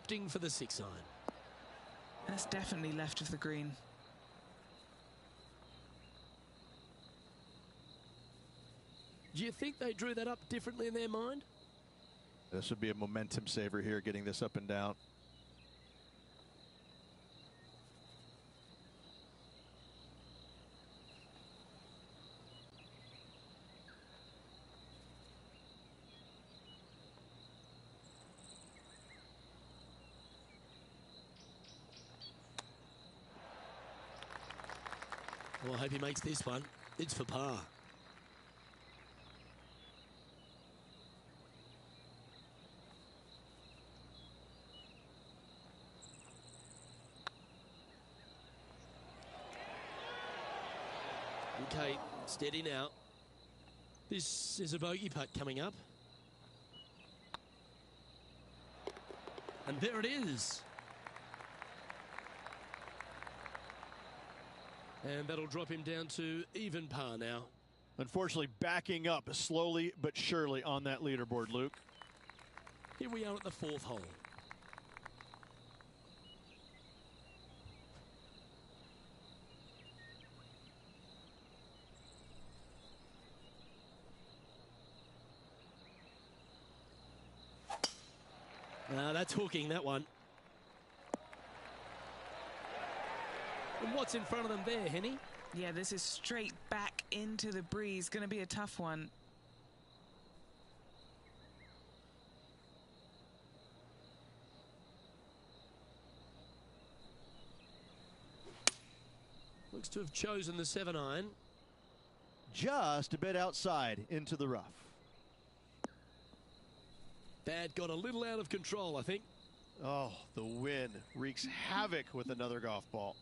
opting for the 6-iron. That's definitely left of the green. Do you think they drew that up differently in their mind? This would be a momentum saver here, getting this up and down. Well, I hope he makes this one. It's for par. Okay, steady now. This is a bogey putt coming up. And there it is. And that'll drop him down to even par now. Unfortunately, backing up slowly but surely on that leaderboard, Luke. Here we are at the 4th hole. That's hooking, that one. And what's in front of them there, Henny? Yeah, this is straight back into the breeze. Going to be a tough one. Looks to have chosen the 7-iron. Just a bit outside into the rough. That got a little out of control, I think. Oh, the wind wreaks havoc with another golf ball.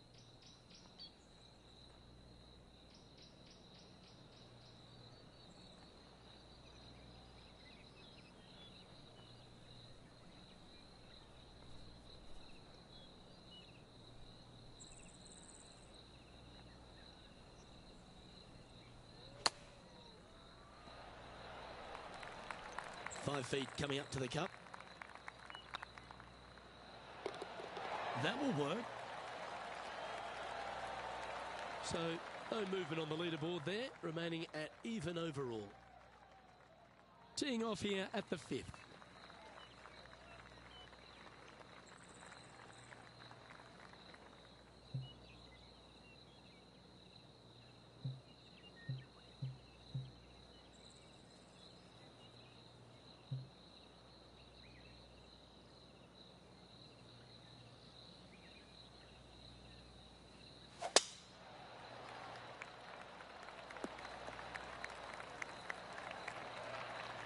Five feet coming up to the cup. That will work. So, no movement on the leaderboard there, remaining at even overall. Teeing off here at the 5th.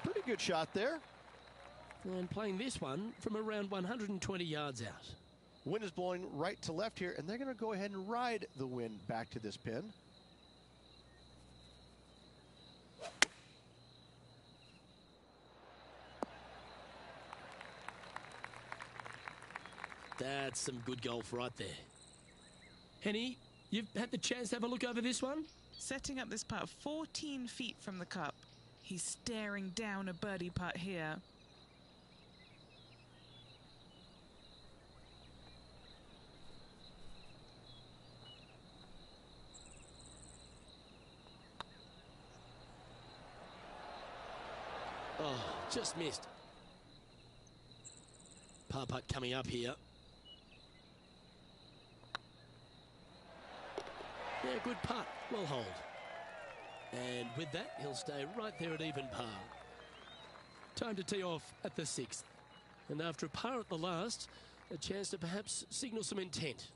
Pretty good shot there. And playing this one from around 120 yards out. Wind is blowing right to left here, and they're going to go ahead and ride the wind back to this pin. That's some good golf right there. Henny, you've had the chance to have a look over this one? Setting up this putt 14 feet from the cup. He's staring down a birdie putt here. Oh, just missed. Par putt coming up here. Yeah, good putt. Well hold. And with that, he'll stay right there at even par. Time to tee off at the 6th. And after a par at the last, a chance to perhaps signal some intent.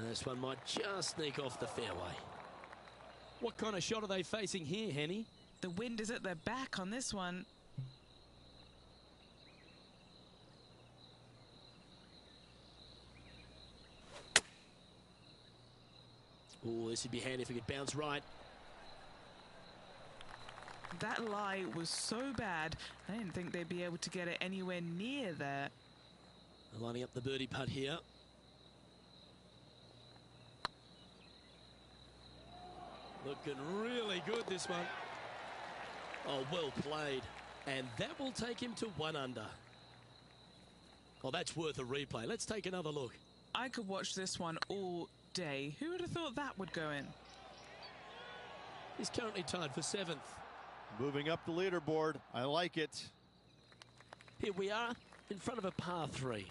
This one might just sneak off the fairway. What kind of shot are they facing here, Henny? The wind is at their back on this one. Oh, this would be handy if it could bounce right. That lie was so bad, I didn't think they'd be able to get it anywhere near there. Lining up the birdie putt here. Looking really good, this one. Oh, well played. And that will take him to 1 under. Oh, that's worth a replay. Let's take another look. I could watch this one all day. Who would have thought that would go in? He's currently tied for 7th. Moving up the leaderboard. I like it. Here we are in front of a par 3.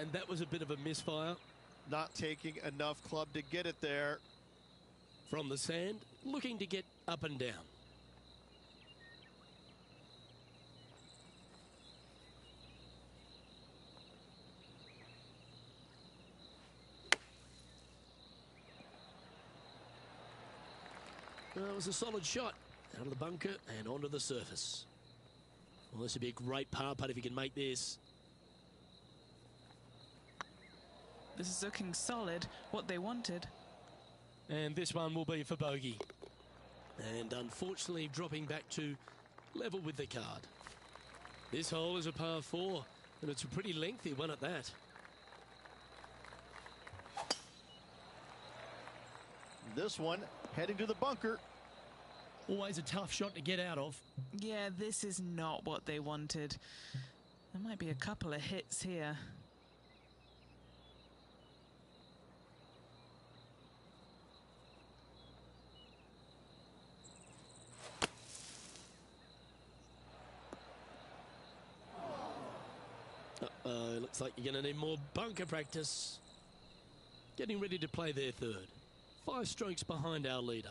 And that was a bit of a misfire. Not taking enough club to get it there. From the sand, looking to get up and down. Well, it was a solid shot out of the bunker and onto the surface. Well, this would be a great par putt if he can make this. This is looking solid, what they wanted. And this one will be for bogey. And unfortunately dropping back to level with the card. This hole is a par 4, and it's a pretty lengthy one at that. This one heading to the bunker. Always a tough shot to get out of. Yeah, this is not what they wanted. There might be a couple of hits here. Looks like you're going to need more bunker practice. Getting ready to play their 3rd. 5 strokes behind our leader.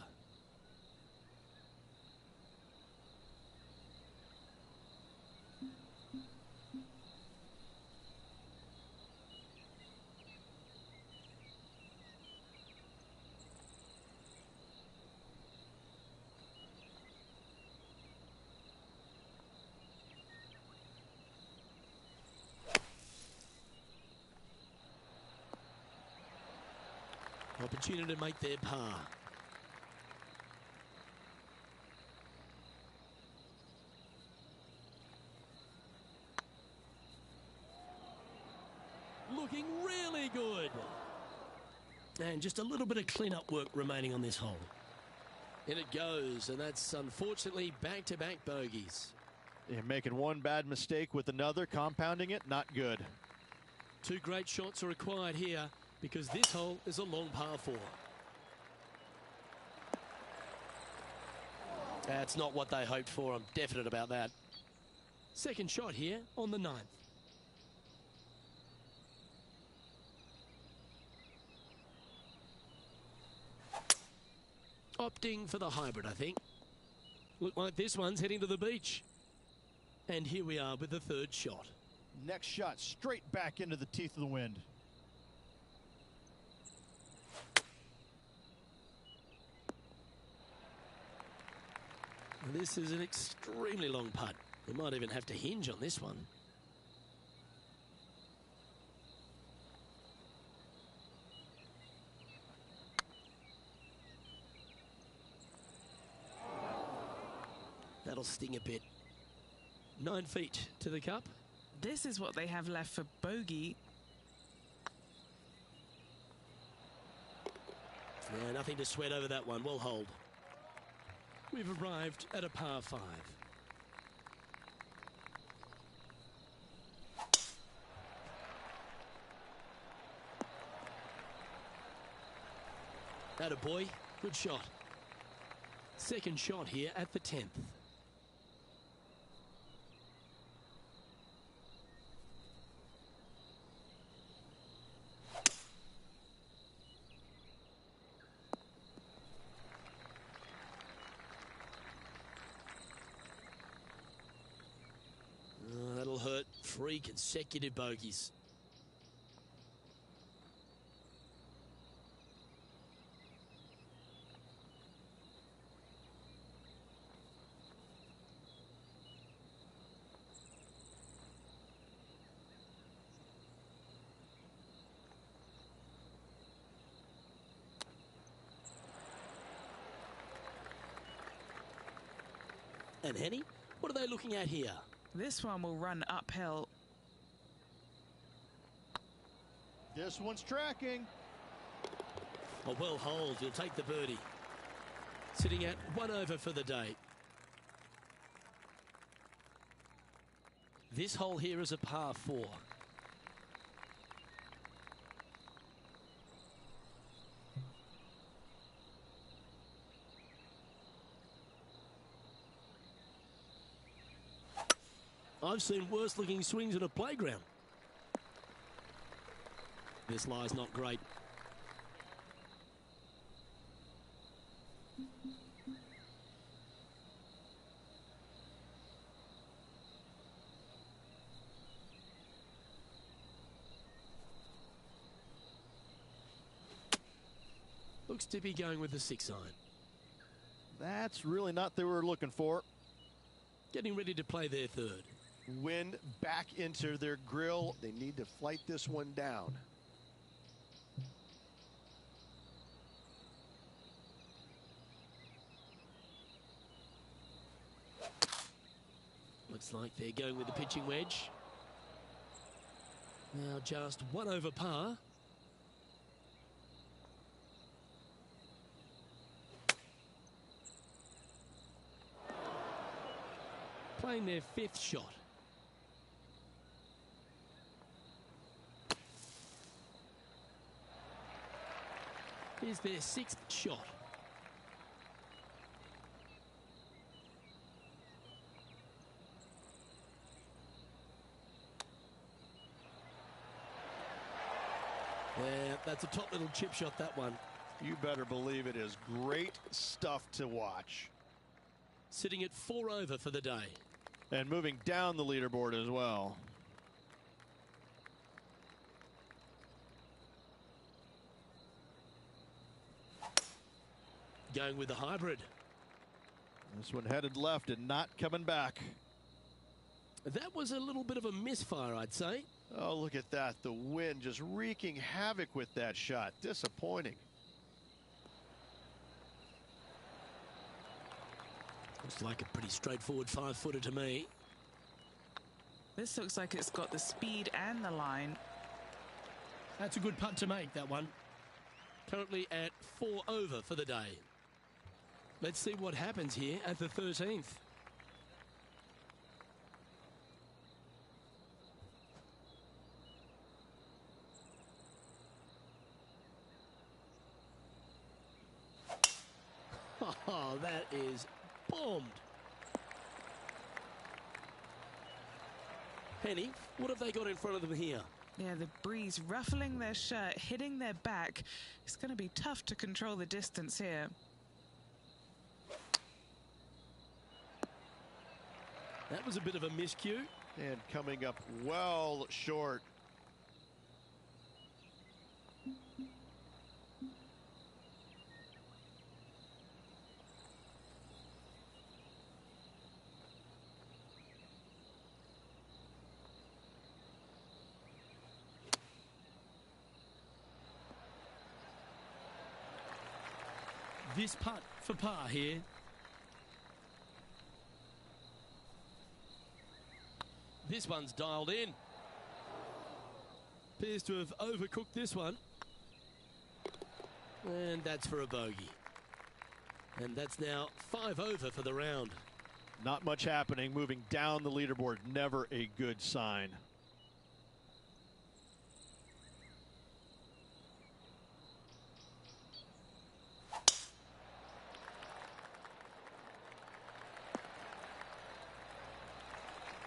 Opportunity to make their par. Looking really good. And just a little bit of clean-up work remaining on this hole. In it goes, and that's unfortunately back-to-back bogeys. You're making one bad mistake with another, compounding it, not good. 2 great shots are required here, because this hole is a long par 4. That's not what they hoped for. I'm definite about that. Second shot here on the 9th. Opting for the hybrid, I think. Look like this one's heading to the beach. And here we are with the 3rd shot. Next shot straight back into the teeth of the wind. This is an extremely long putt. We might even have to hinge on this one. That'll sting a bit. 9 feet to the cup. This is what they have left for bogey. Yeah, nothing to sweat over that one. We'll hold. We've arrived at a par 5. Attaboy, good shot. Second shot here at the 10th. That'll hurt. 3 consecutive bogeys. And Henny, what are they looking at here? This one will run uphill. This one's tracking. A well holed, he'll take the birdie. Sitting at 1 over for the day. This hole here is a par 4. I've seen worse looking swings in a playground. This lie's not great. Looks to be going with the 6 iron. That's really not what they were looking for. Getting ready to play their 3rd. Wind back into their grill. They need to flight this one down. Looks like they're going with the pitching wedge. Now just 1 over par. Playing their 5th shot. Here's their 6th shot. Yeah, that's a top little chip shot, that one. You better believe it is great stuff to watch. Sitting at 4 over for the day. And moving down the leaderboard as well. Going with the hybrid. This one headed left and not coming back. That was a little bit of a misfire, I'd say. Oh, look at that. The wind just wreaking havoc with that shot. Disappointing. Looks like a pretty straightforward 5-footer to me. This looks like it's got the speed and the line. That's a good putt to make, that one. Currently at 4 over for the day. Let's see what happens here at the 13th. Oh, that is bombed. Henny, what have they got in front of them here? Yeah, the breeze ruffling their shirt, hitting their back. It's going to be tough to control the distance here. That was a bit of a miscue. And coming up well short. This putt for par here. This one's dialed in. Appears to have overcooked this one. And that's for a bogey. And that's now 5 over for the round. Not much happening. Moving down the leaderboard, never a good sign.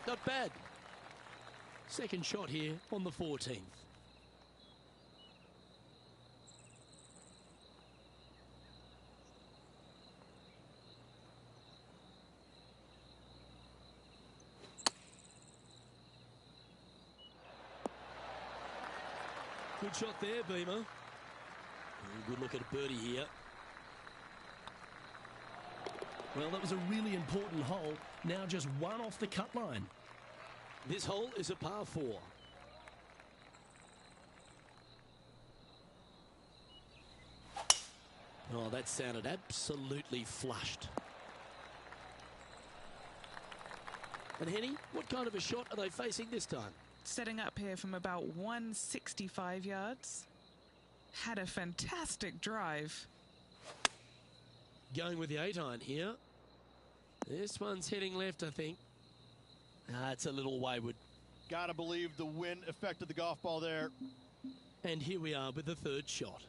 Not bad. Second shot here on the 14th. Good shot there, Beamer. Good look at a birdie here. Well, that was a really important hole. Now just one off the cut line. This hole is a par 4. Oh, that sounded absolutely flushed. And Henny, what kind of a shot are they facing this time? Setting up here from about 165 yards. Had a fantastic drive. Going with the 8-iron here. This one's heading left, I think. It's a little wayward. Gotta believe the wind affected the golf ball there. And here we are with the third shot.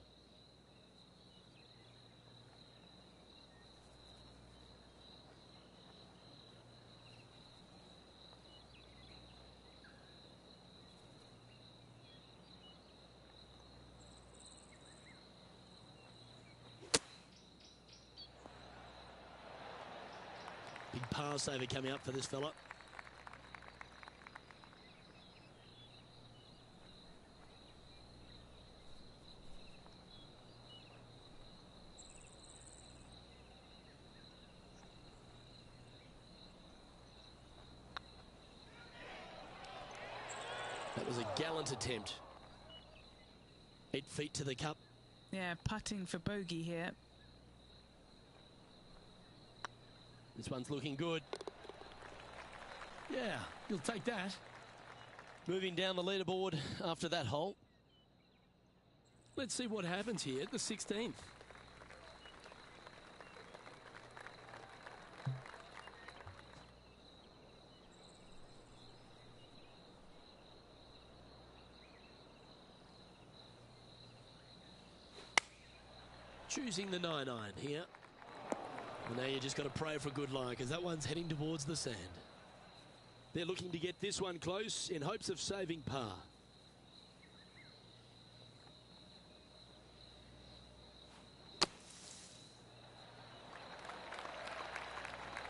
Big par saver coming up for this fella. That was a gallant attempt. 8 feet to the cup. Yeah, putting for bogey here. This one's looking good. Yeah, you'll take that. Moving down the leaderboard after that hole. Let's see what happens here at the 16th. Choosing the 9-iron here. Well, now you just got to pray for good lie because that one's heading towards the sand. They're looking to get this one close in hopes of saving par.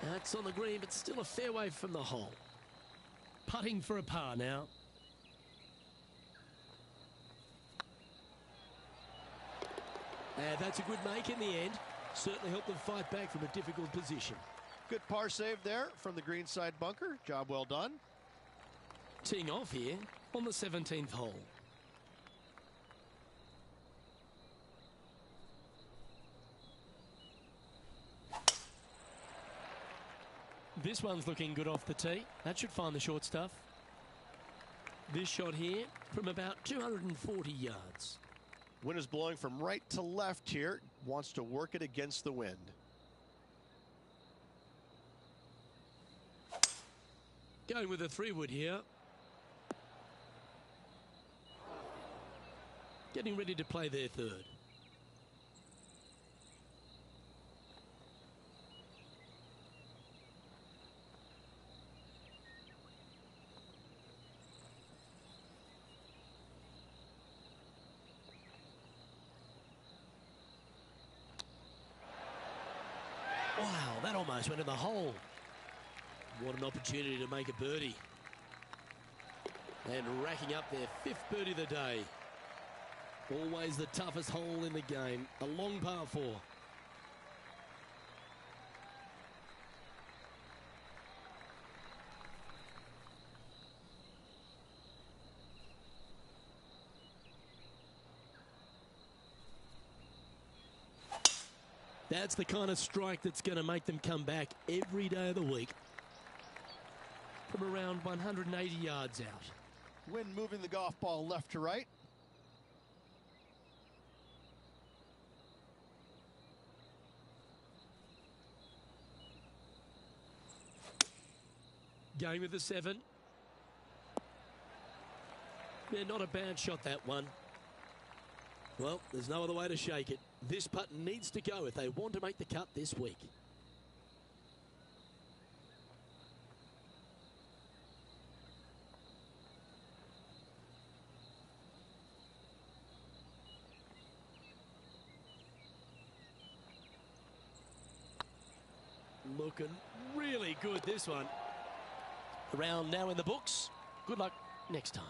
That's on the green, but still a fair way from the hole. Putting for a par now. And that's a good make in the end. Certainly helped them fight back from a difficult position. Good par save there from the greenside bunker. Job well done. Teeing off here on the 17th hole. This one's looking good off the tee. That should find the short stuff. This shot here from about 240 yards. Wind is blowing from right to left here. Wants to work it against the wind. Going with a 3-wood here. Getting ready to play their third. Wow, that almost went in the hole. What an opportunity to make a birdie. And racking up their 5th birdie of the day. Always the toughest hole in the game. A long par 4. That's the kind of strike that's going to make them come back every day of the week. From around 180 yards out. Wind moving the golf ball left to right. Going with the 7. Yeah, not a bad shot, that one. Well, there's no other way to shake it. This putt needs to go if they want to make the cut this week. Looking really good, this one. Round now in the books. Good luck next time.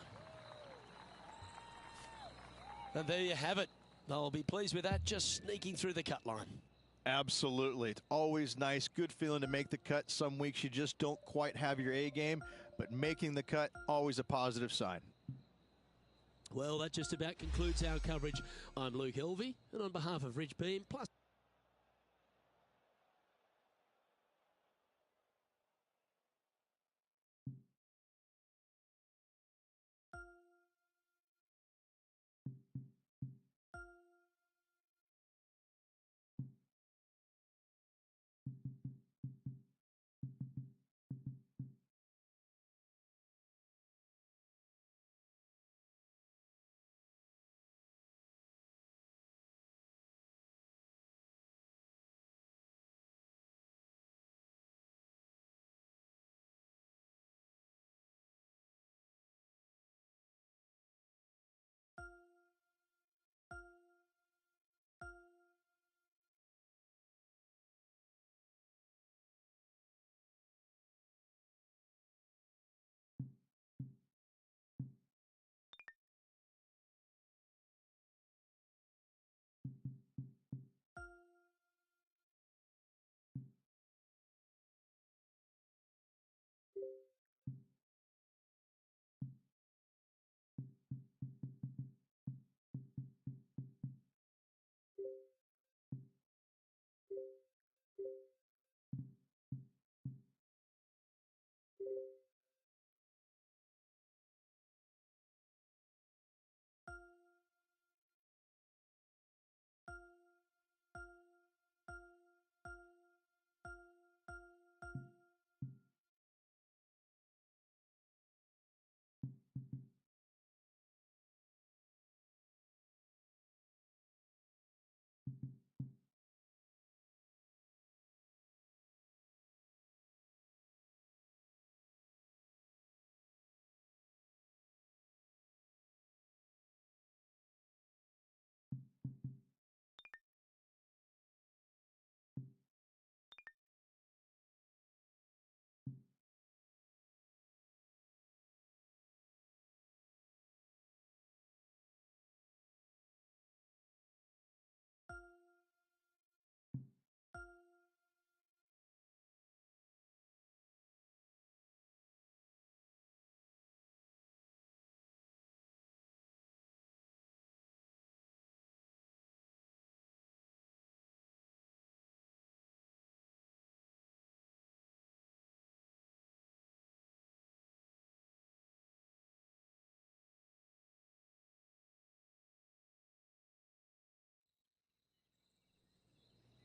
And there you have it. They'll be pleased with that, just sneaking through the cut line. Absolutely. It's always nice, good feeling to make the cut. Some weeks you just don't quite have your A game, but making the cut, always a positive sign. Well, that just about concludes our coverage. I'm Luke Elvey, and on behalf of Rich Beam, plus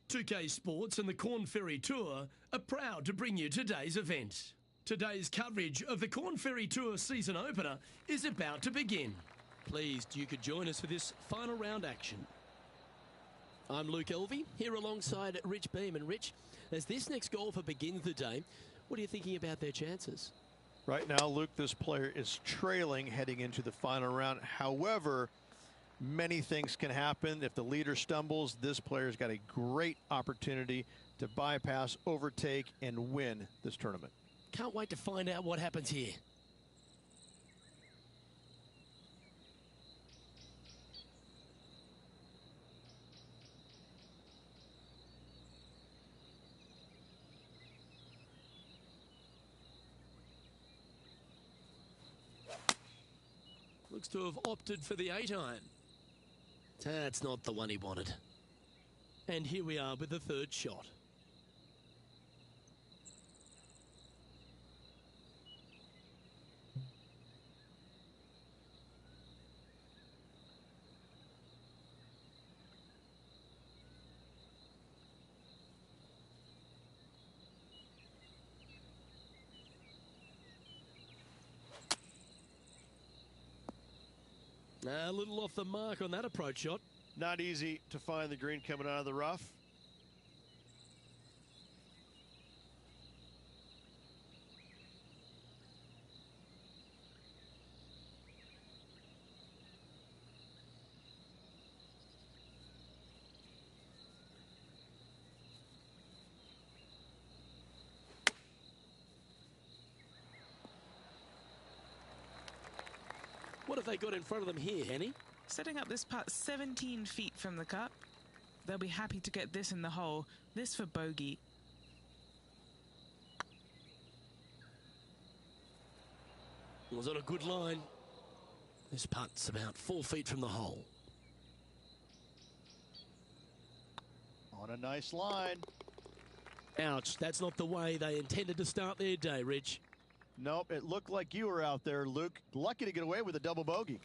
2K Sports and the Corn Ferry Tour are proud to bring you today's event. Today's coverage of the Corn Ferry Tour season opener is about to begin. Pleased you could join us for this final round action. I'm Luke Elvey, here alongside Rich Beam. And Rich, as this next golfer begins the day, what are you thinking about their chances? Right now, Luke, this player is trailing heading into the final round. However, many things can happen. If the leader stumbles, this player's got a great opportunity to bypass, overtake, and win this tournament. Can't wait to find out what happens here. Looks to have opted for the 8-iron. That's not the one he wanted. And here we are with the third shot. A little off the mark on that approach shot. Not easy to find the green coming out of the rough. What have they got in front of them here, Henny? Setting up this putt 17 feet from the cup. They'll be happy to get this in the hole. This for bogey. Was on a good line. This putt's about 4 feet from the hole. On a nice line. Ouch, that's not the way they intended to start their day, Rich. Nope, it looked like you were out there, Luke. Lucky to get away with a double bogey.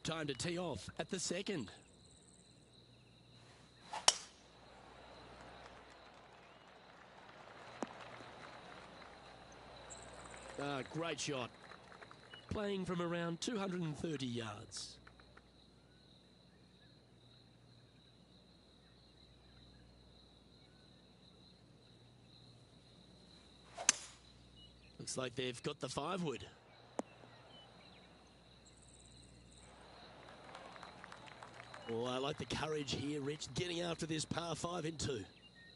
Time to tee off at the second. Great shot. Playing from around 230 yards. Looks like they've got the 5-wood. Oh, I like the courage here, Rich, getting after this par 5 in 2.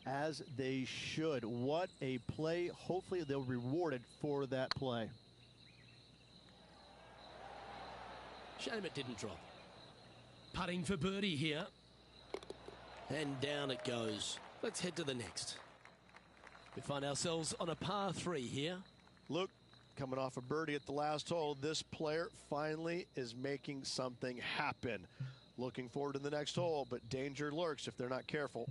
As they should. What a play. Hopefully they'll be rewarded for that play. Shame it didn't drop. Putting for birdie here. And down it goes. Let's head to the next. We find ourselves on a par 3 here. Luke, coming off a birdie at the last hole, this player finally is making something happen. Looking forward to the next hole, but danger lurks if they're not careful.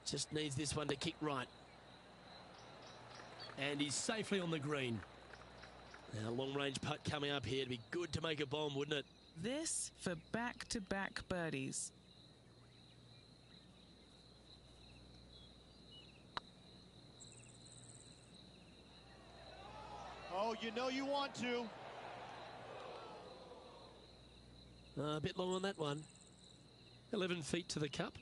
Just needs this one to kick right. And he's safely on the green. Now, long-range putt coming up here. It'd be good to make a bomb, wouldn't it? This for back-to-back birdies. Oh, you know you want to. A bit long on that one. 11 feet to the cup.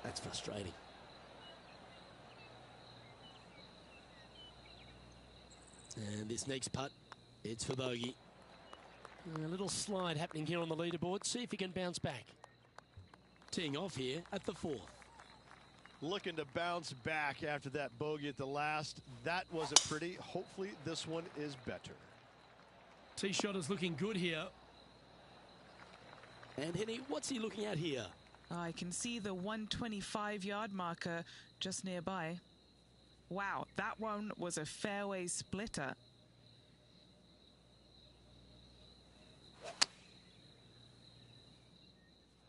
That's frustrating. And this next putt, it's for bogey. A little slide happening here on the leaderboard. See if he can bounce back. Teeing off here at the 4th. Looking to bounce back after that bogey at the last. That wasn't pretty. Hopefully this one is better. Tee shot is looking good here. And Henny, what's he looking at here? I can see the 125-yard marker just nearby. Wow, that one was a fairway splitter.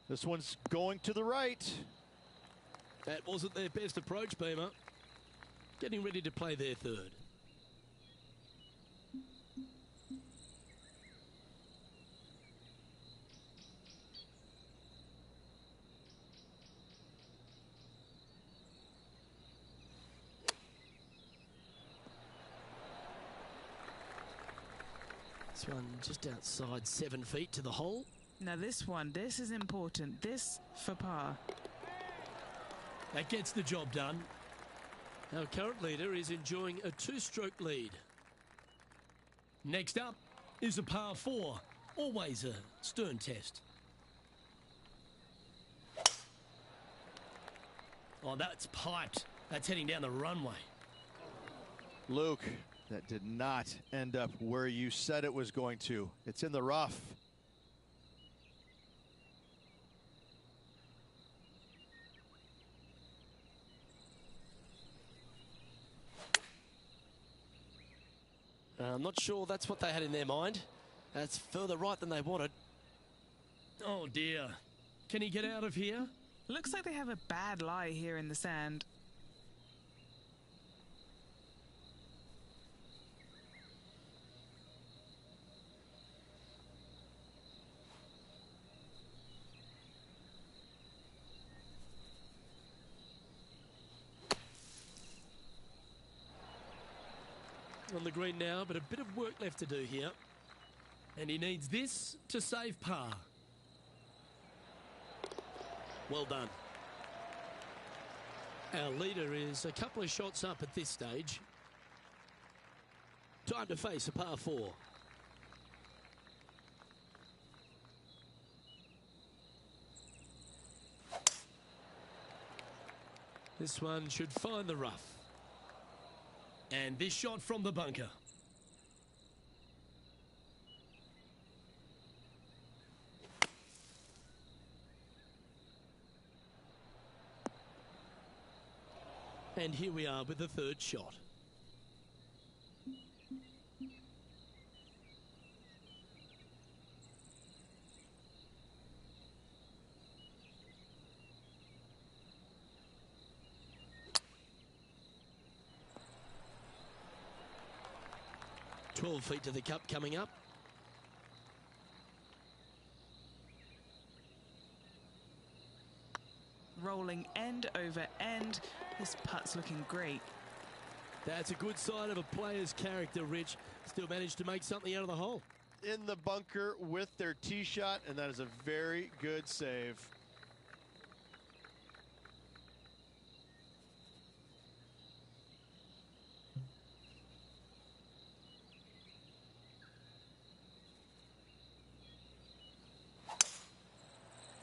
This one's going to the right. That wasn't their best approach, Beamer. Getting ready to play their third. This one just outside 7 feet to the hole. Now this is important. This for par. That gets the job done. Our current leader is enjoying a 2-stroke lead. Next up is a par 4. Always a stern test. Oh, that's piped. That's heading down the runway. Luke, that did not end up where you said it was going to. It's in the rough. I'm not sure that's what they had in their mind. That's further right than they wanted. Oh dear. Can he get out of here? Looks like they have a bad lie here in the sand. On the green now, but a bit of work left to do here. And he needs this to save par. Well done. Our leader is a couple of shots up at this stage. Time to face a par 4. This one should find the rough. And this shot from the bunker. And here we are with the third shot. "12 feet to the cup coming up. Rolling end over end. This putt's looking great. That's a good sign of a player's character, Rich. Still managed to make something out of the hole. In the bunker with their tee shot, and that is a very good save.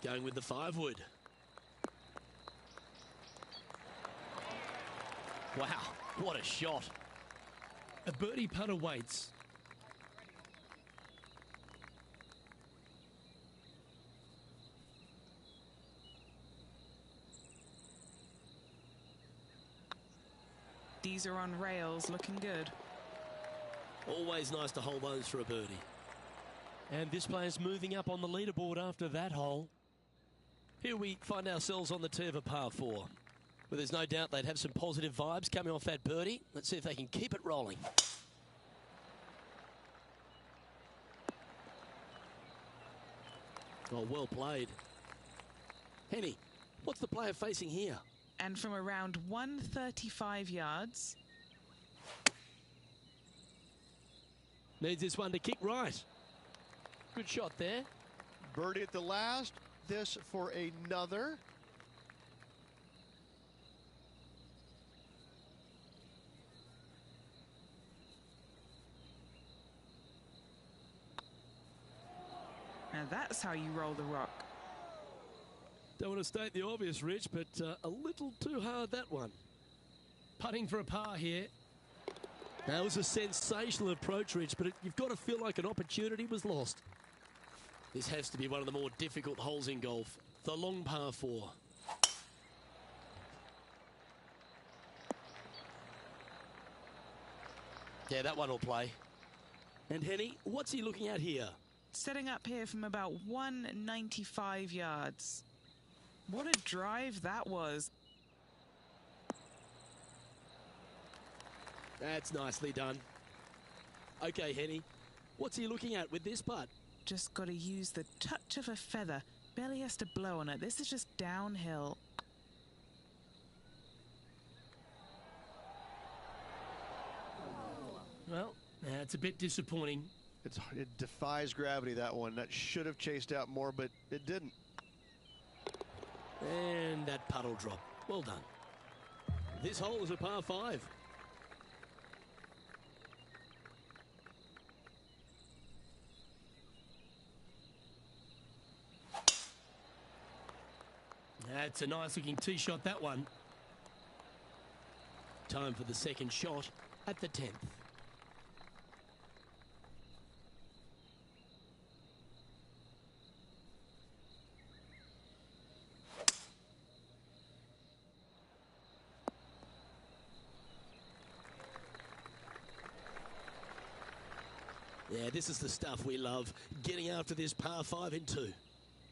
Going with the 5-wood. Wow, what a shot. A birdie putt awaits. These are on rails, looking good. Always nice to hold those for a birdie. And this player's moving up on the leaderboard after that hole. Here we find ourselves on the tee of a par 4. Well, there's no doubt they'd have some positive vibes coming off that birdie. Let's see if they can keep it rolling. Oh, well played. Henny, what's the player facing here? And from around 135 yards. Needs this one to kick right. Good shot there. Birdie at the last. This for another. Now that's how you roll the rock. Don't want to state the obvious, Rich, but a little too hard, that one. Putting for a par here. That was a sensational approach, Rich, but you've got to feel like an opportunity was lost. This has to be one of the more difficult holes in golf. The long par 4. Yeah, that one will play. And Henny, what's he looking at here? setting up here from about 195 yards. What a drive that was. That's nicely done. Okay, Henny, what's he looking at with this putt? Just got to use the touch of a feather. Barely has to blow on it. This is just downhill. Well, that's a bit disappointing. It defies gravity, that one. That should have chased out more, but it didn't. And that puddle drop. Well done. This hole is a par 5. That's a nice looking tee shot, that one. Time for the second shot at the 10th. Yeah, this is the stuff we love, getting after this par 5 in 2.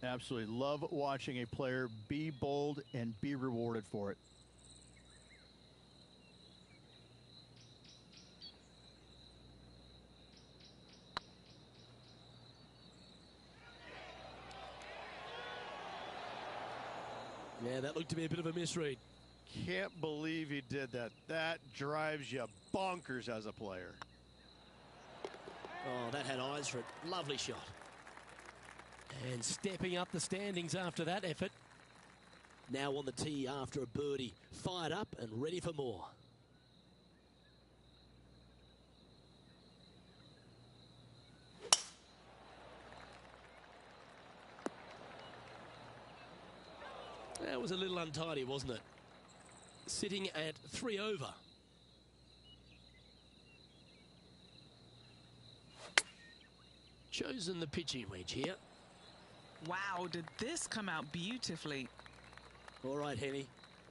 Absolutely love watching a player be bold and be rewarded for it. Yeah, that looked to be a bit of a misread. Can't believe he did that. That drives you bonkers as a player. Oh, that had eyes for it. Lovely shot. And stepping up the standings after that effort. Now on the tee after a birdie. Fired up and ready for more. That was a little untidy, wasn't it? Sitting at 3 over. Chosen the pitching wedge here. Wow, did this come out beautifully. All right, Henny.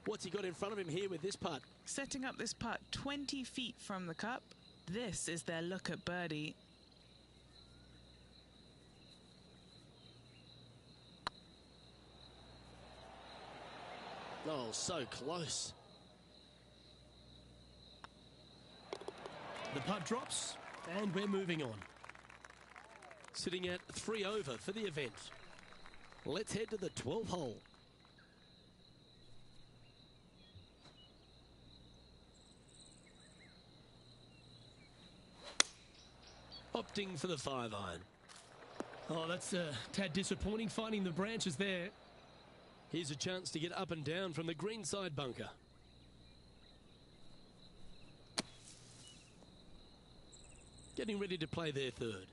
What's he got in front of him here with this putt? Setting up this putt 20 feet from the cup. This is their look at birdie. Oh, so close. The putt drops, and we're moving on. Sitting at 3 over for the event. Let's head to the 12th hole. Opting for the 5-iron. Oh, that's a tad disappointing, finding the branches there. Here's a chance to get up and down from the greenside bunker. Getting ready to play their third.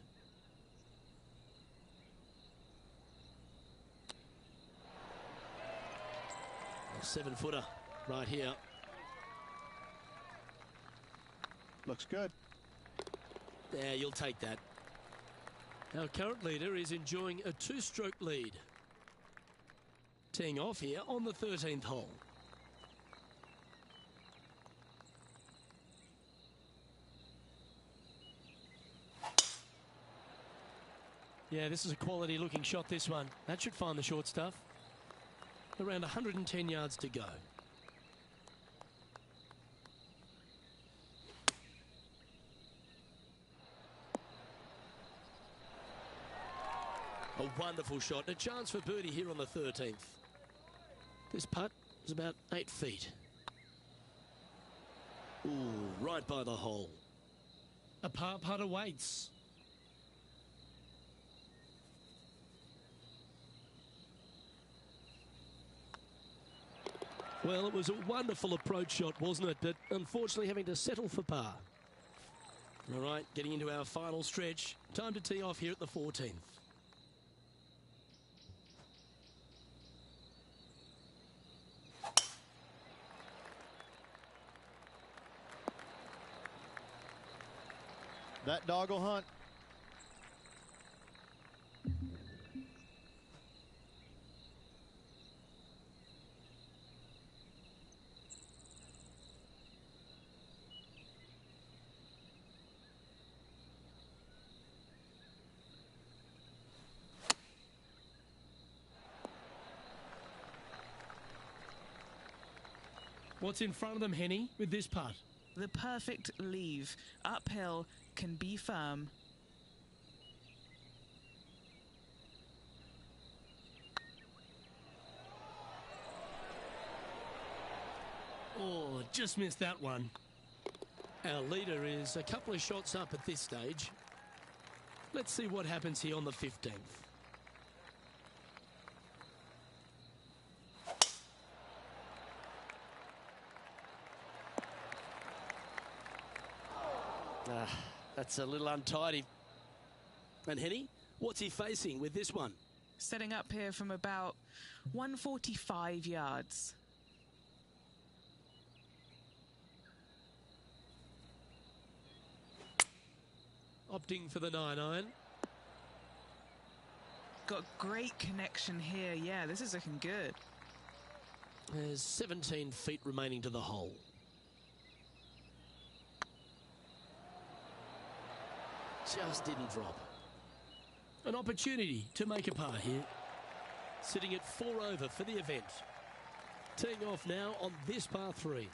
A 7-footer right here. Looks good. Yeah, you'll take that. Our current leader is enjoying a 2-stroke lead. Teeing off here on the 13th hole. Yeah, this is a quality looking shot, this one. That should find the short stuff. Around 110 yards to go. A wonderful shot. A chance for birdie here on the 13th. This putt is about 8 feet. Ooh, right by the hole. A par putt awaits. Well, it was a wonderful approach shot, wasn't it? But unfortunately having to settle for par. All right, getting into our final stretch. Time to tee off here at the 14th. That dog will hunt. What's in front of them, Henny, with this putt? The perfect leave. Uphill, can be firm. Oh, just missed that one. Our leader is a couple of shots up at this stage. Let's see what happens here on the 15th. That's a little untidy. And Henny, what's he facing with this one? Setting up here from about 145 yards. Opting for the 9-iron. Got great connection here. Yeah, this is looking good. There's 17 feet remaining to the hole. Just didn't drop. An opportunity to make a par here. Sitting at 4 over for the event. Teeing off now on this par 3.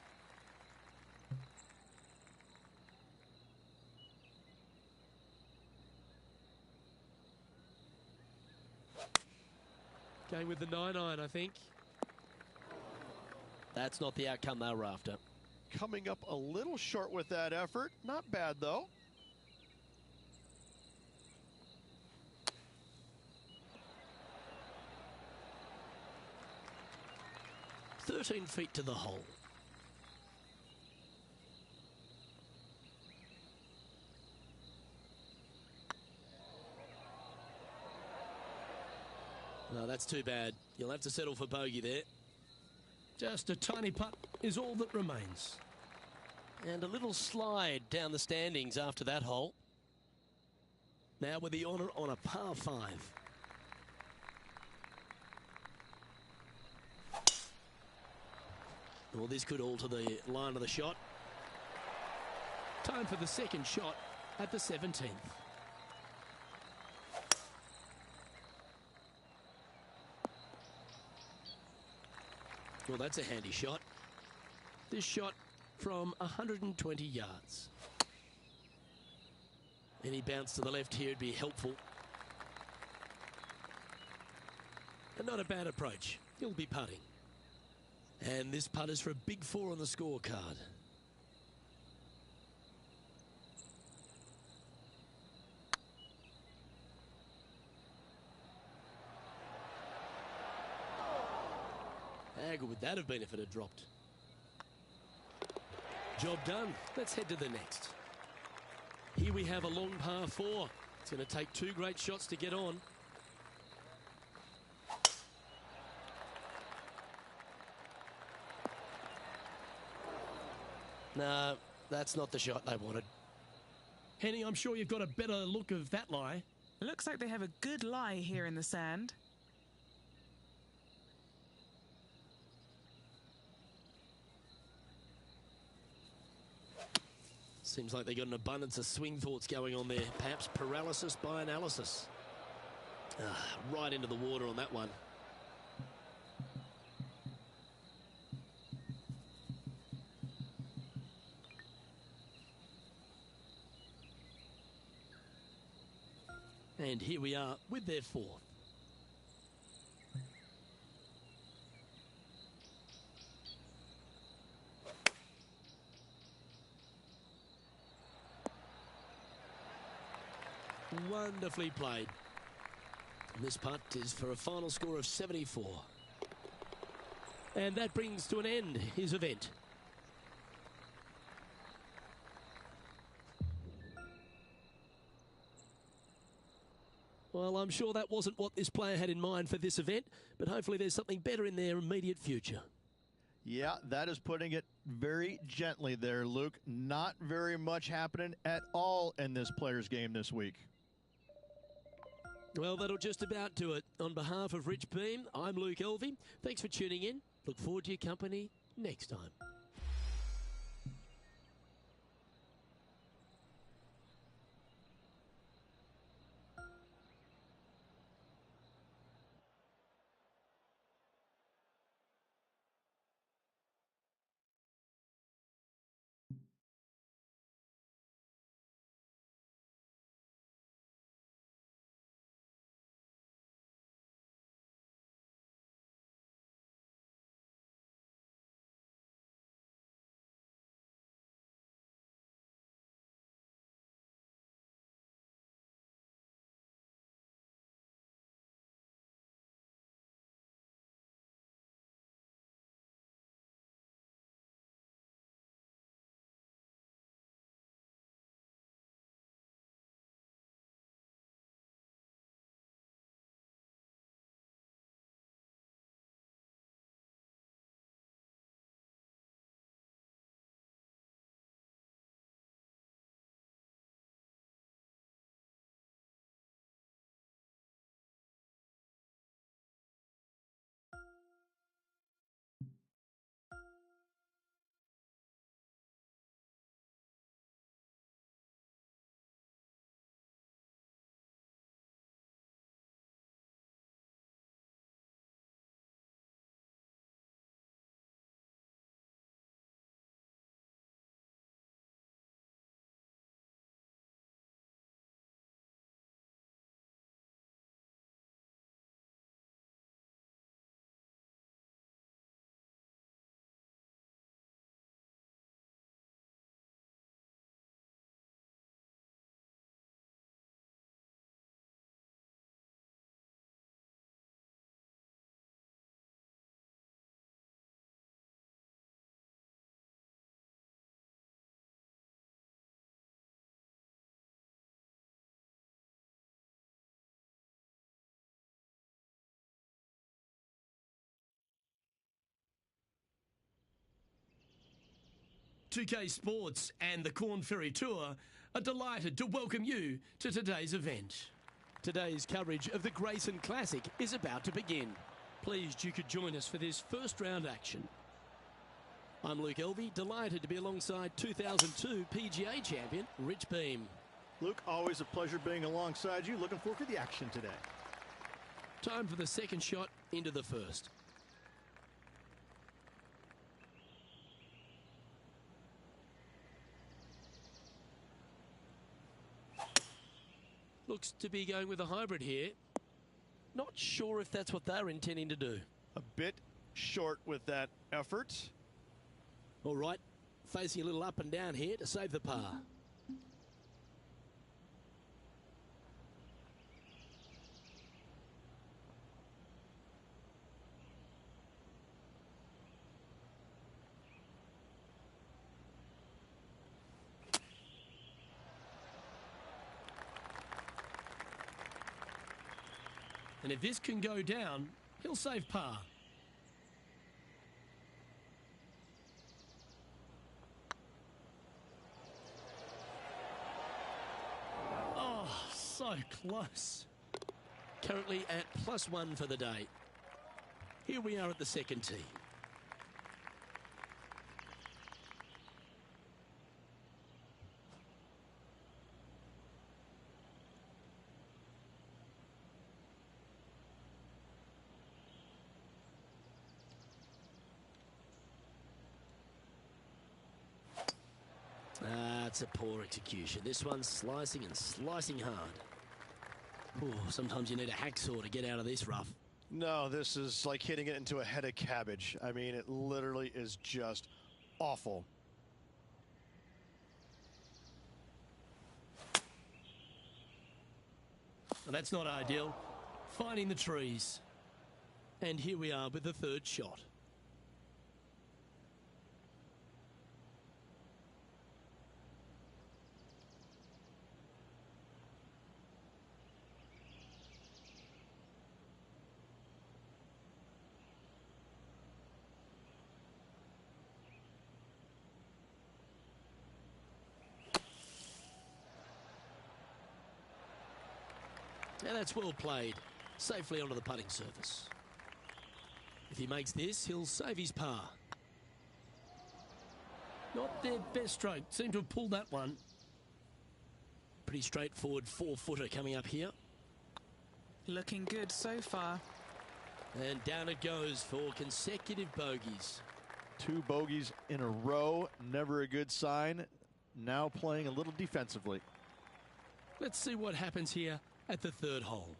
Going with the 9-iron, I think. That's not the outcome they were after. Coming up a little short with that effort. Not bad, though. "13 feet to the hole. No, that's too bad. You'll have to settle for bogey there. Just a tiny putt is all that remains. And a little slide down the standings after that hole. Now with the honour on a par 5. Well, this could alter the line of the shot. Time for the second shot at the 17th. Well, that's a handy shot. This shot from 120 yards. Any bounce to the left here would be helpful. And not a bad approach. He'll be putting. And this putt is for a big 4 on the scorecard. How good would that have been if it had dropped? Job done. Let's head to the next. Here we have a long par 4. It's going to take 2 great shots to get on. No, that's not the shot they wanted. Henny, I'm sure you've got a better look of that lie. It looks like they have a good lie here in the sand. Seems like they got an abundance of swing thoughts going on there. Perhaps paralysis by analysis. Right into the water on that one. And here we are with their 4th. Wonderfully played. And this putt is for a final score of 74. And that brings to an end his event. Well, I'm sure that wasn't what this player had in mind for this event, but hopefully there's something better in their immediate future. Yeah, that is putting it very gently there, Luke. Not very much happening at all in this player's game this week. Well, that'll just about do it. On behalf of Rich Beem, I'm Luke Elvey. Thanks for tuning in. Look forward to your company next time. 2K Sports and the Corn Ferry Tour are delighted to welcome you to today's event. Today's coverage of the Grayson Classic is about to begin. Pleased you could join us for this first round action. I'm Luke Elvey, delighted to be alongside 2002 PGA champion Rich Beem. Luke, always a pleasure being alongside you. Looking forward to the action today. Time for the second shot into the first. Looks to be going with a hybrid here. Not sure if that's what they're intending to do. A bit short with that effort. All right, facing a little up and down here to save the par. And if this can go down, he'll save par. Oh, so close. Currently at +1 for the day. Here we are at the second tee. That's a poor execution. This one's slicing and slicing hard. Ooh, sometimes you need a hacksaw to get out of this rough. No, this is like hitting it into a head of cabbage. I mean, it literally is just awful. Well, that's not ideal. Finding the trees. And here we are with the third shot. And that's well played, safely onto the putting surface. If he makes this, he'll save his par. Not their best stroke, seem to have pulled that one. Pretty straightforward 4-footer coming up here. Looking good so far. And down it goes for consecutive bogeys. 2 bogeys in a row, never a good sign. Now playing a little defensively. Let's see what happens here at the third hole.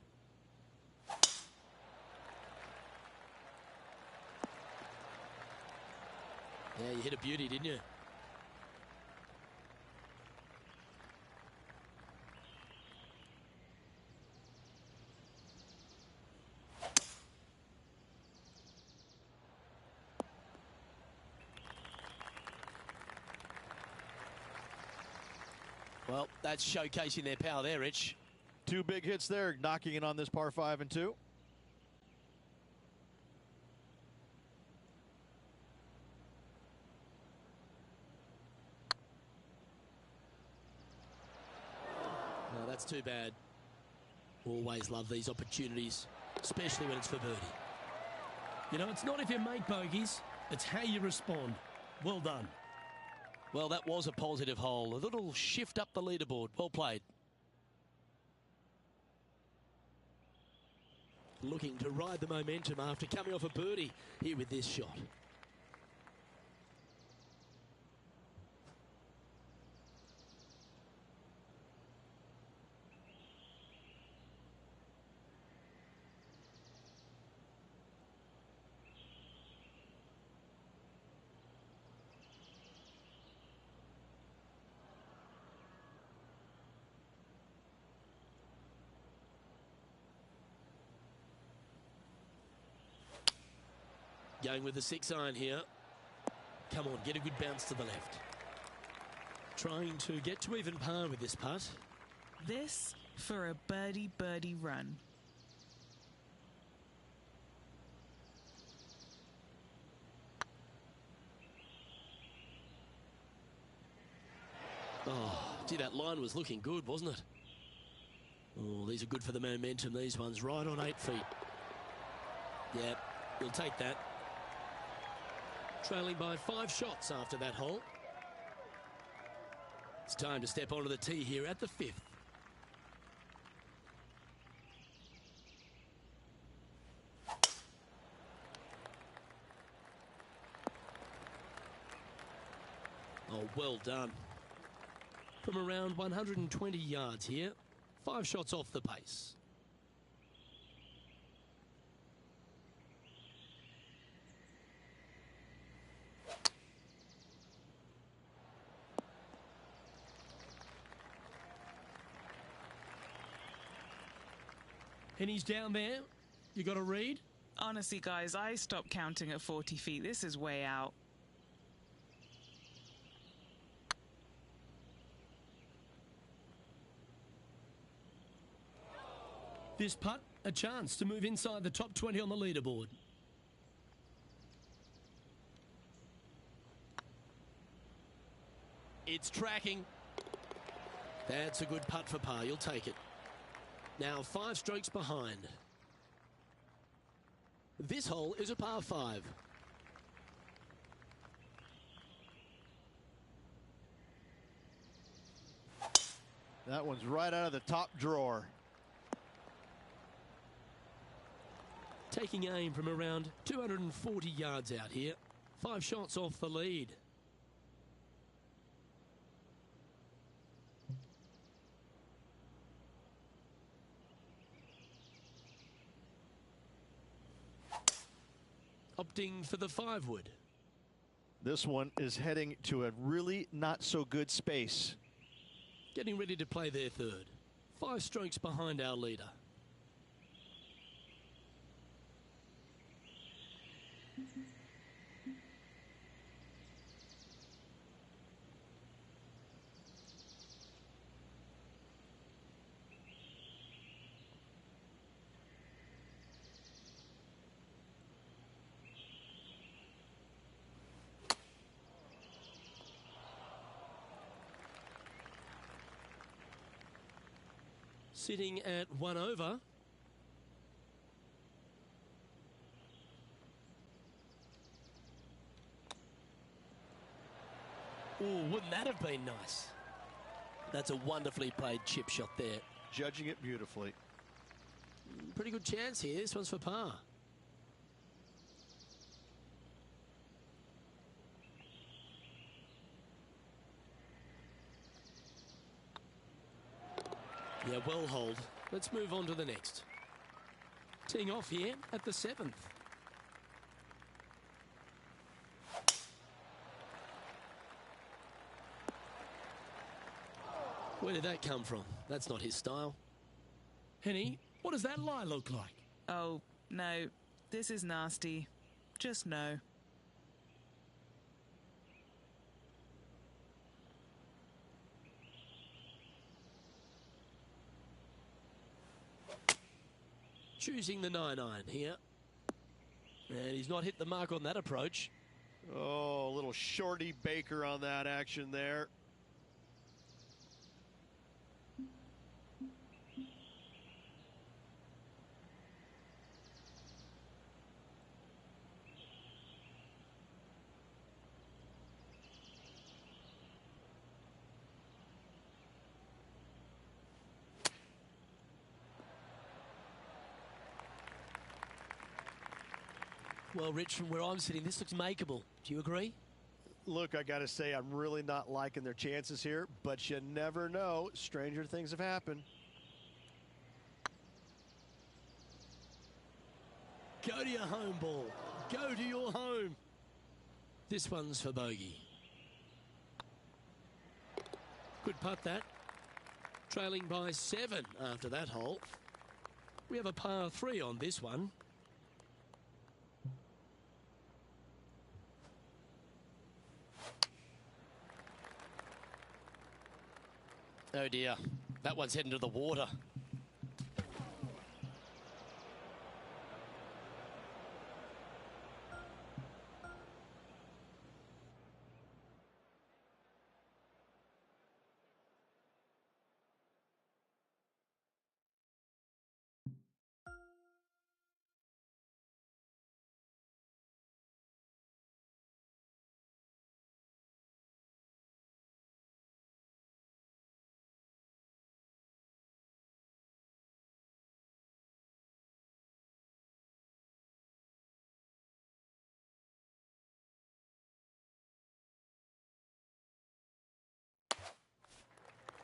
Yeah, you hit a beauty, didn't you? Well, that's showcasing their power there, Rich. 2 big hits there, knocking it on this par 5 and 2. No, that's too bad. Always love these opportunities, especially when it's for birdie. You know, it's not if you make bogeys, it's how you respond. Well done. Well, that was a positive hole. A little shift up the leaderboard. Well played. Looking to ride the momentum after coming off a birdie here with this shot. Going with the 6-iron here. Come on, get a good bounce to the left. Trying to get to even par with this putt. This for a birdie run. Gee, that line was looking good, wasn't it? Oh, these are good for the momentum. These ones right on 8 feet. Yeah, you'll take that. Trailing by 5 shots after that hole. It's time to step onto the tee here at the 5th. Oh, well done. From around 120 yards here, 5 shots off the pace. And he's down there. You got a read? Honestly, guys, I stopped counting at 40 feet. This is way out. This putt, a chance to move inside the top 20 on the leaderboard. It's tracking. That's a good putt for par. You'll take it. Now 5 strokes behind. This hole is a par 5. That one's right out of the top drawer. Taking aim from around 240 yards out here. 5 shots off the lead. Opting for the 5-wood. This one is heading to a really not so good space. Getting ready to play their 3rd. 5 strokes behind our leader. Sitting at 1 over. Oh, wouldn't that have been nice? That's a wonderfully played chip shot there. Judging it beautifully. Pretty good chance here. This one's for par. Yeah, well hold. Let's move on to the next. Teeing off here at the 7th. Where did that come from? That's not his style. Henny, what does that lie look like? Oh, no. This is nasty. Just no. Choosing the 9-iron here. And he's not hit the mark on that approach. Oh, a little shorty Baker on that action there. Well, Rich, from where I'm sitting, this looks makeable. Do you agree? Look, I got to say, I'm really not liking their chances here, but you never know. Stranger things have happened. Go to your home ball. Go to your home. This one's for bogey. Good putt, that. Trailing by 7 after that hole. We have a par 3 on this one. Oh dear, that one's heading to the water.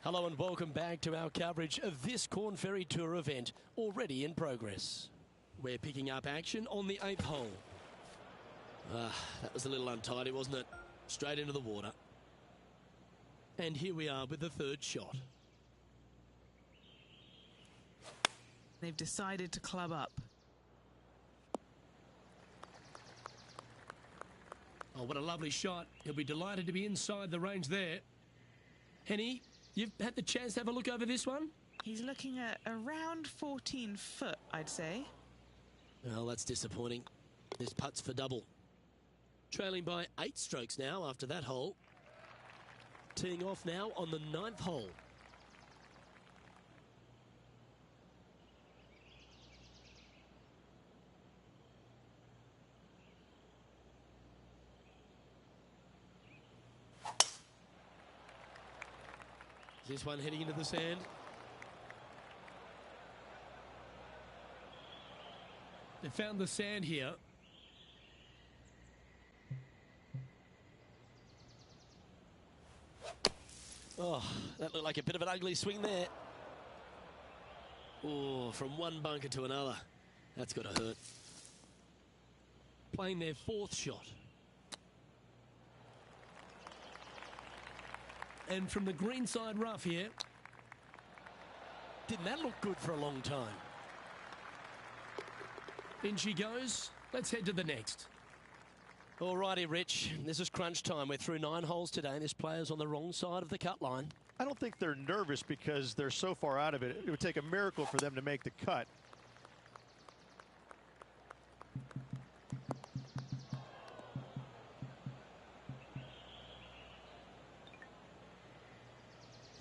Hello and welcome back to our coverage of this Corn Ferry Tour event, already in progress. We're picking up action on the 8th hole. That was a little untidy, wasn't it? Straight into the water. And here we are with the 3rd shot. They've decided to club up. Oh, what a lovely shot. He'll be delighted to be inside the range there. Henny, you've had the chance to have a look over this one? He's looking at around 14 foot, I'd say. Well, that's disappointing. This putt's for double. Trailing by 8 strokes now after that hole. Teeing off now on the 9th hole. Is this one heading into the sand? They found the sand here. Oh, that looked like a bit of an ugly swing there. Oh, from one bunker to another. That's got to hurt. Playing their 4th shot. And from the greenside rough here. Didn't that look good for a long time? In she goes. Let's head to the next. Alrighty, Rich. This is crunch time. We're through 9 holes today. This player's on the wrong side of the cut line. I don't think they're nervous because they're so far out of it. It would take a miracle for them to make the cut.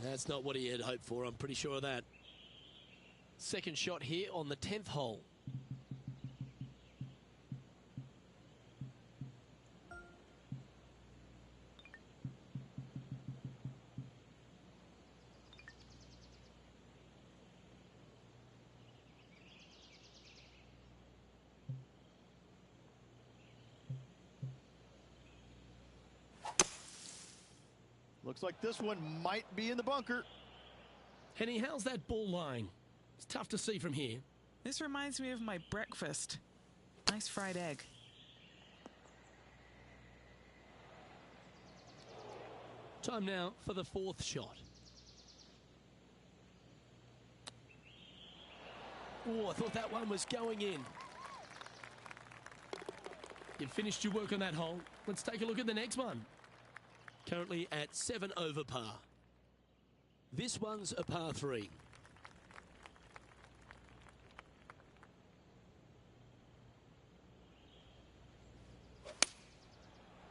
That's not what he had hoped for, I'm pretty sure of that. 2nd shot here on the 10th hole. Looks like this one might be in the bunker. Henny, how's that ball lying? It's tough to see from here. This reminds me of my breakfast. Nice fried egg. Time now for the 4th shot. Oh, I thought that one was going in. You've finished your work on that hole. Let's take a look at the next one. Currently at 7 over par. This one's a par 3.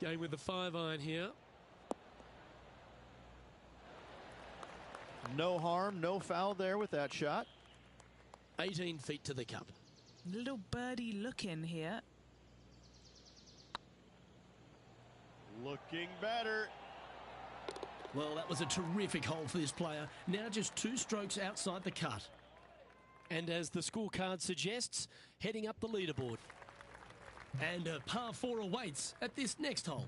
Going with the 5-iron here. No harm, no foul there with that shot. 18 feet to the cup. Little birdie look in here. Looking better. Well, that was a terrific hole for this player. Now just 2 strokes outside the cut. And as the scorecard suggests, heading up the leaderboard. And a par 4 awaits at this next hole.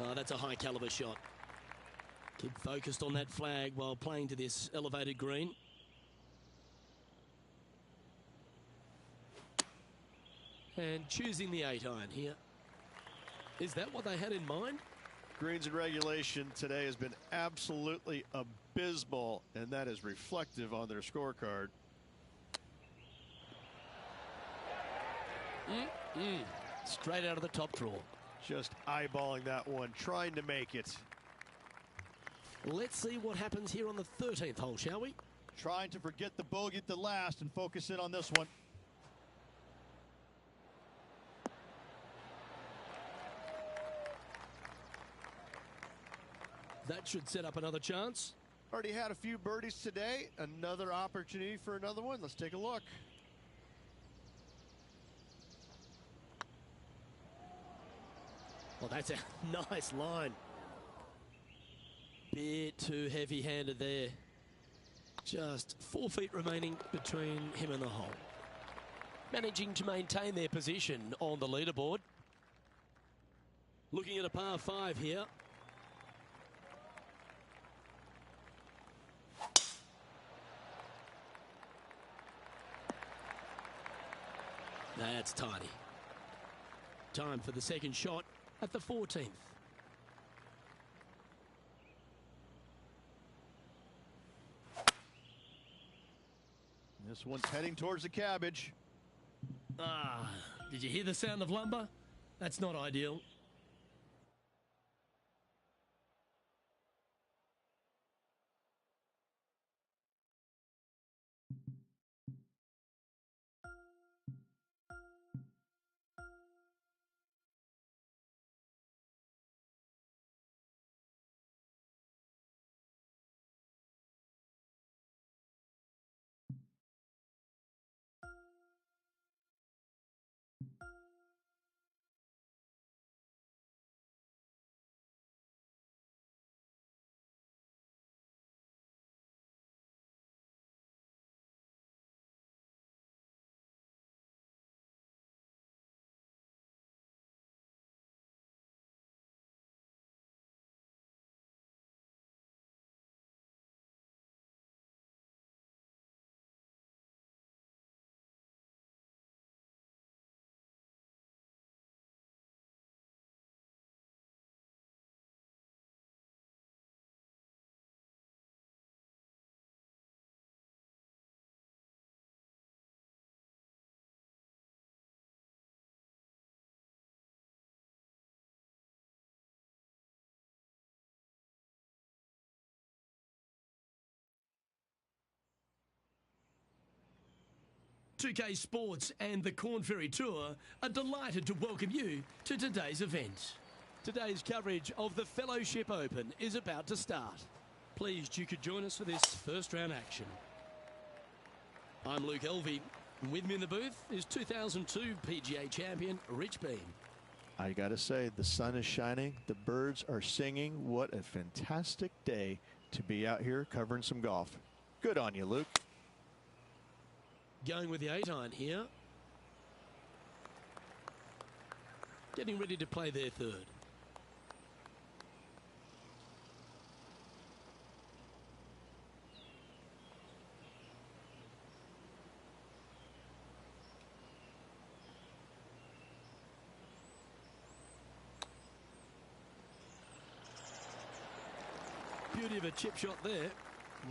Oh, that's a high caliber shot. Keep focused on that flag while playing to this elevated green. And choosing the 8-iron here. Is that what they had in mind? Greens and regulation today has been absolutely abysmal, and that is reflective on their scorecard. Straight out of the top draw. Just eyeballing that one, trying to make it. Let's see what happens here on the 13th hole, shall we? Trying to forget the bogey at the last and focus in on this one. That should set up another chance. Already had a few birdies today. Another opportunity for another one. Let's take a look. Well, that's a nice line. Bit too heavy-handed there. Just 4 feet remaining between him and the hole. Managing to maintain their position on the leaderboard. Looking at a par 5 here. That's tidy. Time for the second shot at the 14th. This one's heading towards the cabbage. Ah, did you hear the sound of lumber? That's not ideal. .2K Sports and the Corn Ferry Tour are delighted to welcome you to today's event. Today's coverage of the Fellowship Open is about to start. Pleased you could join us for this first round action. I'm Luke Elvey, and with me in the booth is 2002 PGA champion Rich Beem. I gotta say, the sun is shining, the birds are singing. What a fantastic day to be out here covering some golf. Good on you, Luke. Going with the 8-iron here. Getting ready to play their third. Beauty of a chip shot there.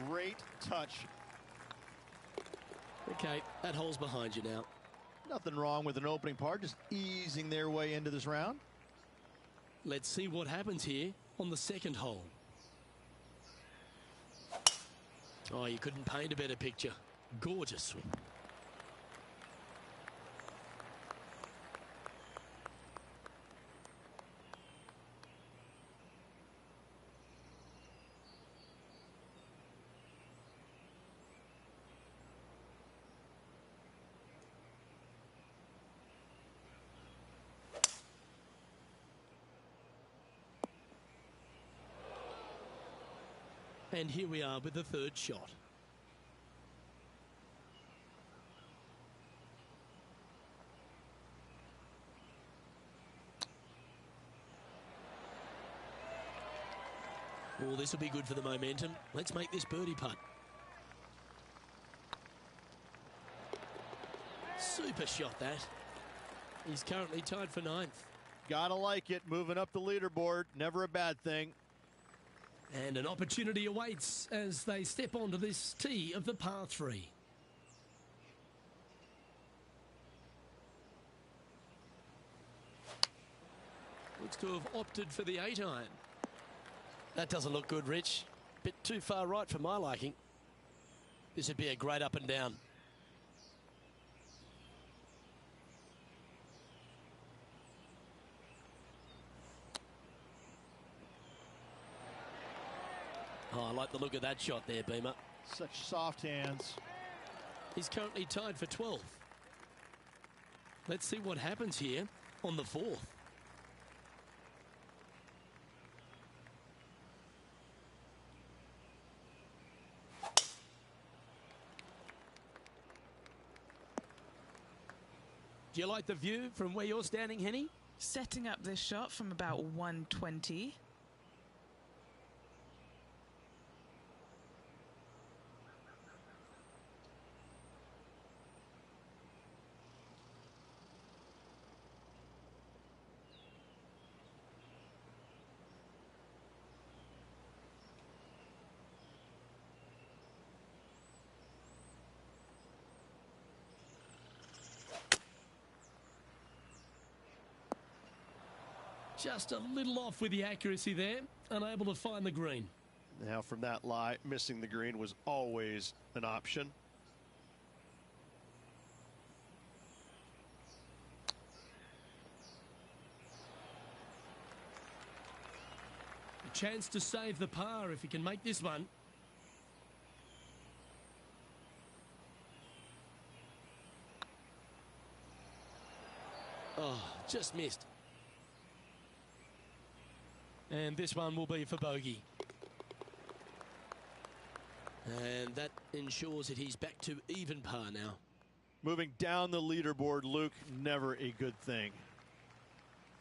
Great touch. Okay, that hole's behind you now. Nothing wrong with an opening par, just easing their way into this round. Let's see what happens here on the second hole. Oh, you couldn't paint a better picture. Gorgeous swing. And here we are with the third shot. Oh, this will be good for the momentum. Let's make this birdie putt. Super shot that. He's currently tied for 9th. Gotta like it, moving up the leaderboard, never a bad thing. And an opportunity awaits as they step onto this tee of the par 3. Looks to have opted for the 8-iron. That doesn't look good, Rich. Bit too far right for my liking. This would be a great up and down. Oh, I like the look of that shot there, Beamer. Such soft hands. He's currently tied for 12th. Let's see what happens here on the 4th. Do you like the view from where you're standing, Henny? Setting up this shot from about 120. Just a little off with the accuracy there, unable to find the green. Now from that lie, missing the green was always an option. A chance to save the par if he can make this one. Oh, just missed. And this one will be for bogey. And that ensures that he's back to even par now. Moving down the leaderboard, Luke, never a good thing.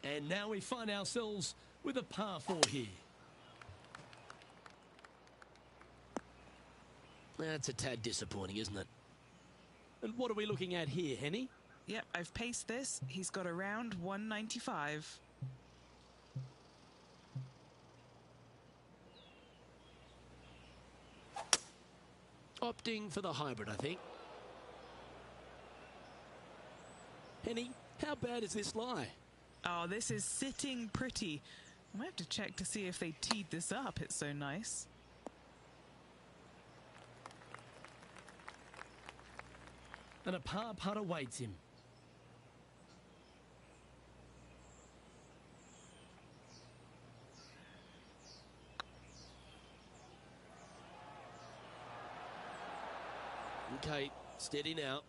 And now we find ourselves with a par 4 here. That's a tad disappointing, isn't it? And what are we looking at here, Henny? Yep, I've paced this. He's got around 195. Opting for the hybrid, I think. Henny, how bad is this lie? Oh, this is sitting pretty. I might have to check to see if they teed this up. It's so nice. And a par putt awaits him. Okay, steady now.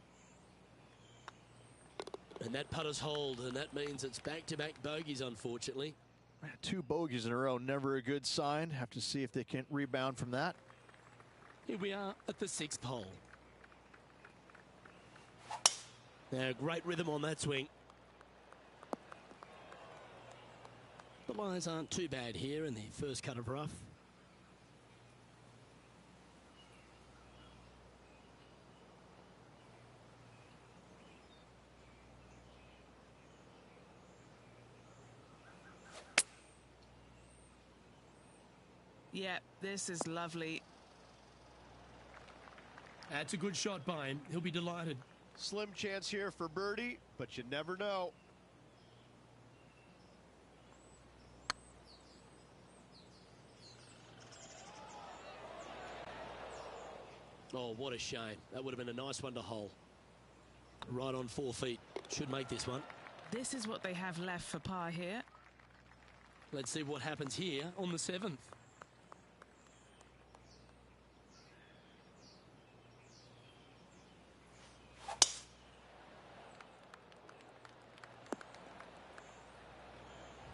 And that putter's hold, and that means it's back-to-back bogeys, unfortunately. 2 bogeys in a row, never a good sign. Have to see if they can rebound from that. Here we are at the 6th hole. Now, great rhythm on that swing. The lies aren't too bad here in the first cut of rough. Yeah, this is lovely. That's a good shot by him. He'll be delighted. Slim chance here for birdie, but you never know. Oh, what a shame. That would have been a nice one to hole. Right on 4 feet. Should make this one. This is what they have left for par here. Let's see what happens here on the 7th.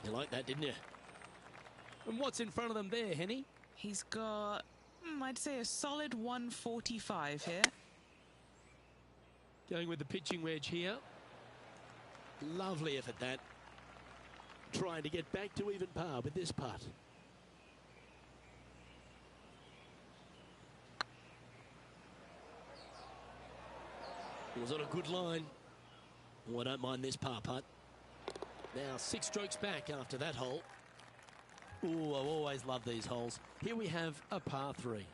You like that, didn't you? And what's in front of them there, Henny? He's got, I'd say, a solid 145 here. Going with the pitching wedge here. Lovely effort, that. Trying to get back to even par with this putt. It was on a good line. Oh, I don't mind this par putt. Now 6 strokes back after that hole. Oh, I always love these holes. Here we have a par 3.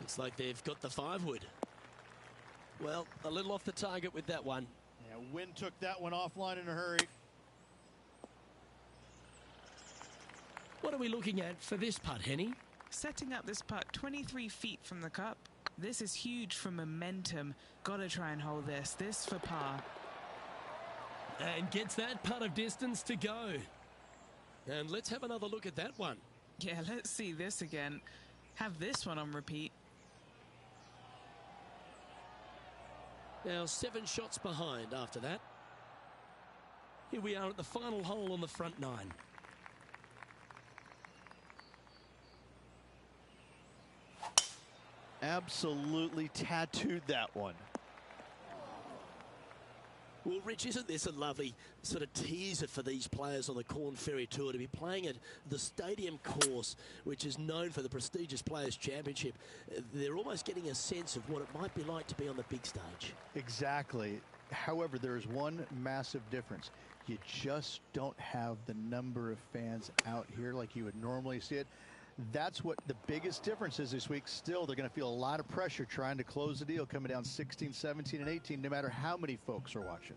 Looks like they've got the 5-wood. Well, a little off the target with that one. Yeah, wind took that one offline in a hurry. What are we looking at for this putt, Henny? Setting up this putt 23 feet from the cup. This is huge for momentum. Gotta try and hold this. This for par. And gets that putt of distance to go. And let's have another look at that one. Yeah, let's see this again. Have this one on repeat. Now 7 shots behind after that. Here we are at the final hole on the front 9. absolutely tattooed that one. Well, Rich, isn't this a lovely sort of teaser for these players on the Corn Ferry Tour to be playing at the Stadium course, which is known for the prestigious Players' Championship? They're almost getting a sense of what it might be like to be on the big stage. Exactly. However, there is one massive difference. You just don't have the number of fans out here like you would normally see it. That's what the biggest difference is this week. Still, they're going to feel a lot of pressure trying to close the deal, coming down 16, 17, and 18, no matter how many folks are watching.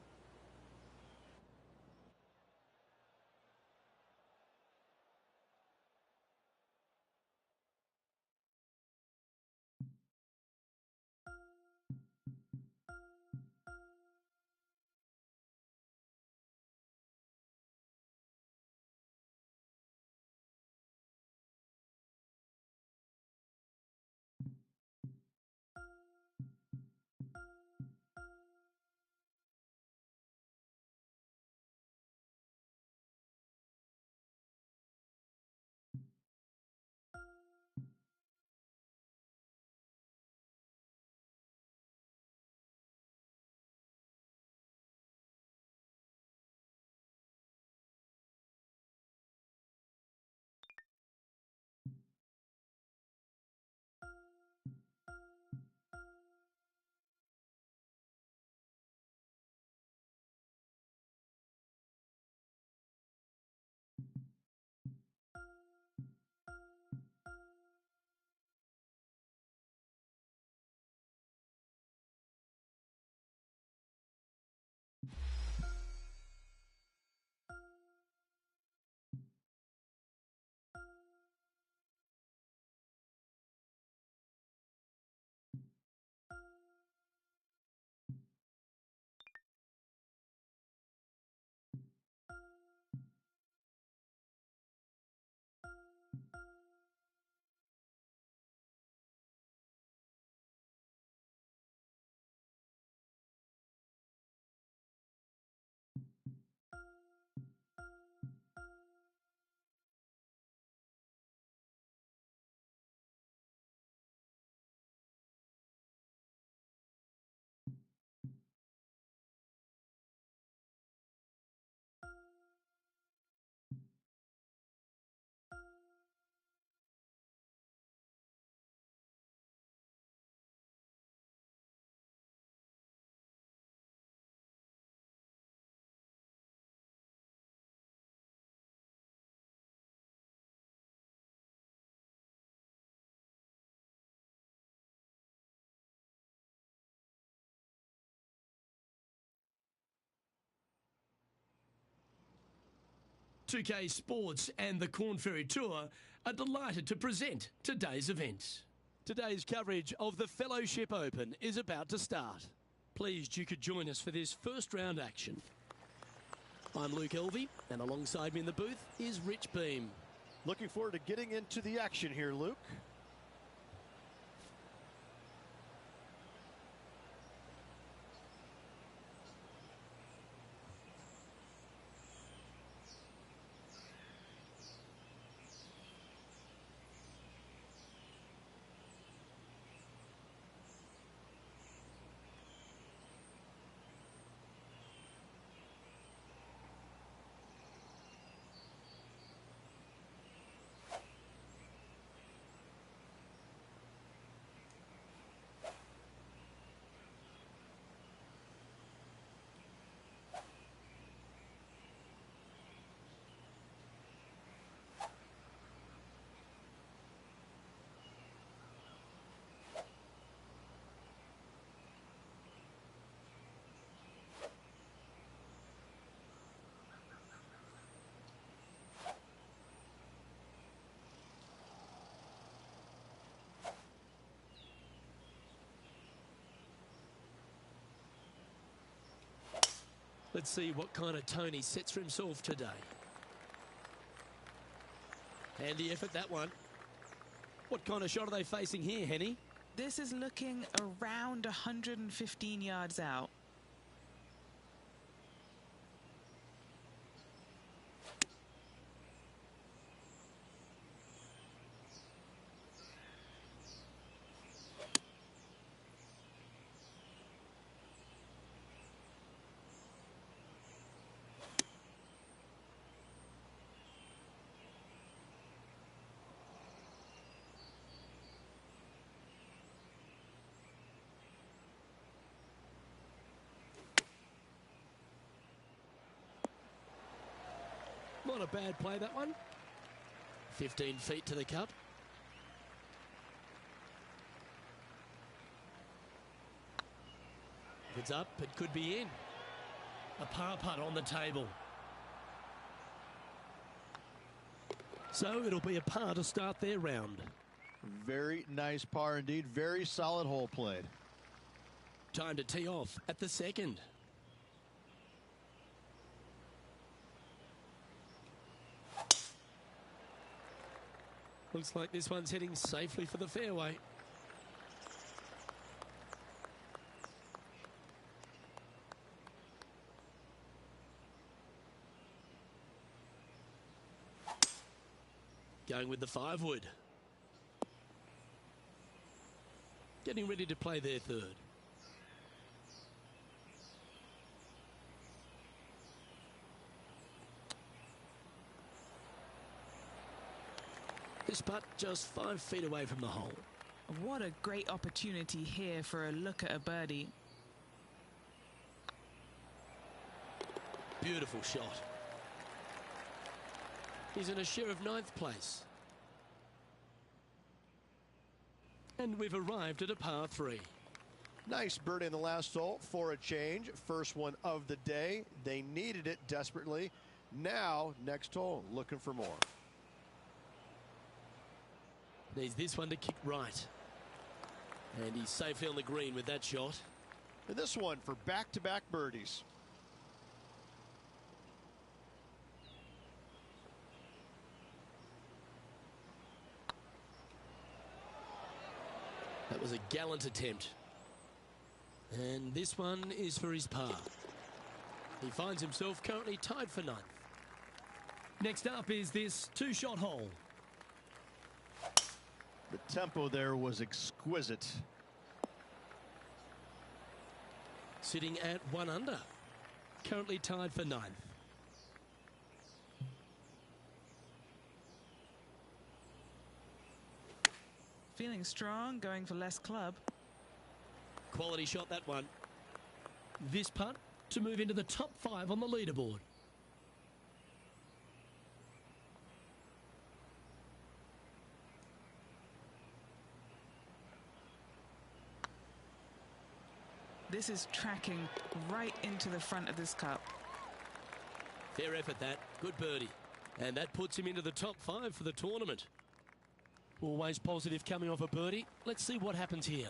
"2K Sports and the Corn Ferry Tour are delighted to present today's event. Today's coverage of the Fellowship Open is about to start. Pleased you could join us for this first round action. I'm Luke Elvey, and alongside me in the booth is Rich Beam. Looking forward to getting into the action here, Luke. Let's see what kind of tone he sets for himself today. Handy effort, that one. What kind of shot are they facing here, Henny? This is looking around 115 yards out. a bad play, that one. 15 feet to the cup. If it's up, it could be in. A par putt on the table. So it'll be a par to start their round. Very nice par indeed. Very solid hole played. Time to tee off at the second. Looks like this one's heading safely for the fairway. Going with the 5-wood. Getting ready to play their third. This putt just 5 feet away from the hole. What a great opportunity here for a look at a birdie. Beautiful shot. He's in a share of 9th place. And we've arrived at a par 3. Nice birdie in the last hole for a change. First one of the day. They needed it desperately. Now, next hole, looking for more. Needs this one to kick right. And he's safely on the green with that shot. And this one for back-to-back birdies. That was a gallant attempt. And this one is for his par. He finds himself currently tied for 9th. Next up is this 2-shot hole. The tempo there was exquisite. Sitting at 1 under. Currently tied for 9th. Feeling strong, going for less club. Quality shot, that one. This putt to move into the top 5 on the leaderboard. This is tracking right into the front of this cup. Fair effort, that. Good birdie. And that puts him into the top 5 for the tournament. Always positive coming off a birdie. Let's see what happens here.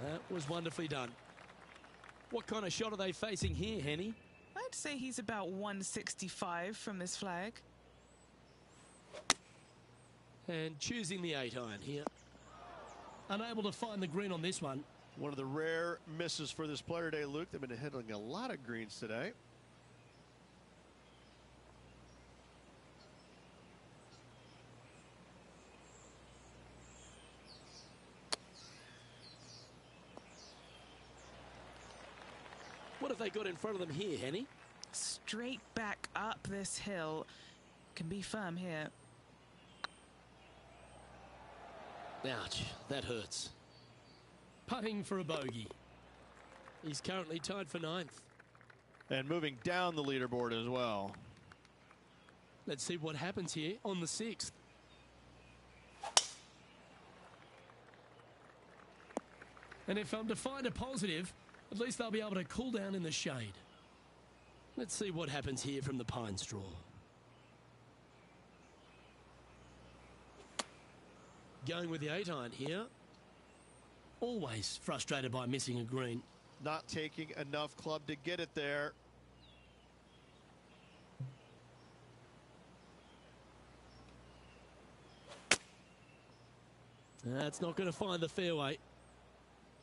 That was wonderfully done. What kind of shot are they facing here, Henny? I'd say he's about 165 from this flag. And choosing the 8-iron here. Unable to find the green on this one. One of the rare misses for this player today, Luke. They've been hitting a lot of greens today. What have they got in front of them here, Henny? Straight back up this hill. Can be firm here. Ouch, that hurts. Putting for a bogey. He's currently tied for 9th. And moving down the leaderboard as well. Let's see what happens here on the 6th. And if I'm to find a positive, at least they'll be able to cool down in the shade. Let's see what happens here from the pine straw. Going with the 8-iron here. Always frustrated by missing a green. Not taking enough club to get it there. That's not going to find the fairway.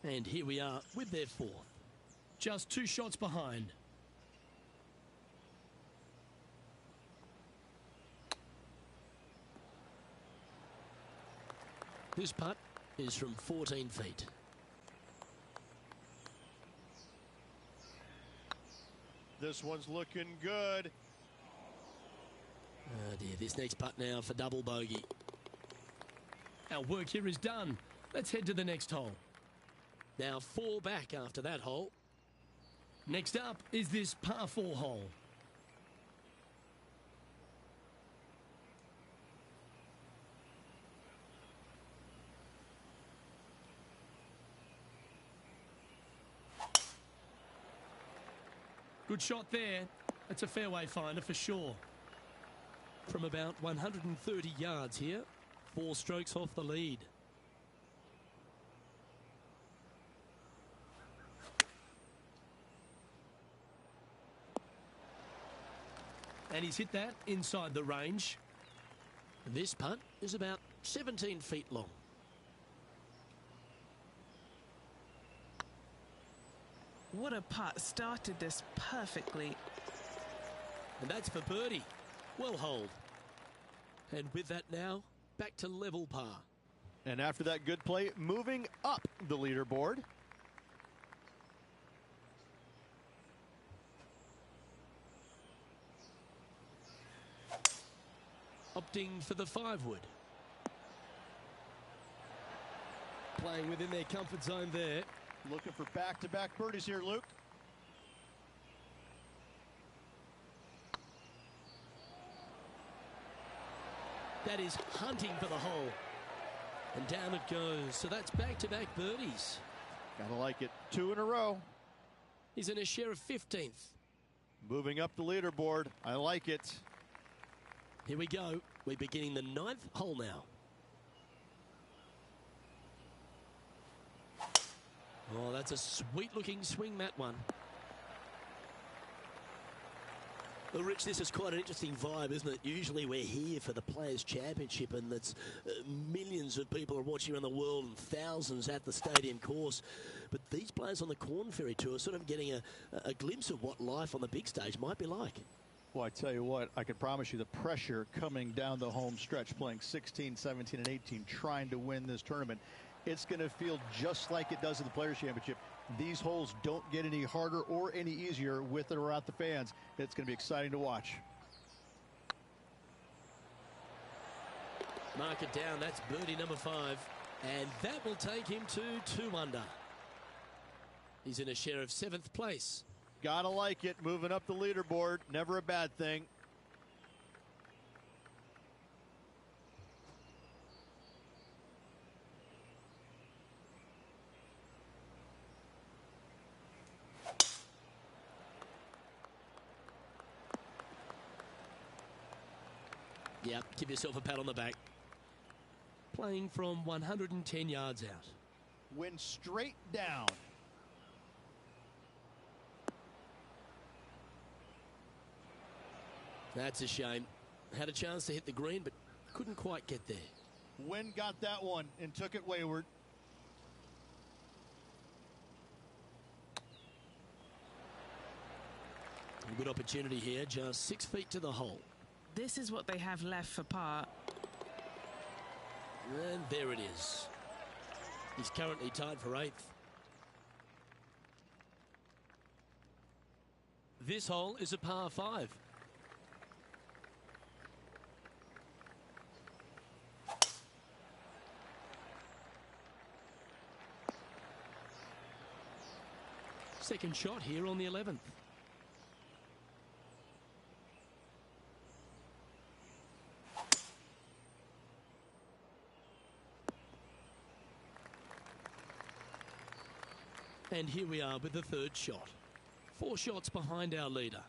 And here we are with their 4th. Just 2 shots behind. This putt is from 14 feet. This one's looking good. Oh dear, this next putt now for double bogey. Our work here is done. Let's head to the next hole. Now 4 back after that hole. Next up is this par 4 hole. Good shot there. That's a fairway finder for sure. From about 130 yards here, 4 strokes off the lead. And he's hit that inside the range. This putt is about 17 feet long. What a putt. Started this perfectly. And that's for birdie. Well holed. And with that now, back to level par. And after that good play, moving up the leaderboard. Opting for the 5-wood. Playing within their comfort zone there. Looking for back-to-back birdies here, Luke. That is hunting for the hole. And down it goes. So that's back-to-back birdies. Gotta like it. 2 in a row. He's in a share of 15th. Moving up the leaderboard. I like it. Here we go. We're beginning the 9th hole now. Oh, that's a sweet-looking swing, that one. Well, Rich, this is quite an interesting vibe, isn't it? Usually we're here for the Players' Championship, and that's millions of people are watching around the world and thousands at the stadium course. But these players on the Corn Ferry Tour are sort of getting a glimpse of what life on the big stage might be like. Well, I tell you what, I can promise you the pressure coming down the home stretch, playing 16, 17, and 18, trying to win this tournament. It's going to feel just like it does in the Players' Championship. These holes don't get any harder or any easier with or without the fans. It's going to be exciting to watch. Mark it down. That's birdie number 5. And that will take him to 2 under. He's in a share of 7th place. Gotta like it. Moving up the leaderboard. Never a bad thing. Yep, give yourself a pat on the back. Playing from 110 yards out. Went straight down. That's a shame. Had a chance to hit the green, but couldn't quite get there. Wynn got that one and took it wayward. A good opportunity here, just 6 feet to the hole. This is what they have left for par. And there it is. He's currently tied for 8th. This hole is a par 5. Second shot here on the 11th. And here we are with the 3rd shot. 4 shots behind our leader.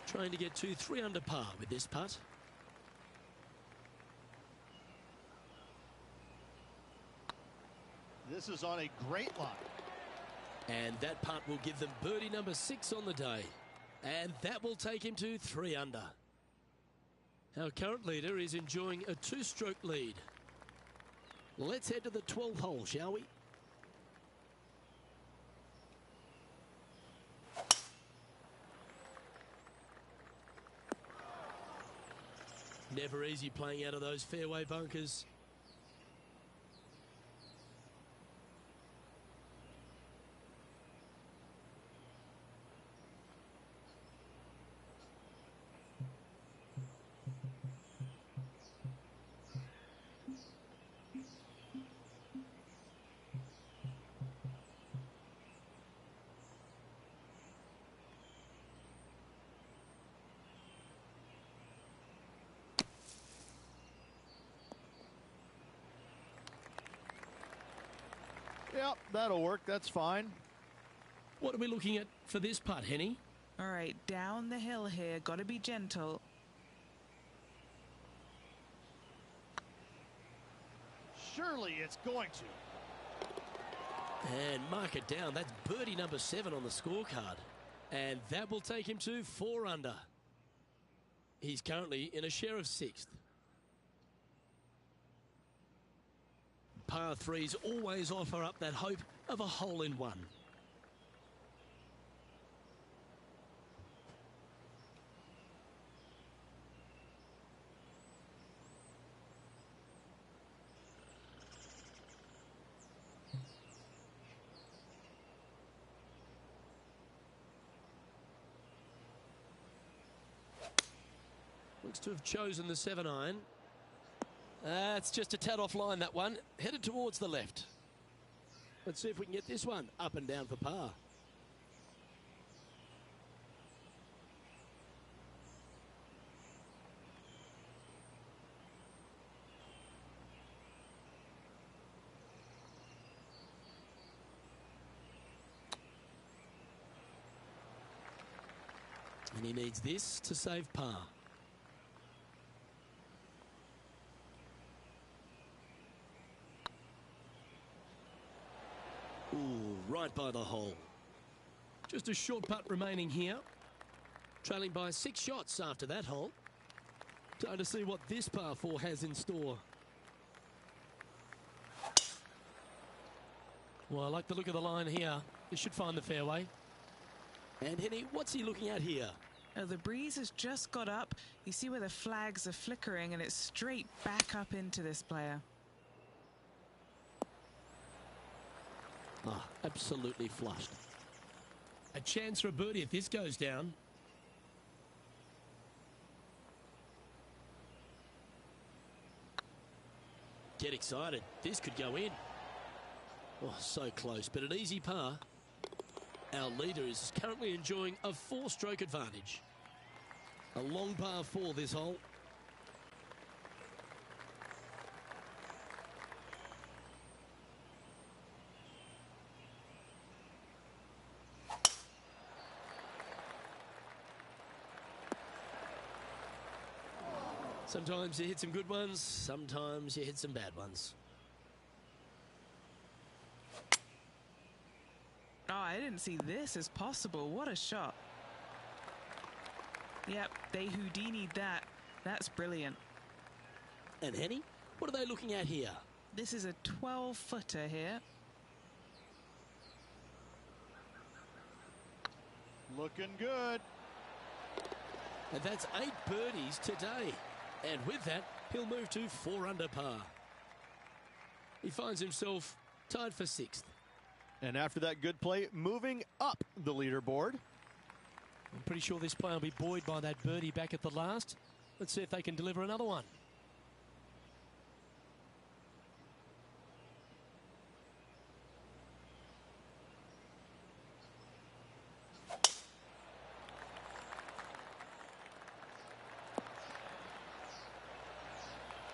Trying to get to 3 under par with this putt. This is on a great line. And that putt will give them birdie number 6 on the day. And that will take him to 3 under. Our current leader is enjoying a 2-stroke lead. Let's head to the 12th hole, shall we? Never easy playing out of those fairway bunkers. Yeah, that'll work. That's fine. What are we looking at for this putt, Henny? All right, down the hill here. Got to be gentle. Surely it's going to. And mark it down. That's birdie number 7 on the scorecard. And that will take him to 4 under. He's currently in a share of 6th. Par 3s always offer up that hope of a hole-in-one. Looks to have chosen the 7-iron. It's just a tad offline, that one. Headed towards the left. Let's see if we can get this one up and down for par. And he needs this to save par. Ooh, right by the hole. Just a short putt remaining here. Trailing by 6 shots after that hole. Time to see what this par 4 has in store. Well, I like the look of the line here. This should find the fairway. And Henny, what's he looking at here? Oh, the breeze has just got up. You see where the flags are flickering, and it's straight back up into this player. Ah, absolutely flushed. A chance for a birdie if this goes down. Get excited. This could go in. Oh, so close, but an easy par. Our leader is currently enjoying a 4-stroke advantage. A long par 4 this hole. Sometimes you hit some good ones, sometimes you hit some bad ones. Oh, I didn't see this as possible. What a shot. Yep, they Houdini'd that. That's brilliant. And Henny, what are they looking at here? This is a 12-footer here. Looking good. And that's 8 birdies today. And with that, he'll move to 4 under par. He finds himself tied for 6th. And after that good play, moving up the leaderboard. I'm pretty sure this player will be buoyed by that birdie back at the last. Let's see if they can deliver another one.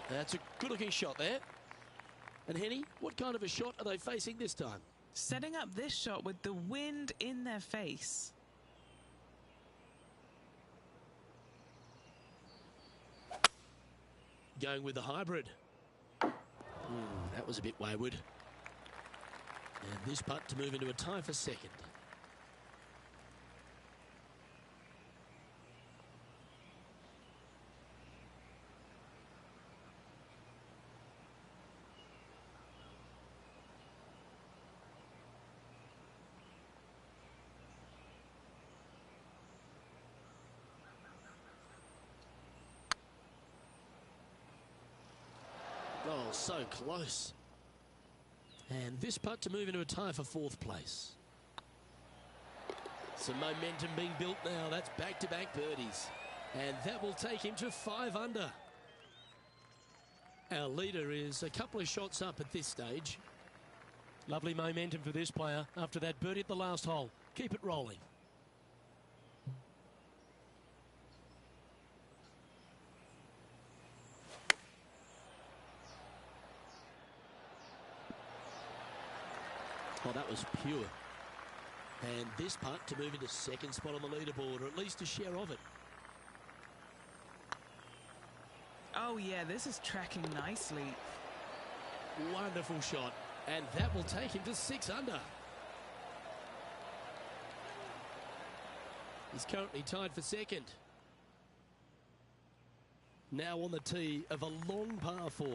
That's a good-looking shot there. And Henny, what kind of a shot are they facing this time? Setting up this shot with the wind in their face. Going with the hybrid. That was a bit wayward. And this putt to move into a tie for 2nd. Oh, so close. And this putt to move into a tie for 4th place. Some momentum being built now. That's back-to-back birdies. And that will take him to 5 under. Our leader is a couple of shots up at this stage. Lovely momentum for this player after that birdie at the last hole. Keep it rolling. Oh, that was pure. And this putt to move into second spot on the leaderboard, or at least a share of it. Oh, yeah, this is tracking nicely. Wonderful shot. And that will take him to 6 under. He's currently tied for second. Now on the tee of a long par 4.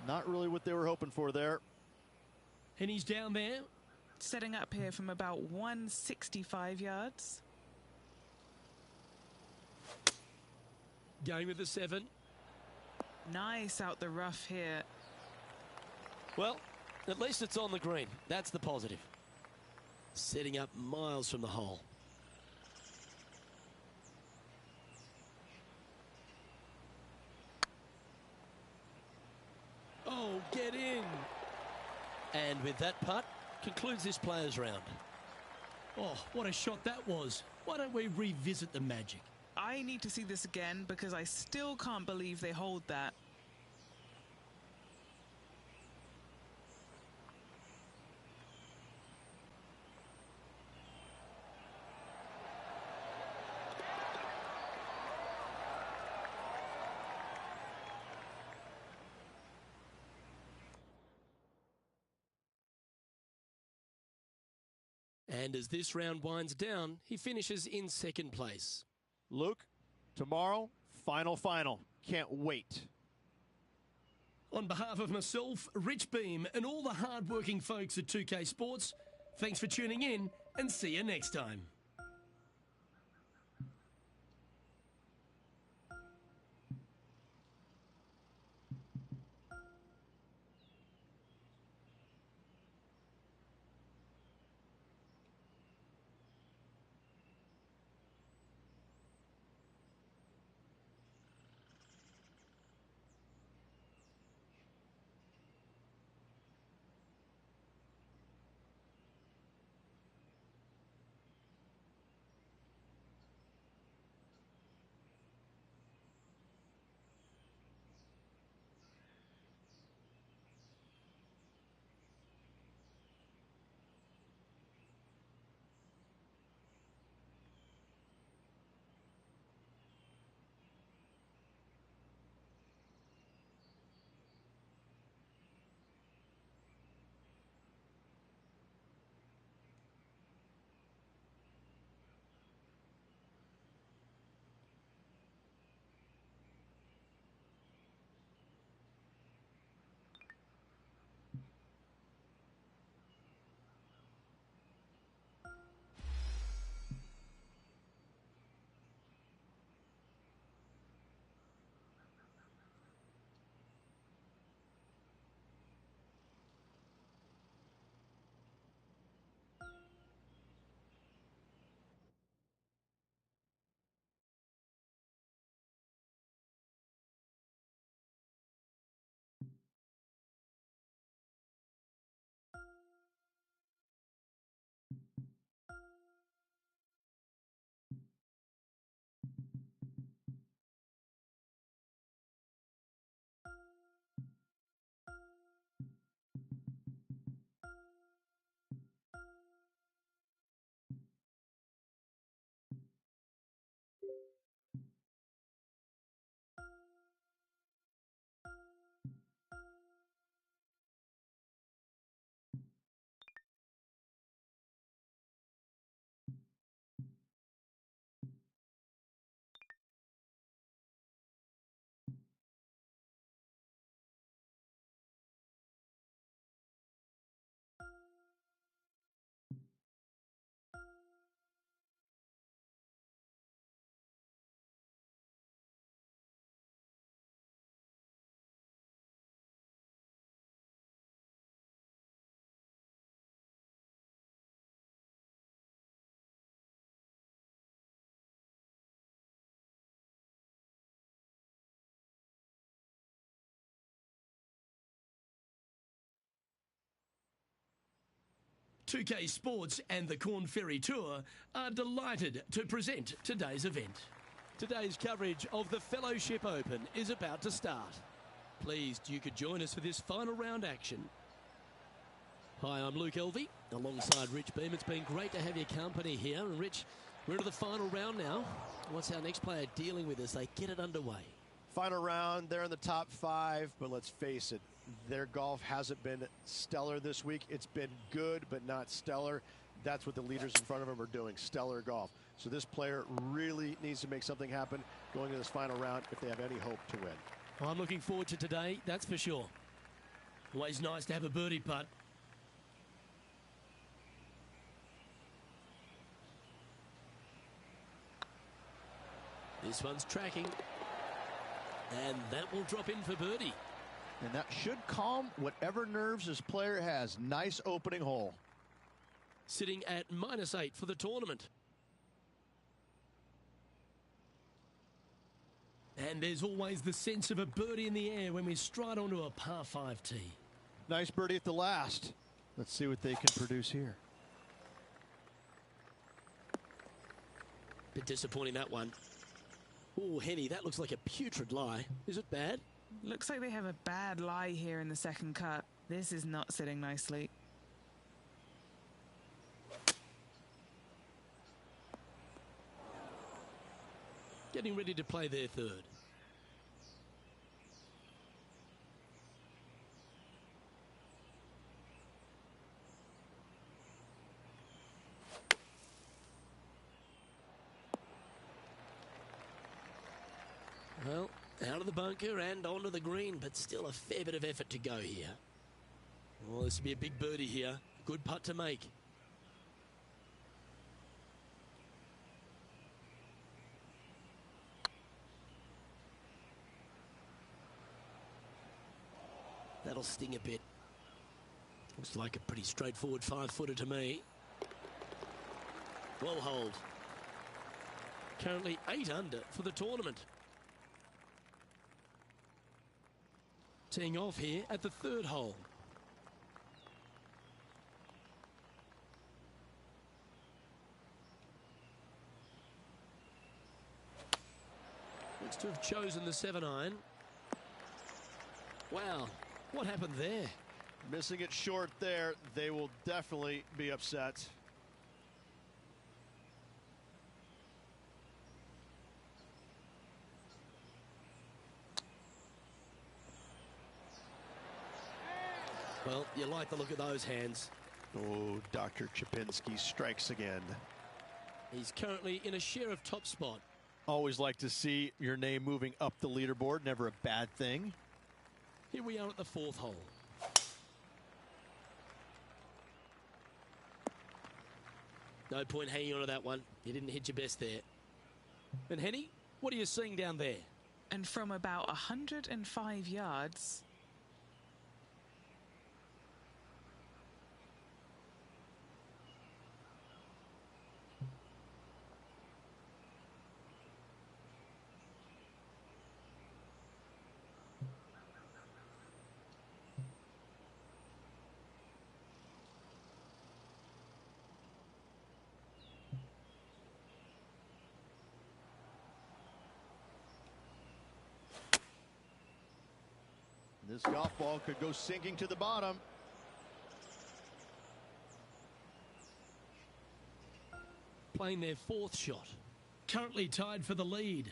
Not really what they were hoping for there. And he's down there. Setting up here from about 165 yards. Going with the 7. Nice out the rough here. Well, at least it's on the green. That's the positive. Setting up miles from the hole. Oh, get in. And with that putt, concludes this players' round. Oh, what a shot that was. Why don't we revisit the magic? I need to see this again because I still can't believe they hold that. And as this round winds down, he finishes in second place. Luke, tomorrow, final. Can't wait. On behalf of myself, Rich Beam, and all the hard-working folks at 2K Sports, thanks for tuning in and see you next time. 2K Sports and the Corn Ferry Tour are delighted to present today's event. Today's coverage of the Fellowship Open is about to start. Pleased you could join us for this final round action. Hi, I'm Luke Elvey, alongside Rich Beam. It's been great to have your company here. And Rich, we're into the final round now. What's our next player dealing with as they get it underway? Final round, they're in the top 5, but let's face it, their golf hasn't been stellar this week. It's been good, but not stellar. That's what the leaders in front of them are doing, stellar golf. So this player really needs to make something happen going to this final round if they have any hope to win. Well, I'm looking forward to today, that's for sure. Always nice to have a birdie putt. This one's tracking. And that will drop in for birdie. And that should calm whatever nerves this player has. Nice opening hole. Sitting at -8 for the tournament. And there's always the sense of a birdie in the air when we stride onto a par 5 tee. Nice birdie at the last. Let's see what they can produce here. Bit disappointing, that one. Oh, Henny, that looks like a putrid lie. Is it bad? Looks like they have a bad lie here in the second cut. This is not sitting nicely. Getting ready to play their third. Well, out of the bunker and onto the green, but still a fair bit of effort to go here. Well, this will be a big birdie here. Good putt to make. That'll sting a bit. Looks like a pretty straightforward 5-footer to me. Well holed. Currently 8 under for the tournament. Teeing off here at the third hole. Looks to have chosen the 7-iron. Wow, what happened there? Missing it short there. They will definitely be upset. Well, you like the look of those hands. Oh, Dr. Chapinski strikes again. He's currently in a share of top spot. Always like to see your name moving up the leaderboard. Never a bad thing. Here we are at the 4th hole. No point hanging on to that one. You didn't hit your best there. And Henny, what are you seeing down there? And from about 105 yards... This golf ball could go sinking to the bottom. Playing their 4th shot. Currently tied for the lead.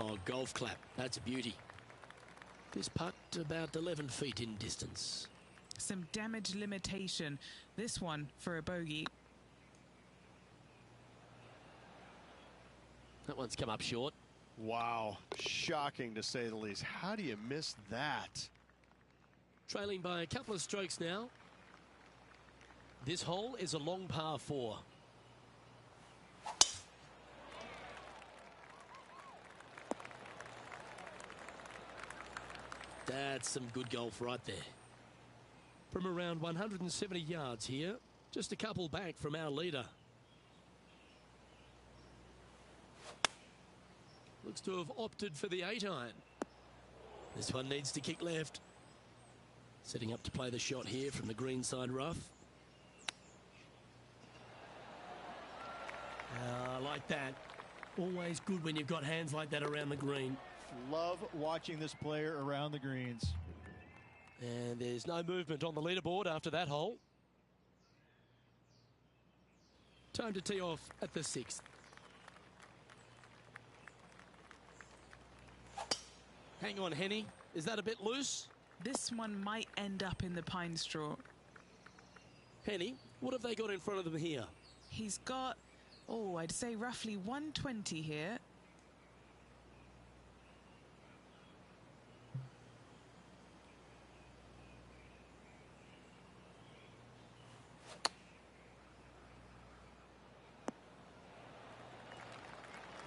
Oh, golf clap. That's a beauty. This putt about 11 feet in distance. Some damage limitation. This one for a bogey. That one's come up short. Wow, shocking to say the least. How do you miss that? Trailing by a couple of strokes now. This hole is a long par 4. That's some good golf right there. From around 170 yards here, just a couple back from our leader. Looks to have opted for the 8-iron. This one needs to kick left. Setting up to play the shot here from the greenside rough. Like that. Always good when you've got hands like that around the green. Love watching this player around the greens. And there's no movement on the leaderboard after that hole. Time to tee off at the 6th. Hang on, Henny. Is that a bit loose? This one might end up in the pine straw. Henny, what have they got in front of them here? He's got, I'd say roughly 120 here.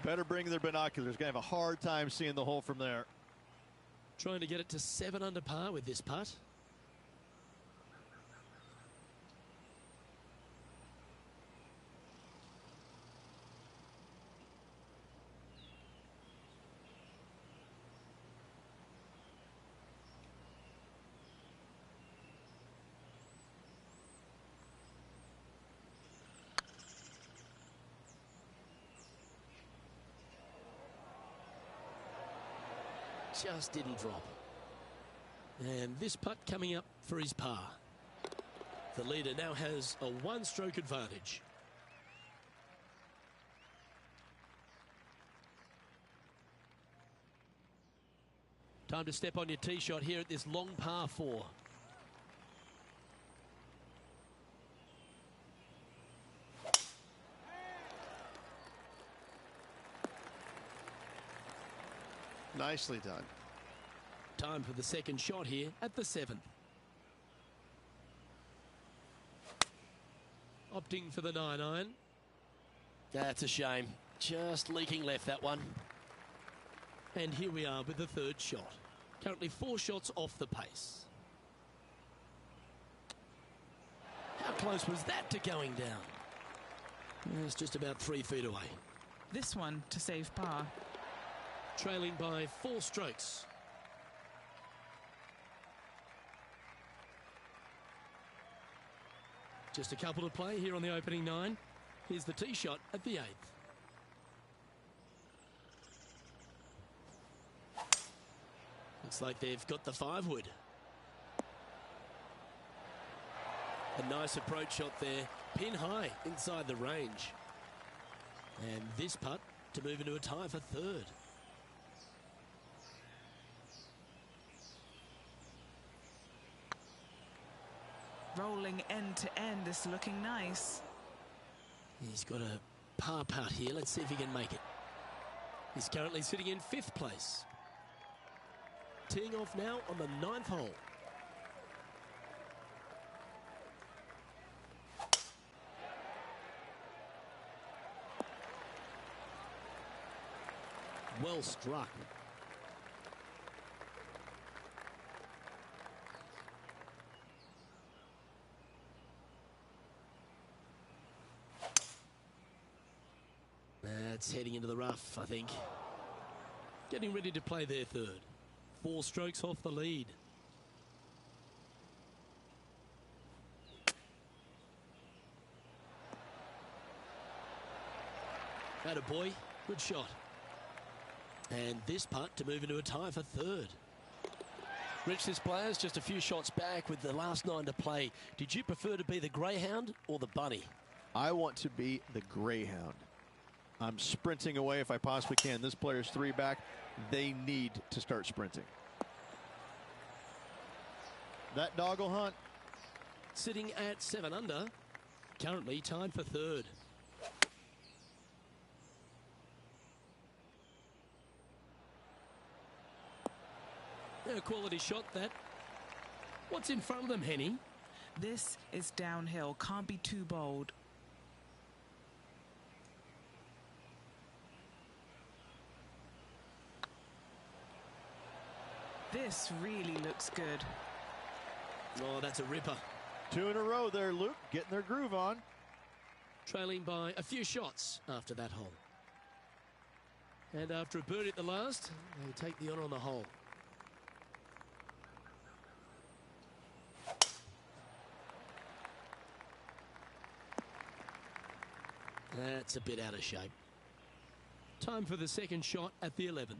Better bring their binoculars. Going to have a hard time seeing the hole from there. Trying to get it to 7 under par with this putt. Just didn't drop. And this putt coming up for his par. The leader now has a 1-stroke advantage. Time to step on your tee shot here at this long par 4. Nicely done. Time for the second shot here at the 7th. Opting for the 9-iron. That's a shame. Just leaking left, that one. And here we are with the 3rd shot. Currently 4 shots off the pace. How close was that to going down? It's just about 3 feet away. This one to save par. Trailing by 4 strokes. Just a couple to play here on the opening 9. Here's the tee shot at the 8th. Looks like they've got the 5-wood. A nice approach shot there. Pin high inside the range. And this putt to move into a tie for 3rd. Rolling end to end, this looking nice. He's got a par putt here. Let's see if he can make it. He's currently sitting in 5th place. Teeing off now on the 9th hole. Well struck. That's heading into the rough, I think. Getting ready to play their 3rd. 4 strokes off the lead. Attaboy, good shot. And this putt to move into a tie for 3rd. Rich, this player's just a few shots back with the last 9 to play. Did you prefer to be the greyhound or the bunny? I want to be the greyhound. I'm sprinting away if I possibly can. This player's 3 back. They need to start sprinting. That dog will hunt. Sitting at 7 under. Currently tied for 3rd. A quality shot that. What's in front of them, Henny? This is downhill. Can't be too bold. This really looks good. Oh, that's a ripper. 2 in a row there, Luke, getting their groove on. Trailing by a few shots after that hole. And after a birdie at the last, they take the honour on the hole. That's a bit out of shape. Time for the second shot at the 11th.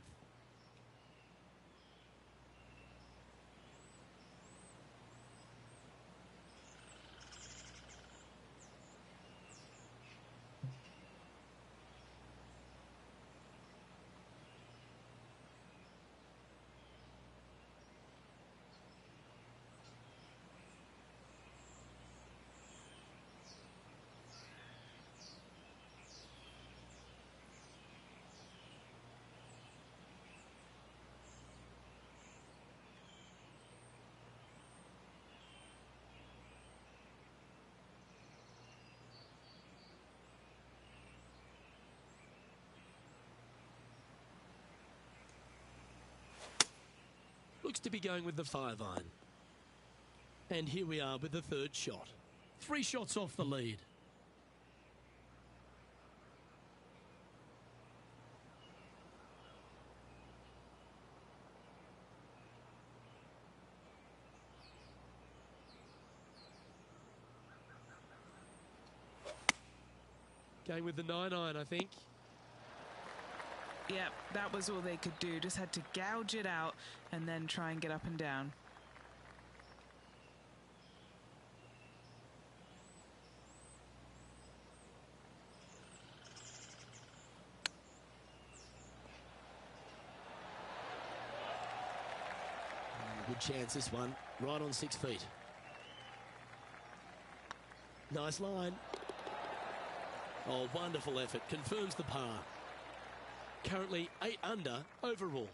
Looks to be going with the 5-iron. And here we are with the third shot. 3 shots off the lead. Going with the 9-iron, I think. Yep, that was all they could do. Just had to gouge it out and then try and get up and down. Good chance, this one. Right on 6 feet. Nice line. Oh, wonderful effort. Confirms the par. Currently 8 under overall.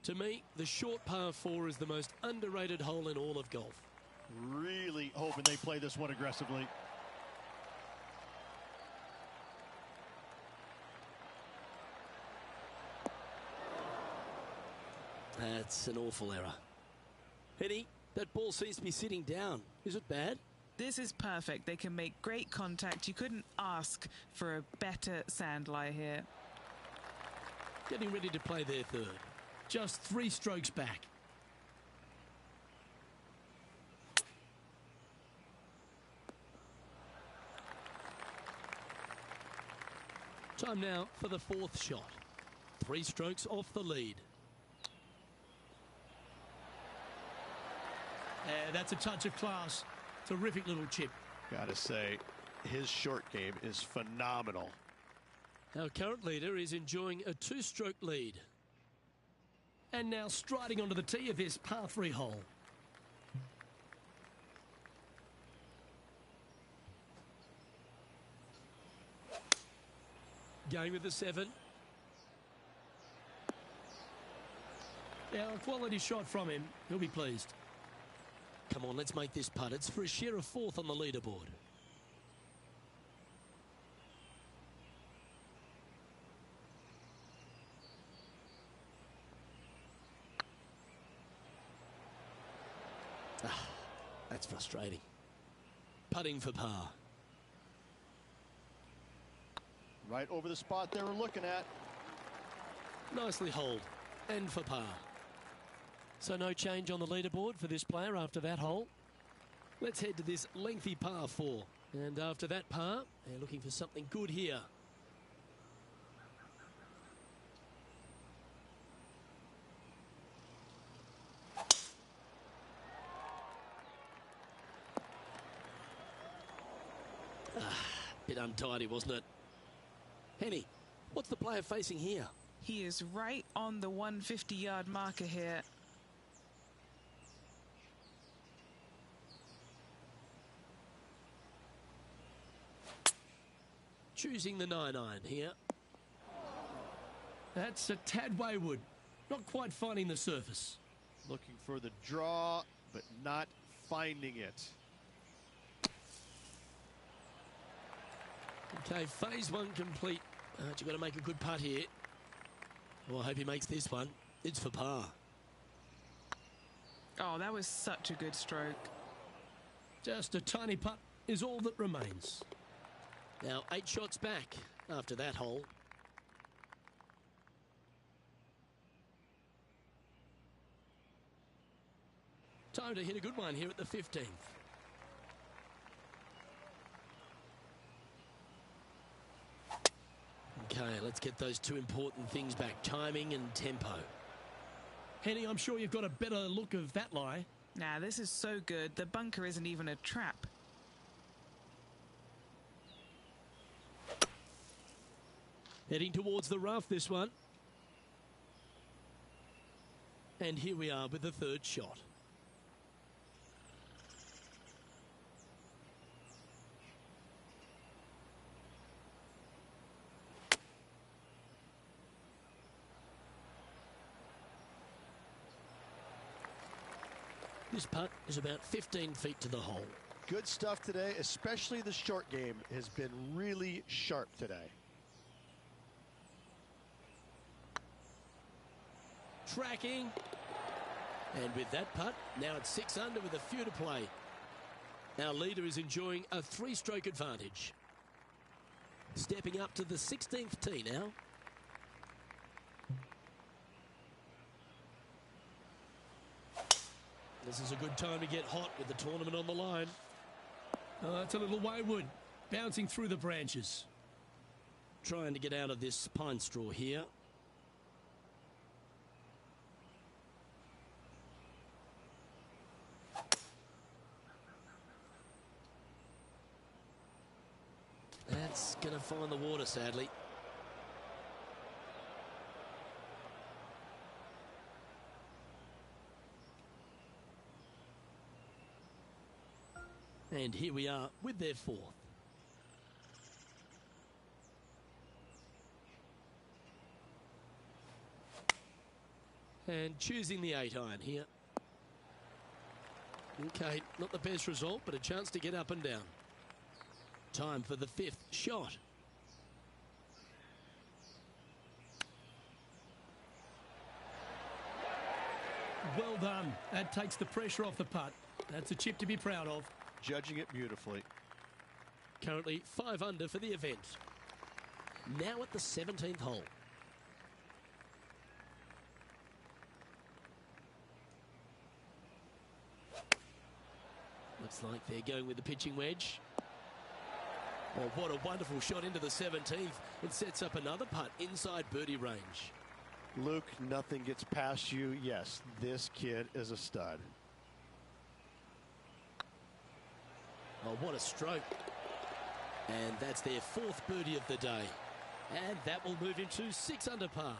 To me, the short par 4 is the most underrated hole in all of golf. Really hoping they play this one aggressively. That's an awful error. Henny, that ball seems to be sitting down. Is it bad? This is perfect. They can make great contact. You couldn't ask for a better sand lie here. Getting ready to play their third. Just 3 strokes back. Time now for the 4th shot. 3 strokes off the lead. That's a touch of class. Terrific little chip. Gotta say, his short game is phenomenal. Our current leader is enjoying a 2-stroke lead. And now striding onto the tee of this par 3 hole. Going with the 7. Now, a quality shot from him. He'll be pleased. Come on, let's make this putt. It's for a share of 4th on the leaderboard. Ah, that's frustrating. Putting for par. Right over the spot they were looking at. Nicely holed. And for par. So no change on the leaderboard for this player after that hole. Let's head to this lengthy par 4. And after that par, they're looking for something good here. Bit untidy, wasn't it? Henny, what's the player facing here? He is right on the 150-yard marker here. Choosing the 9-iron here. That's a tad wayward. Not quite finding the surface. Looking for the draw, but not finding it. Okay, phase 1 complete. You've got to make a good putt here. Well, I hope he makes this one. It's for par. Oh, that was such a good stroke. Just a tiny putt is all that remains. Now 8 shots back after that hole. Time to hit a good one here at the 15th. Okay, let's get those two important things back. Timing and tempo. Henny, I'm sure you've got a better look of that lie. Nah, this is so good. The bunker isn't even a trap. Heading towards the rough, this one. And here we are with the third shot. This putt is about 15 feet to the hole. Good stuff today, especially the short game has been really sharp today. Tracking. And with that putt, now it's 6 under with a few to play. Our leader is enjoying a 3-stroke advantage. Stepping up to the 16th tee now. This is a good time to get hot with the tournament on the line. It's a little wayward, bouncing through the branches. Trying to get out of this pine straw here. That's going to find the water, sadly. And here we are with their 4th. And choosing the 8-iron here. Okay, not the best result, but a chance to get up and down. Time for the 5th shot. Well done. That takes the pressure off the putt. That's a chip to be proud of. Judging it beautifully. Currently 5 under for the event. Now at the 17th hole. Looks like they're going with the pitching wedge. Oh, what a wonderful shot into the 17th. It sets up another putt inside birdie range. Luke, nothing gets past you. Yes, this kid is a stud. Oh, what a stroke. And that's their 4th birdie of the day. And that will move him to 6 under par.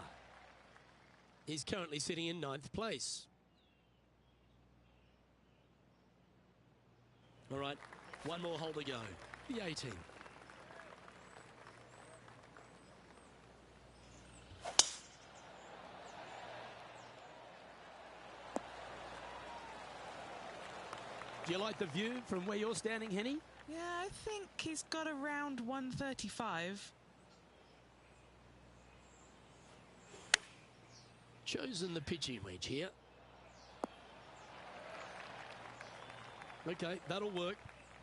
He's currently sitting in 9th place. All right, one more hole to go. The 18th. Do you like the view from where you're standing, Henny? Yeah, I think he's got around 135. Chosen the pitching wedge here. Okay, that'll work.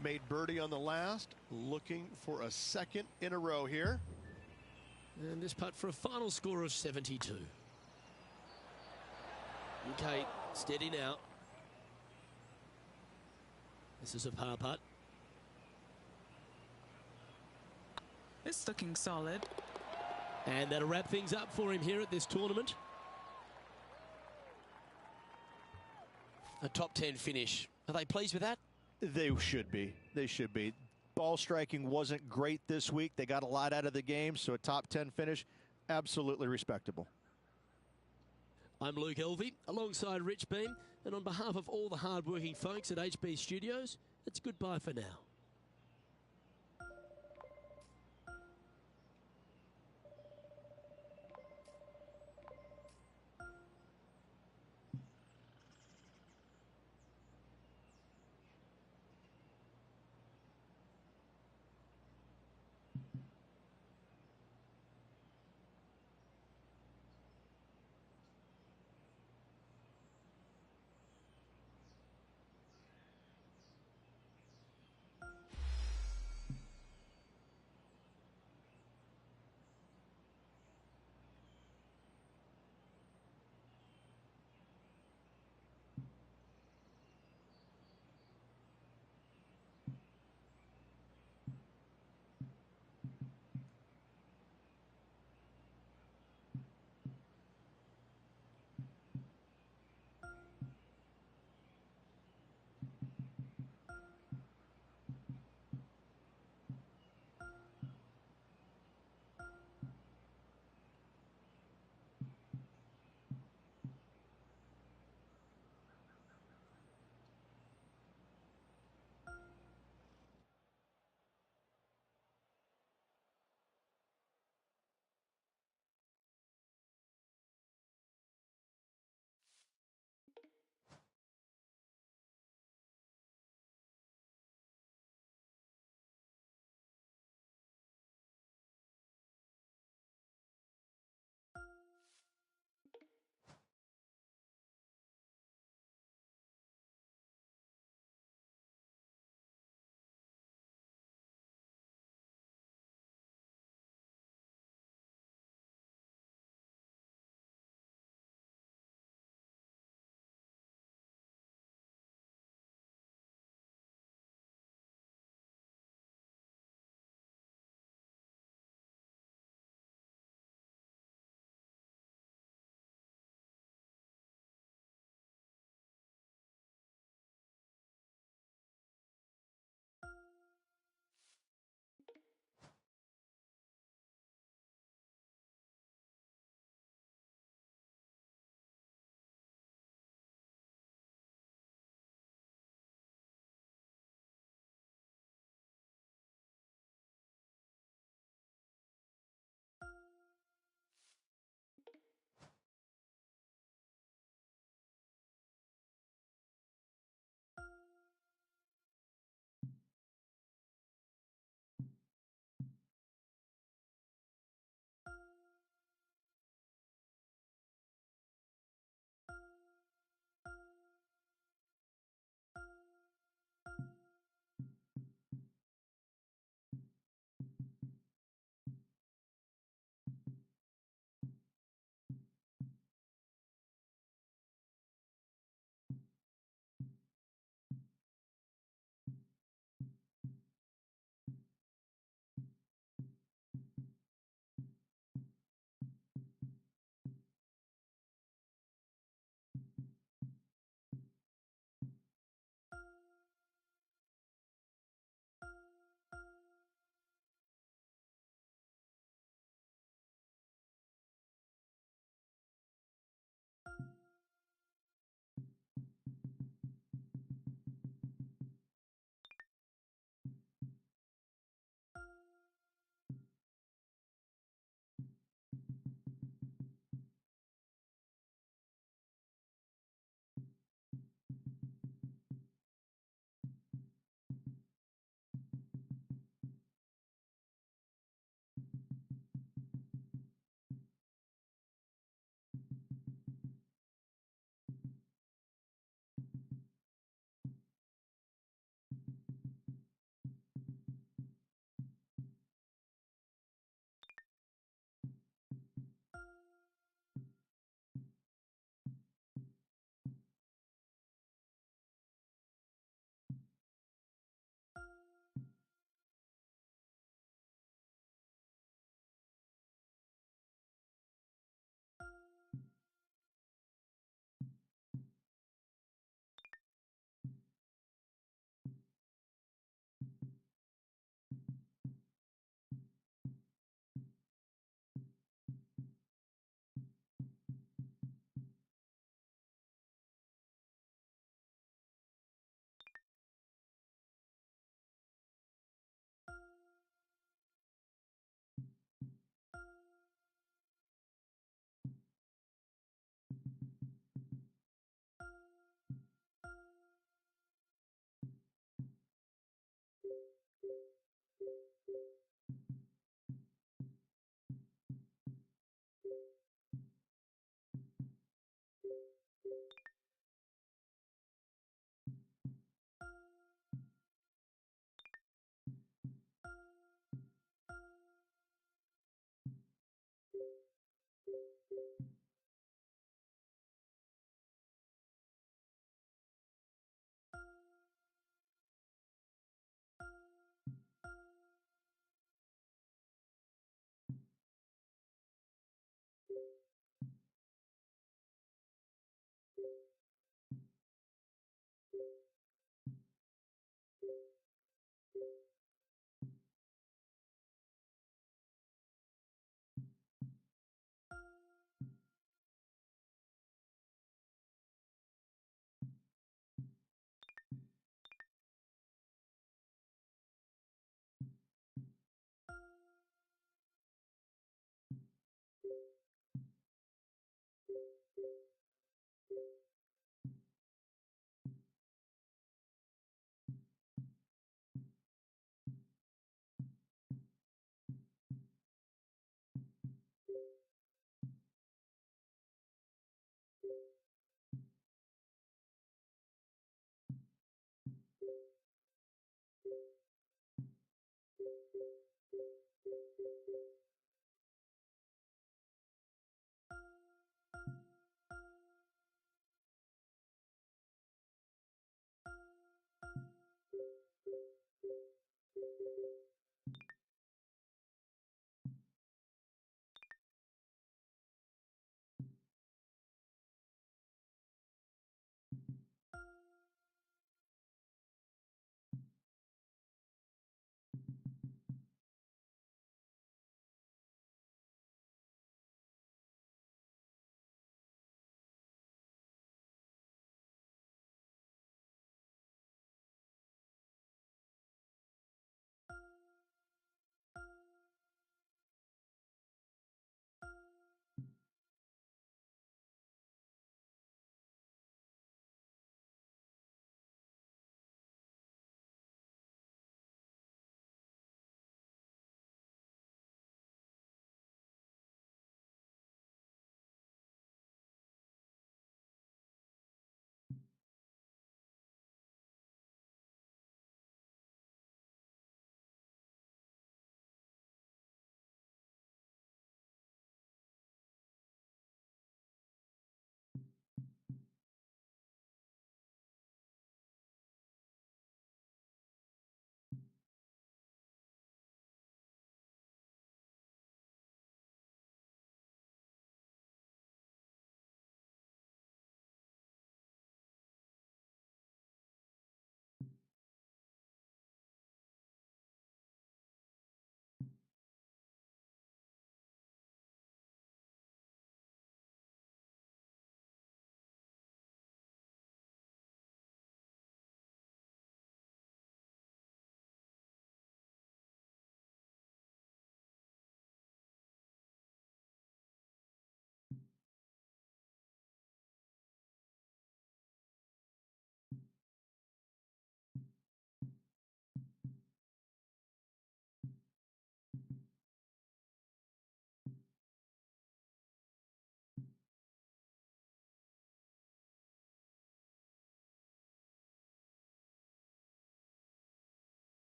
Made birdie on the last, looking for a 2nd in a row here. And this putt for a final score of 72. Okay, steady now. This is a par putt. It's looking solid. And that'll wrap things up for him here at this tournament. A top 10 finish. Are they pleased with that? They should be. They should be. Ball striking wasn't great this week. They got a lot out of the game, so a top 10 finish, absolutely respectable. I'm Luke Elvey, alongside Rich Beam, and on behalf of all the hard-working folks at HB Studios, it's goodbye for now.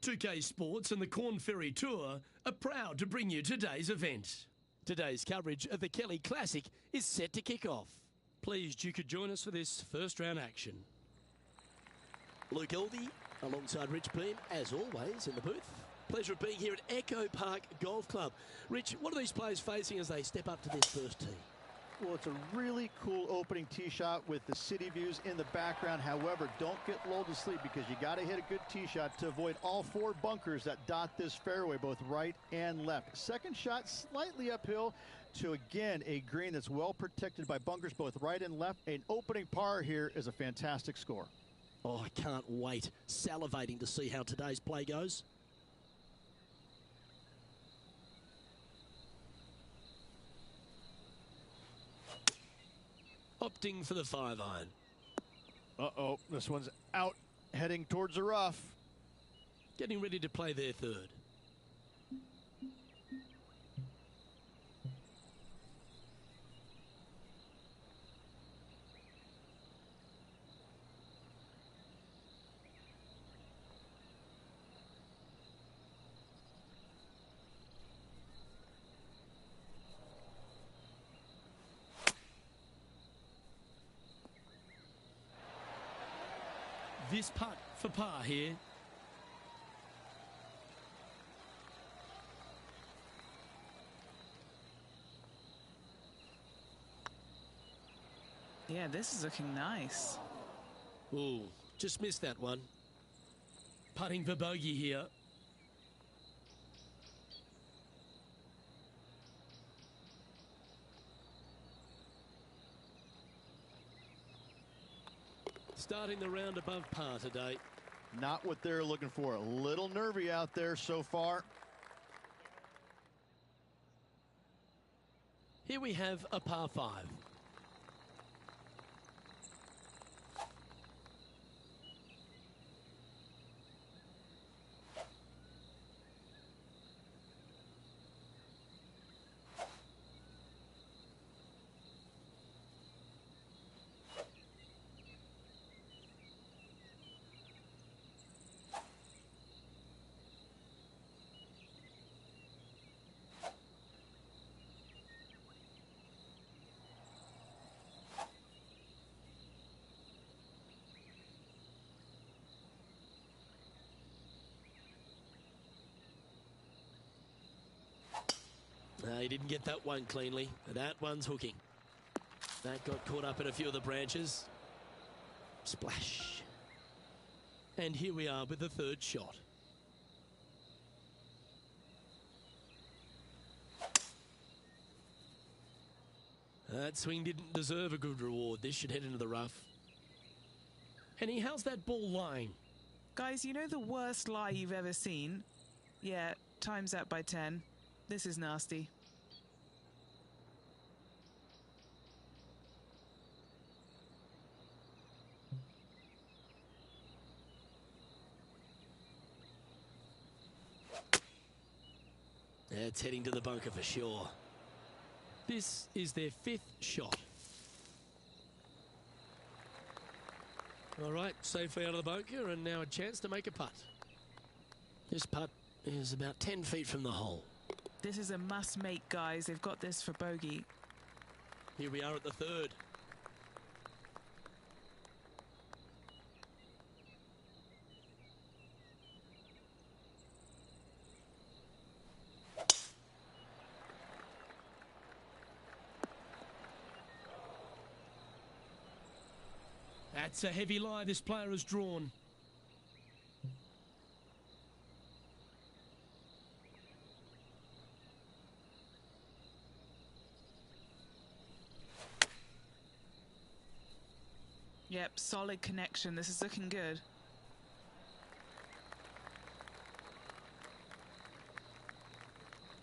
2K Sports and the Corn Ferry Tour are proud to bring you today's event. Today's coverage of the Kelly Classic is set to kick off. Pleased you could join us for this first round action. Luke Elvey alongside Rich Beam, as always, in the booth. Pleasure of being here at Echo Park Golf Club. Rich, what are these players facing as they step up to this first tee? Well, it's a really cool opening tee shot with the city views in the background. However, don't get lulled to sleep because you got to hit a good tee shot to avoid all 4 bunkers that dot this fairway, both right and left. Second shot slightly uphill to, again, a green that's well protected by bunkers both right and left. An opening par here is a fantastic score. Oh, I can't wait. Salivating to see how today's play goes. Opting for the 5-iron. Uh-oh, this one's out, heading towards the rough. Getting ready to play their third. This putt for par here. Yeah, this is looking nice. Ooh, just missed that one. Putting for bogey here. Starting the round above par today. Not what they're looking for. A little nervy out there so far. Here we have a par 5. No, he didn't get that one cleanly. That one's hooking. That got caught up in a few of the branches. Splash. And here we are with the third shot. That swing didn't deserve a good reward. This should head into the rough. Henny, how's that ball lying? Guys, you know the worst lie you've ever seen? Yeah, times that by 10. This is nasty. It's heading to the bunker for sure. This is their 5th shot. All right, safely out of the bunker, and now a chance to make a putt. This putt is about 10 feet from the hole. This is a must-make, guys. They've got this for bogey. Here we are at the third. That's a heavy lie this player has drawn. Yep, solid connection. This is looking good.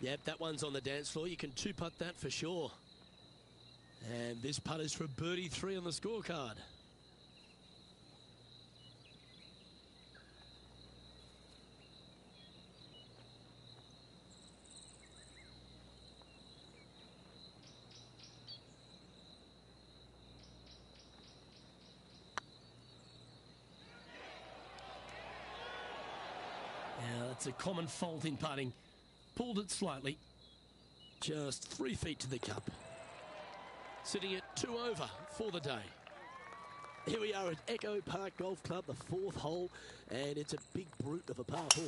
Yep, that one's on the dance floor. You can 2-putt that for sure. And this putt is for birdie 3 on the scorecard. It's a common fault in putting. Pulled it slightly. Just 3 feet to the cup. Sitting at 2 over for the day. Here we are at Echo Park Golf Club, the 4th hole, and it's a big brute of a par 4.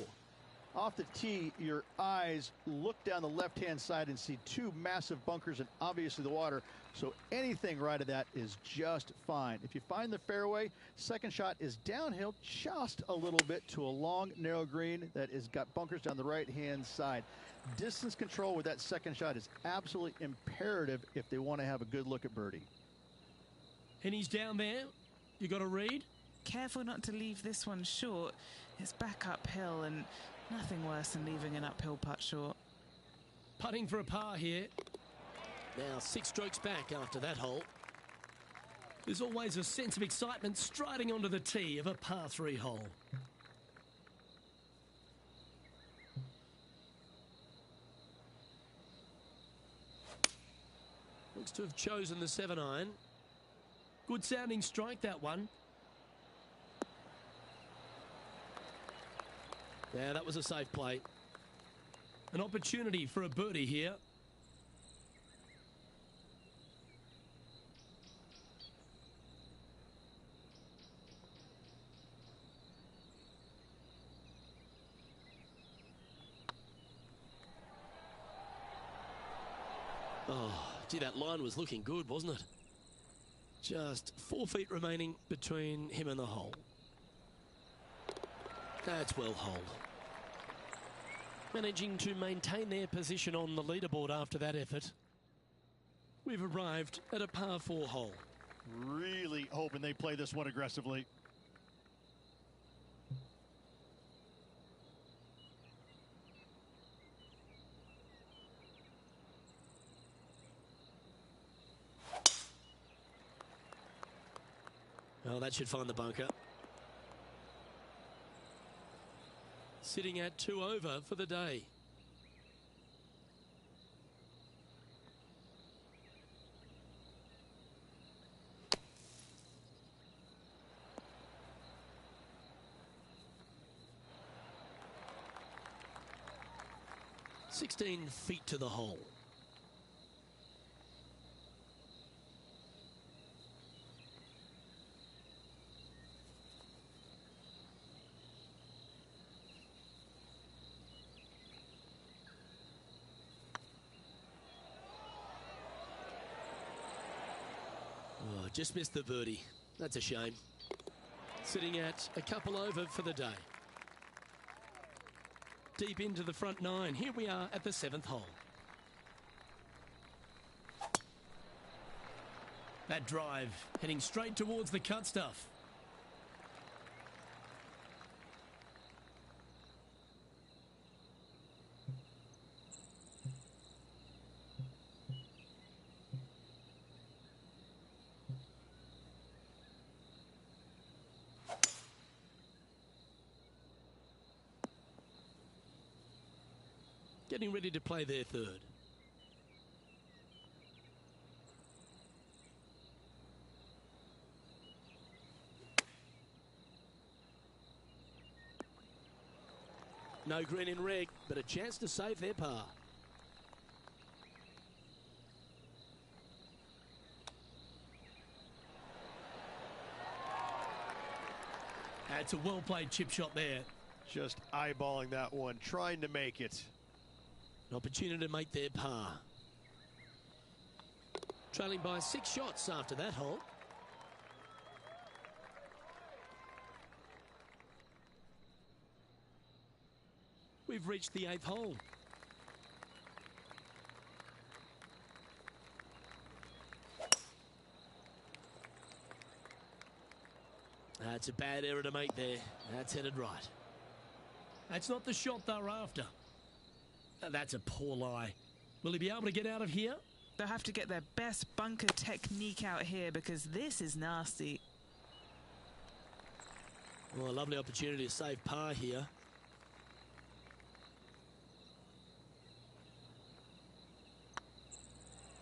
Off the tee, your eyes look down the left-hand side and see 2 massive bunkers and obviously the water. So anything right of that is just fine. If you find the fairway, second shot is downhill just a little bit to a long, narrow green that has got bunkers down the right-hand side. Distance control with that second shot is absolutely imperative if they want to have a good look at birdie. And he's down there. You got to read. Careful not to leave this one short. It's back uphill, and nothing worse than leaving an uphill putt short. Putting for a par here. Now 6 strokes back after that hole. There's always a sense of excitement striding onto the tee of a par 3 hole. Looks to have chosen the 7-iron. Good sounding strike, that one. Yeah, that was a safe play. An opportunity for a birdie here. Oh, gee, that line was looking good, wasn't it? Just 4 feet remaining between him and the hole. That's well holed. Managing to maintain their position on the leaderboard after that effort. We've arrived at a par 4 hole. Really hoping they play this one aggressively. Oh, that should find the bunker. Sitting at 2 over for the day. "16 feet to the hole." Oh, just missed the birdie. That's a shame. Sitting at a couple over for the day. Deep into the front 9. Here we are at the 7th hole. That drive heading straight towards the cut stuff. Getting ready to play their 3rd. No green in red, but a chance to save their par. That's a well-played chip shot there. Just eyeballing that one, trying to make it. An opportunity to make their par. Trailing by 6 shots after that hole. We've reached the 8th hole. That's a bad error to make there. That's headed right. That's not the shot they're after. That's a poor lie. Will he be able to get out of here? They'll have to get their best bunker technique out here because this is nasty. Well, a lovely opportunity to save par here.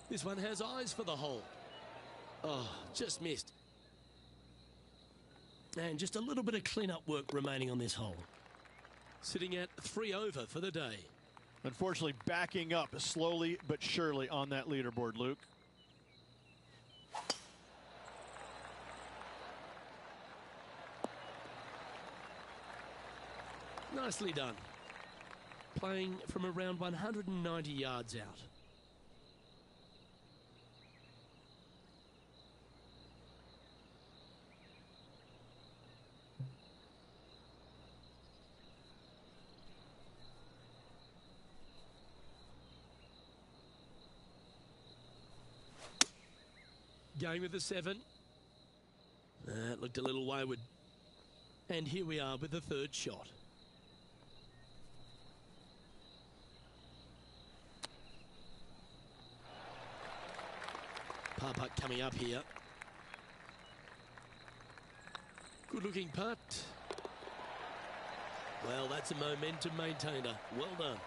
This one has eyes for the hole. Oh, just missed. And just a little bit of clean-up work remaining on this hole. Sitting at 3 over for the day. Unfortunately, backing up slowly but surely on that leaderboard, Luke. Nicely done. Playing from around 190 yards out. Going with the 7. That looked a little wayward. And here we are with the third shot. Par putt coming up here. Good looking putt. Well, that's a momentum maintainer. Well done.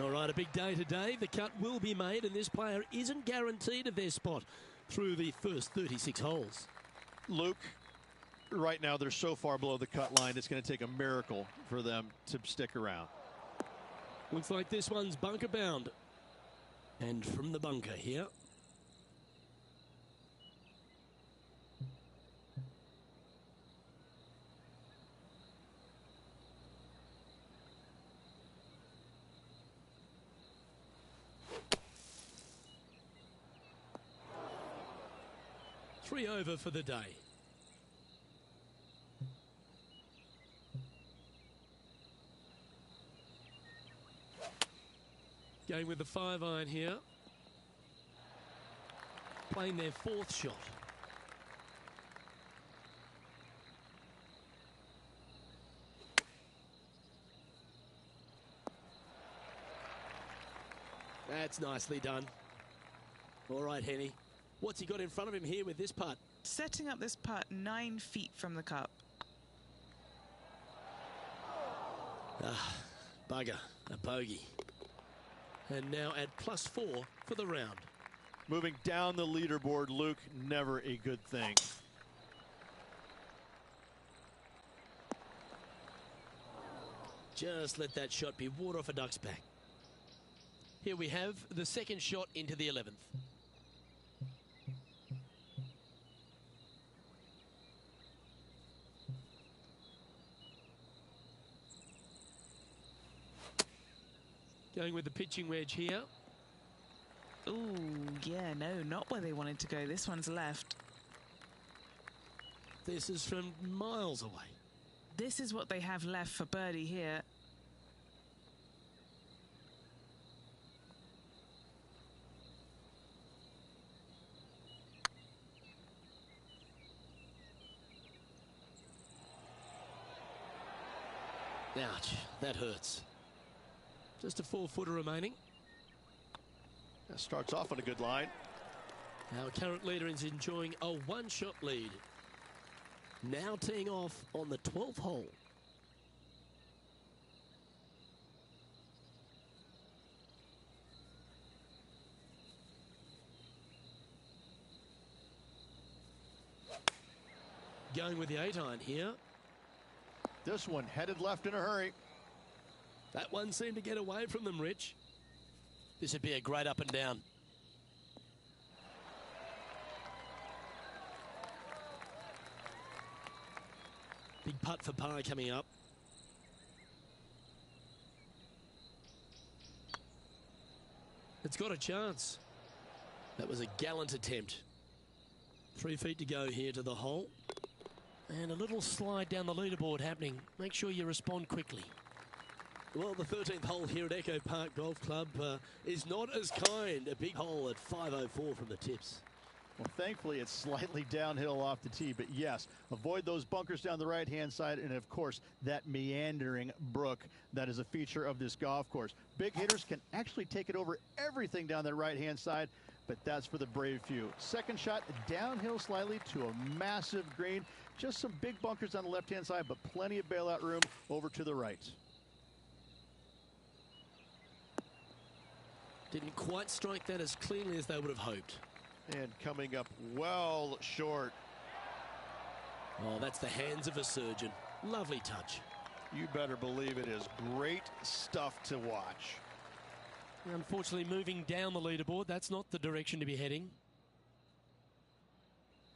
All right, a big day today. The cut will be made, and this player isn't guaranteed of their spot through the first 36 holes. Luke, right now they're so far below the cut line, it's going to take a miracle for them to stick around. Looks like this one's bunker bound. And from the bunker here. Three over for the day. Going with the 5-iron here. Playing their fourth shot. That's nicely done. All right, Henny. What's he got in front of him here with this putt? Setting up this putt 9 feet from the cup. Ah, bugger, a bogey. And now at +4 for the round. Moving down the leaderboard, Luke, never a good thing. Just let that shot be water off a duck's back. Here we have the second shot into the 11th. Going with the pitching wedge here. Ooh, yeah, no, not where they wanted to go. This one's left. This is from miles away. This is what they have left for birdie here. Ouch, that hurts. Just a 4-footer remaining. That starts off on a good line. Our current leader is enjoying a one-shot lead. Now teeing off on the 12th hole. Going with the 8-iron here. This one headed left in a hurry. That one seemed to get away from them, Rich. This would be a great up and down. Big putt for par coming up. It's got a chance. That was a gallant attempt. 3 feet to go here to the hole. And a little slide down the leaderboard happening. Make sure you respond quickly. Well, the 13th hole here at Echo Park Golf Club is not as kind. A big hole at 504 from the tips. Well, thankfully, it's slightly downhill off the tee, but yes, avoid those bunkers down the right-hand side, and of course, that meandering brook that is a feature of this golf course. Big hitters can actually take it over everything down that right-hand side, but that's for the brave few. Second shot, downhill slightly to a massive green. Just some big bunkers on the left-hand side, but plenty of bailout room over to the right. Didn't quite strike that as cleanly as they would have hoped. And coming up well short. Oh, that's the hands of a surgeon. Lovely touch. You better believe it is great stuff to watch. Unfortunately, moving down the leaderboard, that's not the direction to be heading.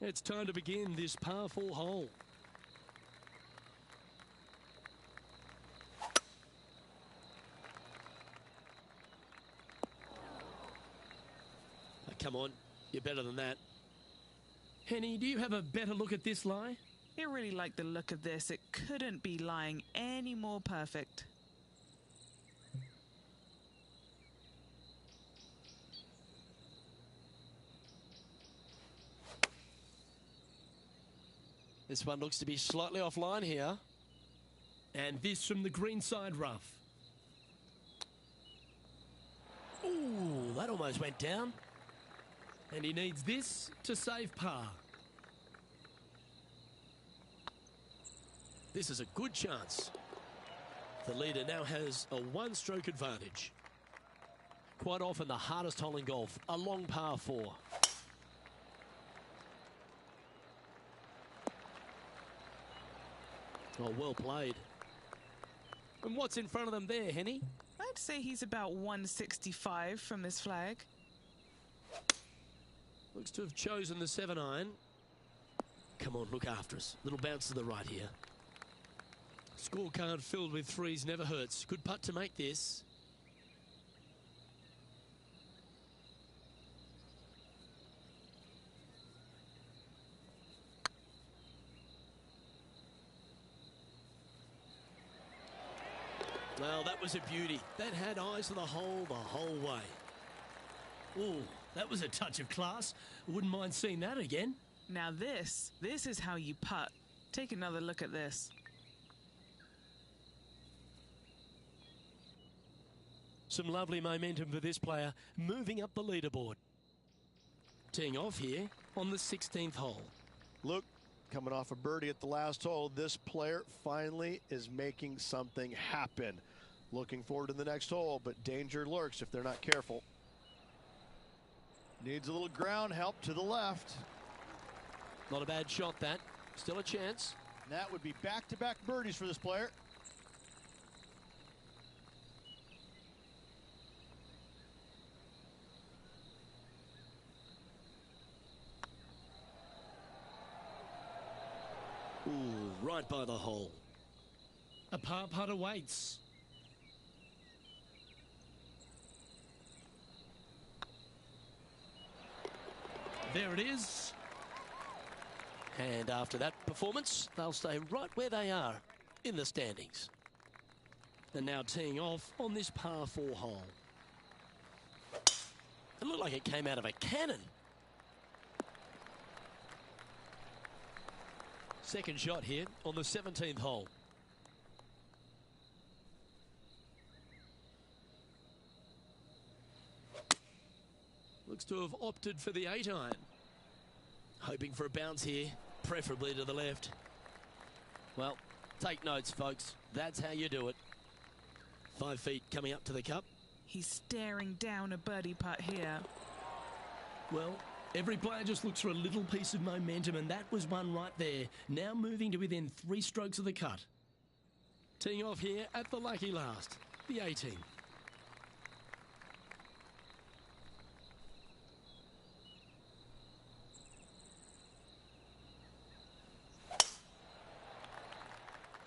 It's time to begin this par 4 hole. Come on, you're better than that. Henny, do you have a better look at this lie? I really like the look of this. It couldn't be lying any more perfect. This one looks to be slightly offline here. And this from the greenside rough. Ooh, that almost went down. And he needs this to save par. This is a good chance. The leader now has a one-stroke advantage. Quite often the hardest hole in golf, a long par 4. Oh, well played. And what's in front of them there, Henny? I'd say he's about 165 from this flag. Looks to have chosen the 7-iron. Come on, look after us. Little bounce to the right here. Scorecard filled with threes never hurts. Good putt to make this. Well, that was a beauty. That had eyes for the whole way. Ooh, that was a touch of class. Wouldn't mind seeing that again. Now this is how you putt. Take another look at this. Some lovely momentum for this player, moving up the leaderboard. Teeing off here on the 16th hole. Look, coming off a birdie at the last hole, this player finally is making something happen. Looking forward to the next hole, but danger lurks if they're not careful. Needs a little ground help to the left. Not a bad shot, that. Still a chance. And that would be back-to-back birdies for this player. Ooh, right by the hole. A par putt awaits. There it is. And after that performance, they'll stay right where they are in the standings. And now teeing off on this par 4 hole. It looked like it came out of a cannon. Second shot here on the 17th hole. Looks to have opted for the 8-iron. Hoping for a bounce here, preferably to the left. Well, take notes, folks. That's how you do it. 5 feet coming up to the cup. He's staring down a birdie putt here. Well, every player just looks for a little piece of momentum, and that was one right there. Now moving to within 3 strokes of the cut. Teeing off here at the lucky last, the 18.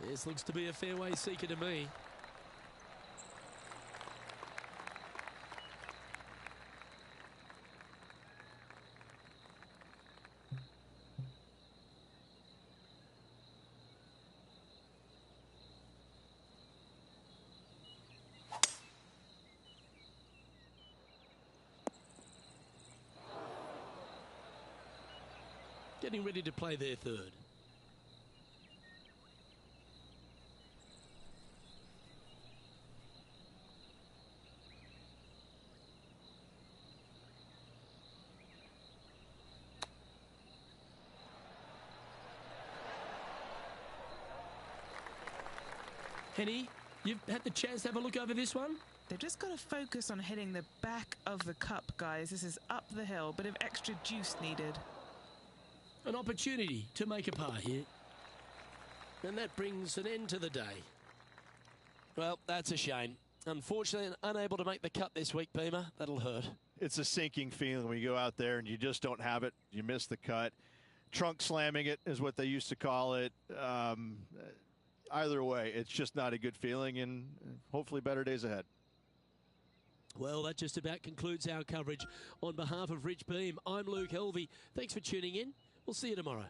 This looks to be a fairway seeker to me. Getting ready to play their third. Henny, you've had the chance to have a look over this one? They've just got to focus on hitting the back of the cup, guys. This is up the hill, bit of extra juice needed. An opportunity to make a par here. And that brings an end to the day. Well, that's a shame. Unfortunately, unable to make the cut this week, Beamer. That'll hurt. It's a sinking feeling when you go out there and you just don't have it. You miss the cut. Trunk slamming it is what they used to call it. Either way, it's just not a good feeling, and hopefully better days ahead. Well, that just about concludes our coverage. On behalf of Rich Beem, I'm Luke Helvey. Thanks for tuning in. We'll see you tomorrow.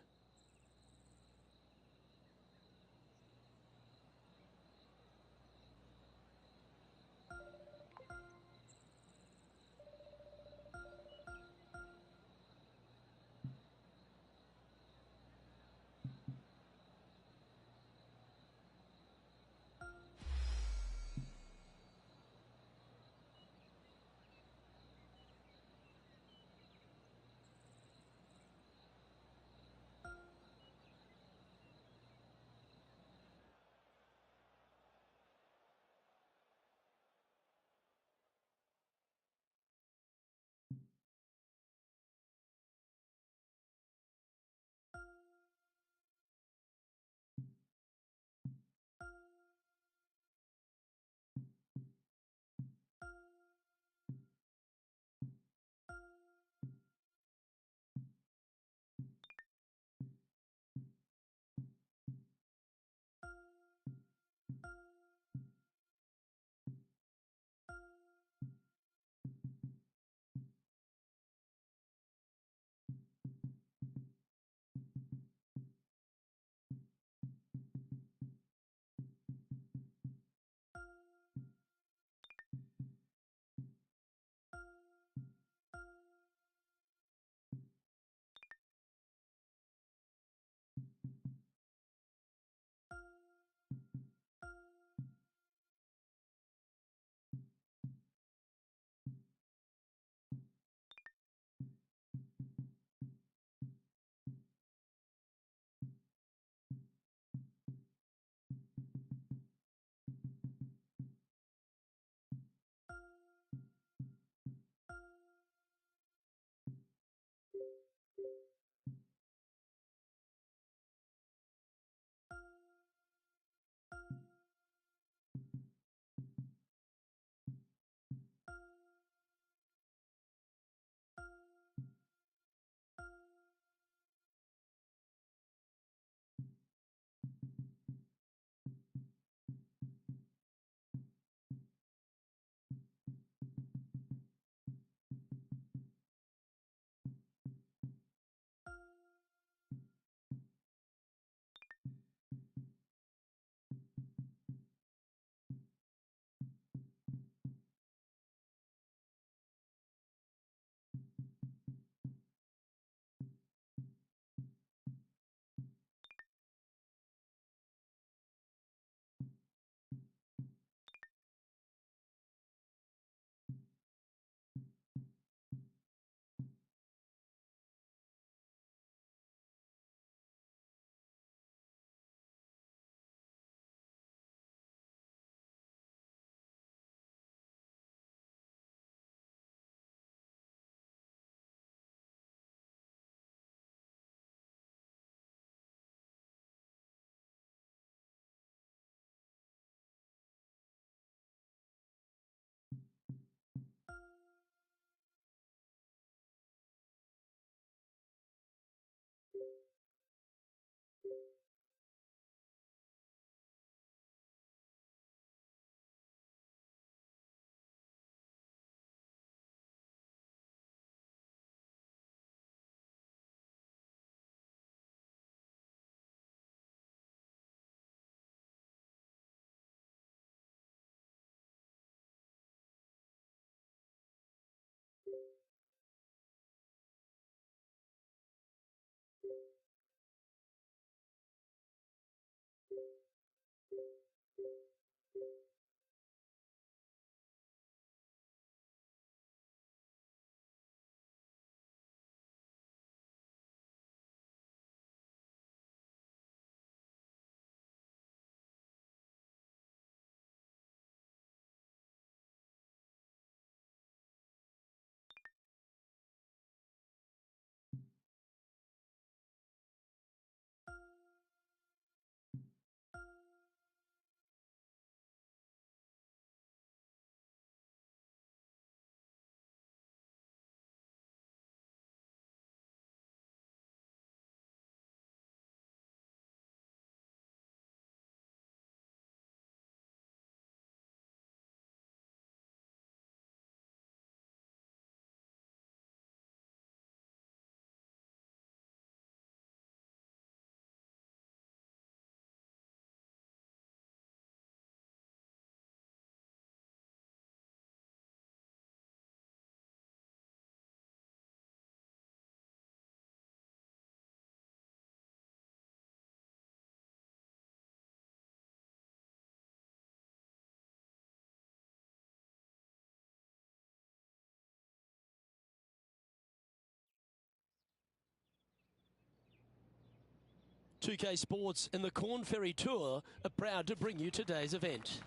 2K Sports and the Corn Ferry Tour are proud to bring you today's event.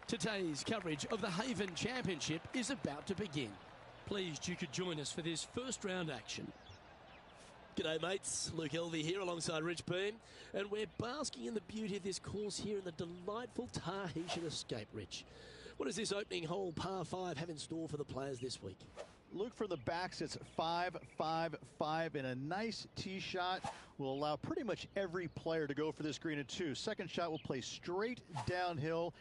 Today's coverage of the Haven Championship is about to begin. Pleased you could join us for this first round action. G'day mates, Luke Elvey here alongside Rich Beam, and we're basking in the beauty of this course here in the delightful Tahitian Escape, Rich. What does this opening hole par 5 have in store for the players this week? Luke, for the backs, it's 5-5-5, and a nice tee shot will allow pretty much every player to go for this green at 2. Second shot will play straight downhill.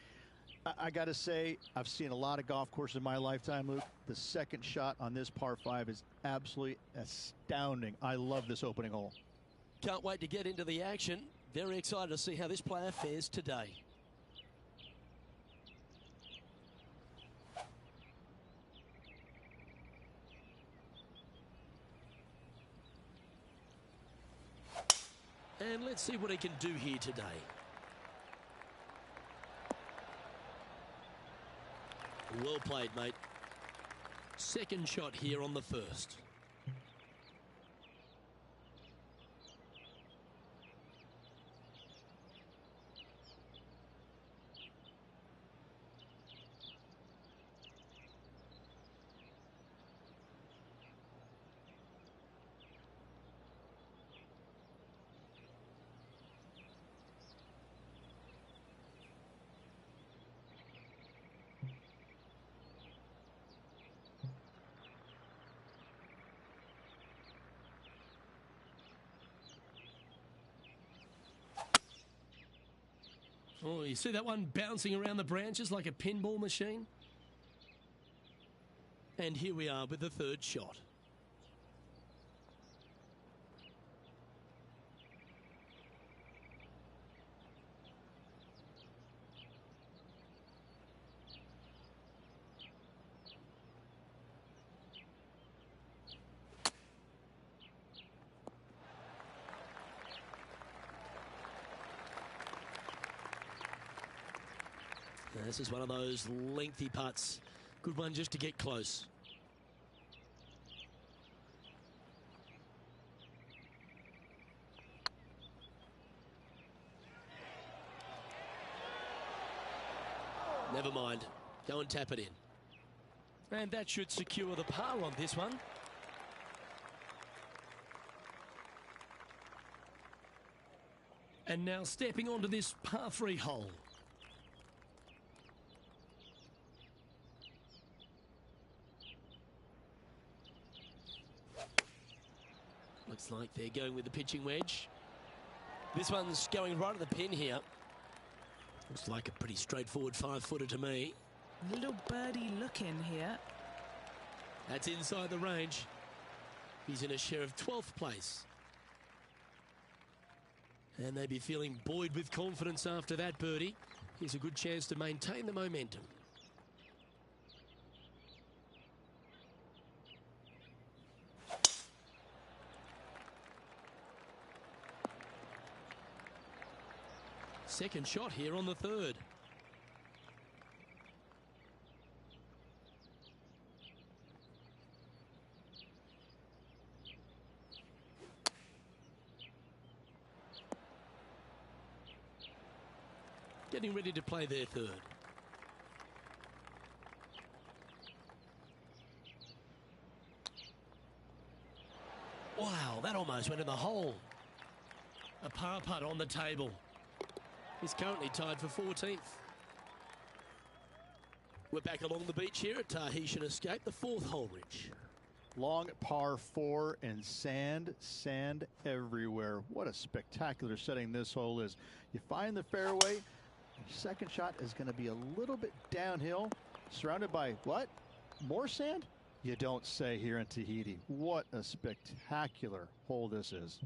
I got to say, I've seen a lot of golf courses in my lifetime, Luke. The second shot on this par 5 is absolutely astounding. I love this opening hole. Can't wait to get into the action. Very excited to see how this player fares today. And let's see what he can do here today. Well played, mate. Second shot here on the first. Oh, you see that one bouncing around the branches like a pinball machine? And here we are with the third shot. This is one of those lengthy putts. Good one just to get close. Never mind. Go and tap it in. And that should secure the par on this one. And now stepping onto this par 3 hole. Looks like they're going with the pitching wedge. This one's going right at the pin here. Looks like a pretty straightforward 5-footer to me. Little birdie look in here. That's inside the range. He's in a share of 12th place. And they'd be feeling buoyed with confidence after that birdie. Here's a good chance to maintain the momentum. Second shot here on the third. Getting ready to play their third. Wow, that almost went in the hole. A par putt on the table. He's currently tied for 14th. We're back along the beach here at Tahitian Escape, the 4th hole, Rich. Long par 4 and sand everywhere. What a spectacular setting this hole is. You find the fairway. Your second shot is going to be a little bit downhill, surrounded by what? More sand? You don't say here in Tahiti. What a spectacular hole this is.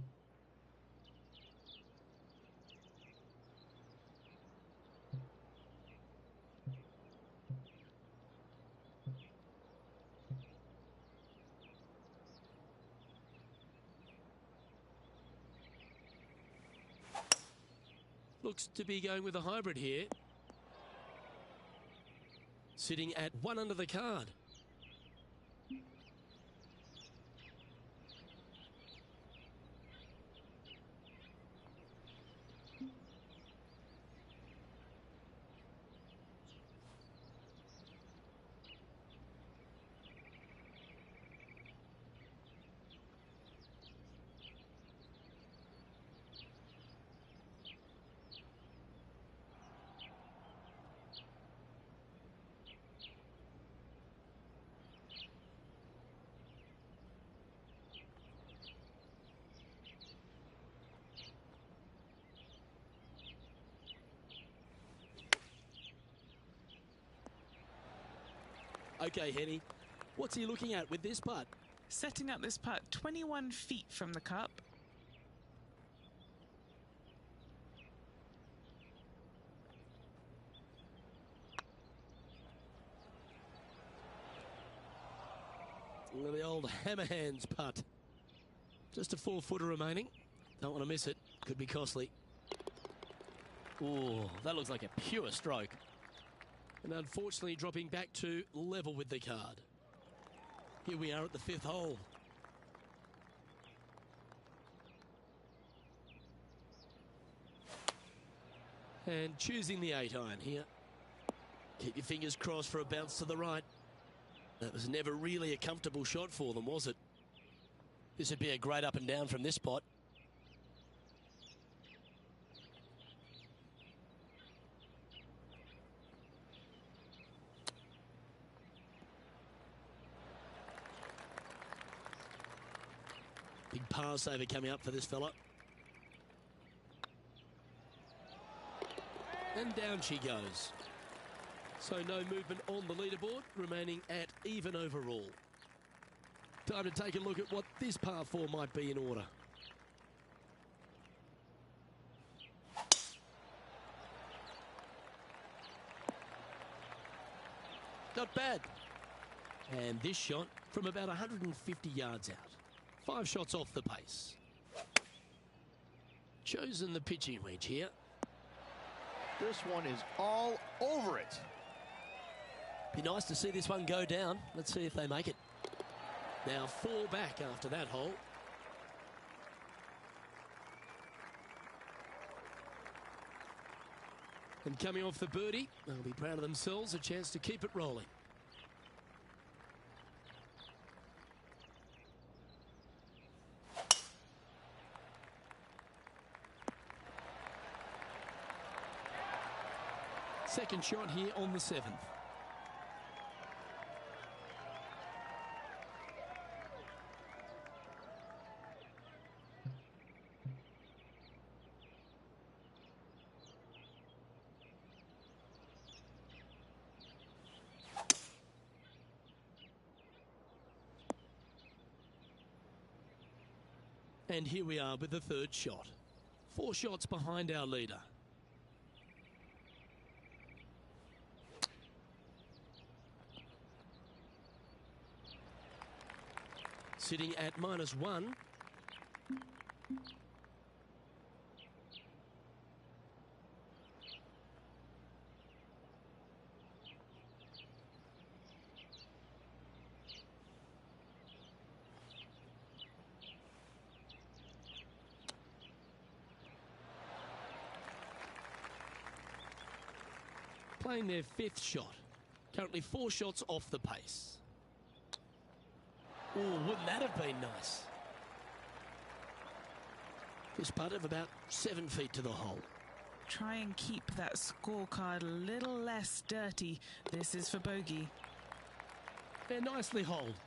Looks to be going with a hybrid here. Sitting at 1 under the card. Okay, Henny, what's he looking at with this putt? Setting up this putt 21 feet from the cup. The old hammer hands putt. Just a 4-footer remaining. Don't want to miss it. Could be costly. Oh, that looks like a pure stroke. And unfortunately dropping back to level with the card. Here we are at the 5th hole. And choosing the 8-iron here. Keep your fingers crossed for a bounce to the right. That was never really a comfortable shot for them, was it? This would be a great up and down from this spot. Big par saver coming up for this fella. And down she goes. So no movement on the leaderboard, remaining at even overall. Time to take a look at what this par 4 might be in order. Not bad. And this shot from about 150 yards out. 5 shots off the pace. Chosen the pitching wedge here. This one is all over it. Be nice to see this one go down. Let's see if they make it. Now 4 back after that hole. And coming off the birdie, they'll be proud of themselves, a chance to keep it rolling. Second shot here on the 7th. And here we are with the 3rd shot. 4 shots behind our leader. Sitting at -1. Playing their 5th shot. Currently 4 shots off the pace. Oh, wouldn't that have been nice? This putt of about 7 feet to the hole. Try and keep that scorecard a little less dirty. This is for bogey. They're nicely holed.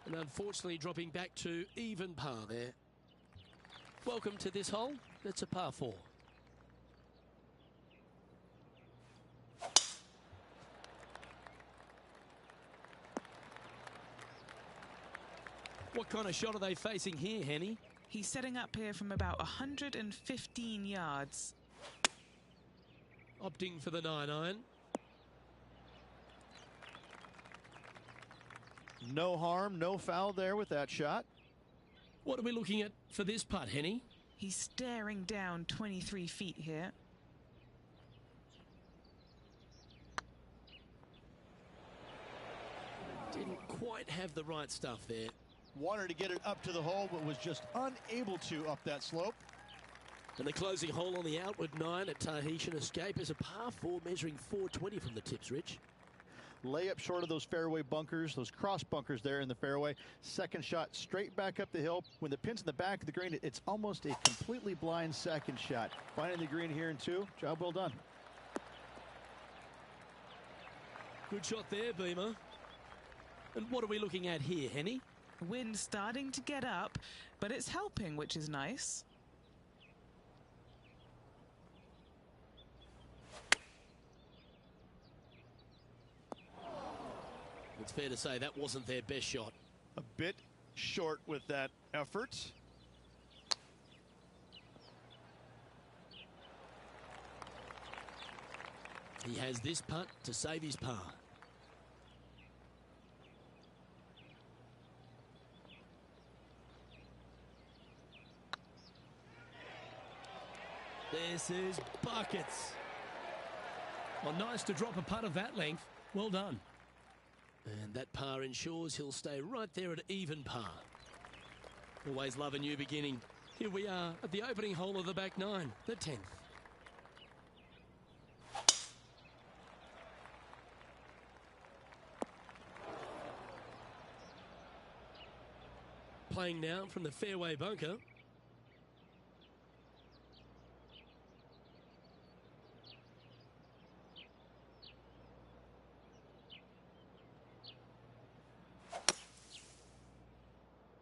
And unfortunately dropping back to even par there. Welcome to this hole. It's a par 4. What kind of shot are they facing here, Henny? He's setting up here from about 115 yards. Opting for the 9-iron. No harm, no foul there with that shot. What are we looking at for this putt, Henny? He's staring down 23 feet here. Didn't quite have the right stuff there. Wanted to get it up to the hole, but was just unable to up that slope. And the closing hole on the outward 9 at Tahitian Escape is a par 4 measuring 420 from the tips, Rich. Layup short of those fairway bunkers, those cross bunkers there in the fairway. Second shot straight back up the hill. When the pin's in the back of the green, it's almost a completely blind second shot. Finding the green here in 2. Job well done. Good shot there, Beamer. And what are we looking at here, Henny? Wind starting to get up, but it's helping, which is nice. It's fair to say that wasn't their best shot. A bit short with that effort. He has this putt to save his par. This is buckets. Well, nice to drop a putt of that length. Well done. And that par ensures he'll stay right there at even par. Always love a new beginning. Here we are at the opening hole of the back nine, the 10th. Playing now from the fairway bunker.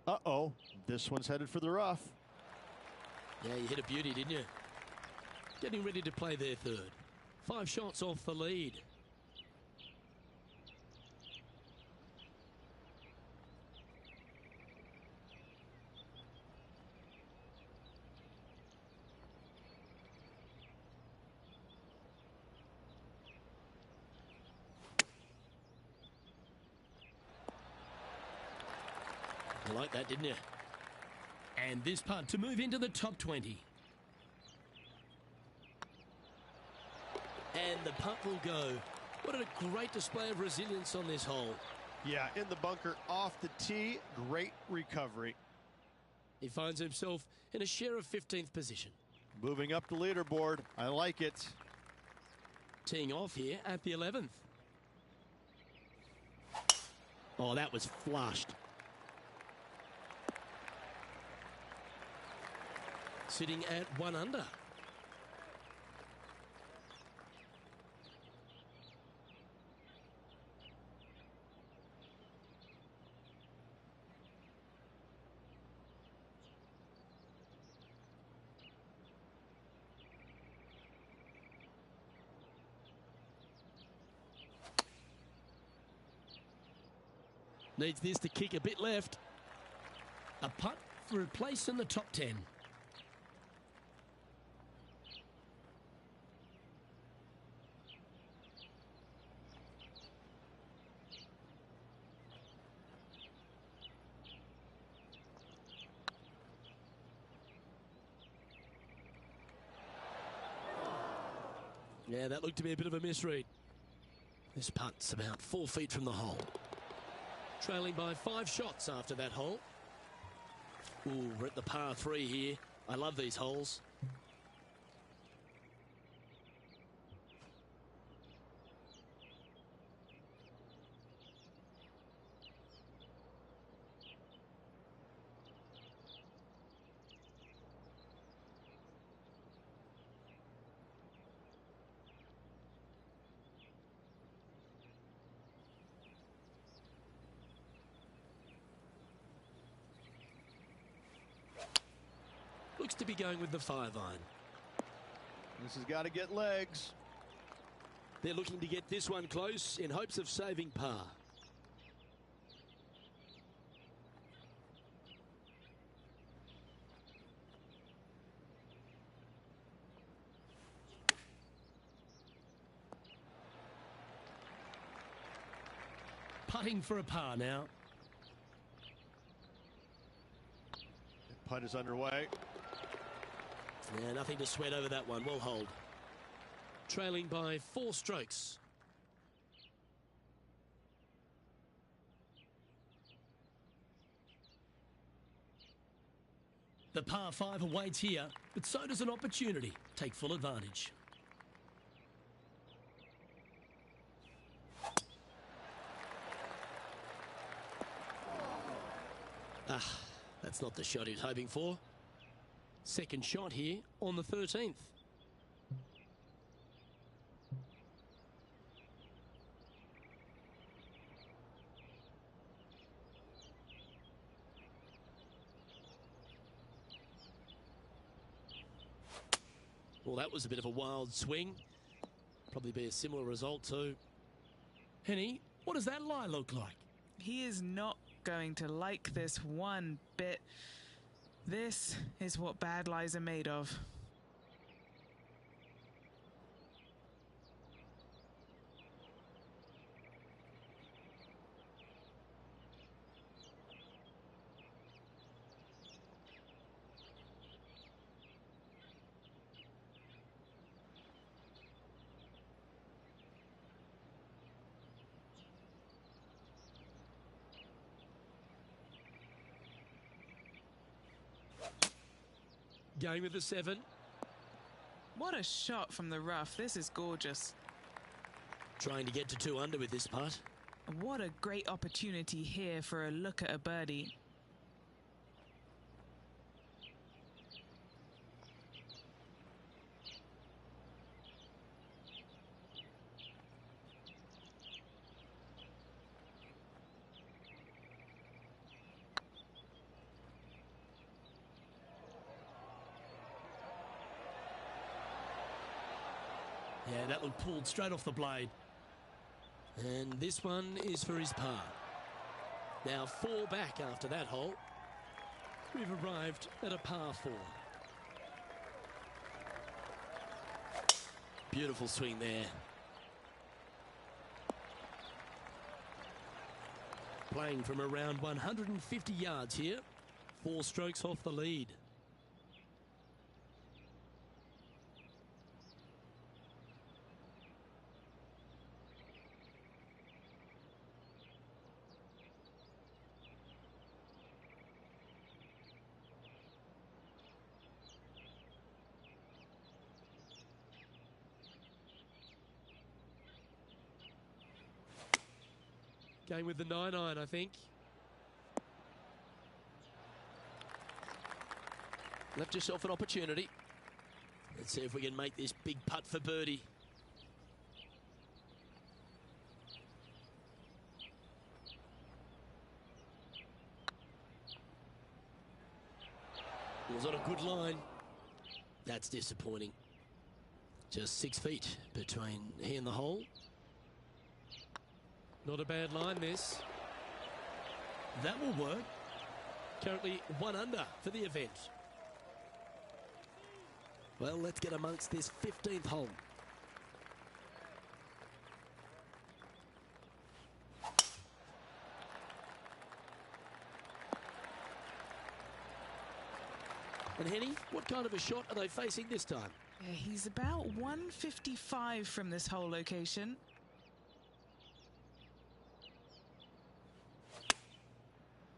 Uh-oh, this one's headed for the rough. Yeah, you hit a beauty, didn't you? Getting ready to play their third. 5 shots off the lead. You like that, didn't you? And this putt to move into the top 20. And the putt will go. What a great display of resilience on this hole. Yeah, in the bunker, off the tee, great recovery. He finds himself in a share of 15th position. Moving up the leaderboard, I like it. Teeing off here at the 11th. Oh, that was flushed. Sitting at 1 under. Needs this to kick a bit left. A putt for a place in the top 10. Yeah, that looked to be a bit of a misread. This putt's about 4 feet from the hole. Trailing by 5 shots after that hole. Ooh, we're at the par 3 here. I love these holes. Looks to be going with the 5-iron. This has got to get legs. They're looking to get this one close in hopes of saving par. Putting for a par now. Putt is underway. Yeah, nothing to sweat over that one. Well hold. Trailing by 4 strokes. The par 5 awaits here, but so does an opportunity. Take full advantage. Ah, that's not the shot he was hoping for. Second shot here on the 13th. Well, that was a bit of a wild swing. Probably be a similar result too. Hennie What does that lie look like? He is not going to like this one bit. This is what bad lies are made of. Going with the 7. What a shot from the rough. This is gorgeous. Trying to get to 2 under with this putt. What a great opportunity here for a look at a birdie. Yeah, that one pulled straight off the blade. And this one is for his par. Now 4 back after that hole. We've arrived at a par 4. Beautiful swing there. Playing from around 150 yards here. 4 strokes off the lead. Going with the 9-iron, I think. Left yourself an opportunity. Let's see if we can make this big putt for birdie. It was on a good line. That's disappointing. Just 6 feet between he and the hole. Not a bad line, this. That will work. Currently 1 under for the event. Well, let's get amongst this 15th hole. And Henny, what kind of a shot are they facing this time? Yeah, he's about 155 from this hole location.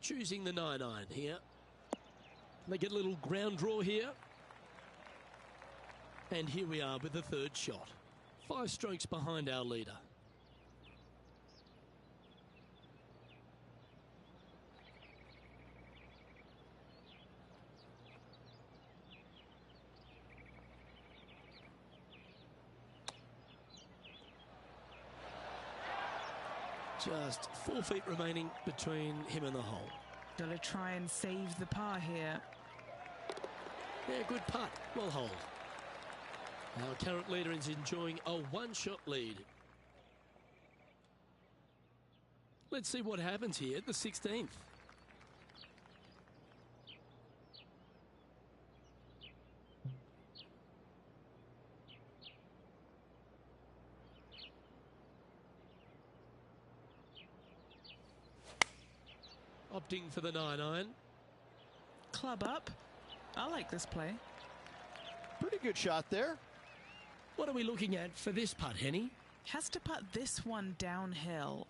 Choosing the 9-iron here. They get a little ground draw here. And here we are with the 3rd shot. 5 strokes behind our leader. Just 4 feet remaining between him and the hole. Gotta try and save the par here. Yeah, good putt. Well hold. Our current leader is enjoying a 1-shot lead. Let's see what happens here at the 16th. Opting for the 9-iron. Club up. I like this play. Pretty good shot there. What are we looking at for this putt, Henny? Has to putt this one downhill.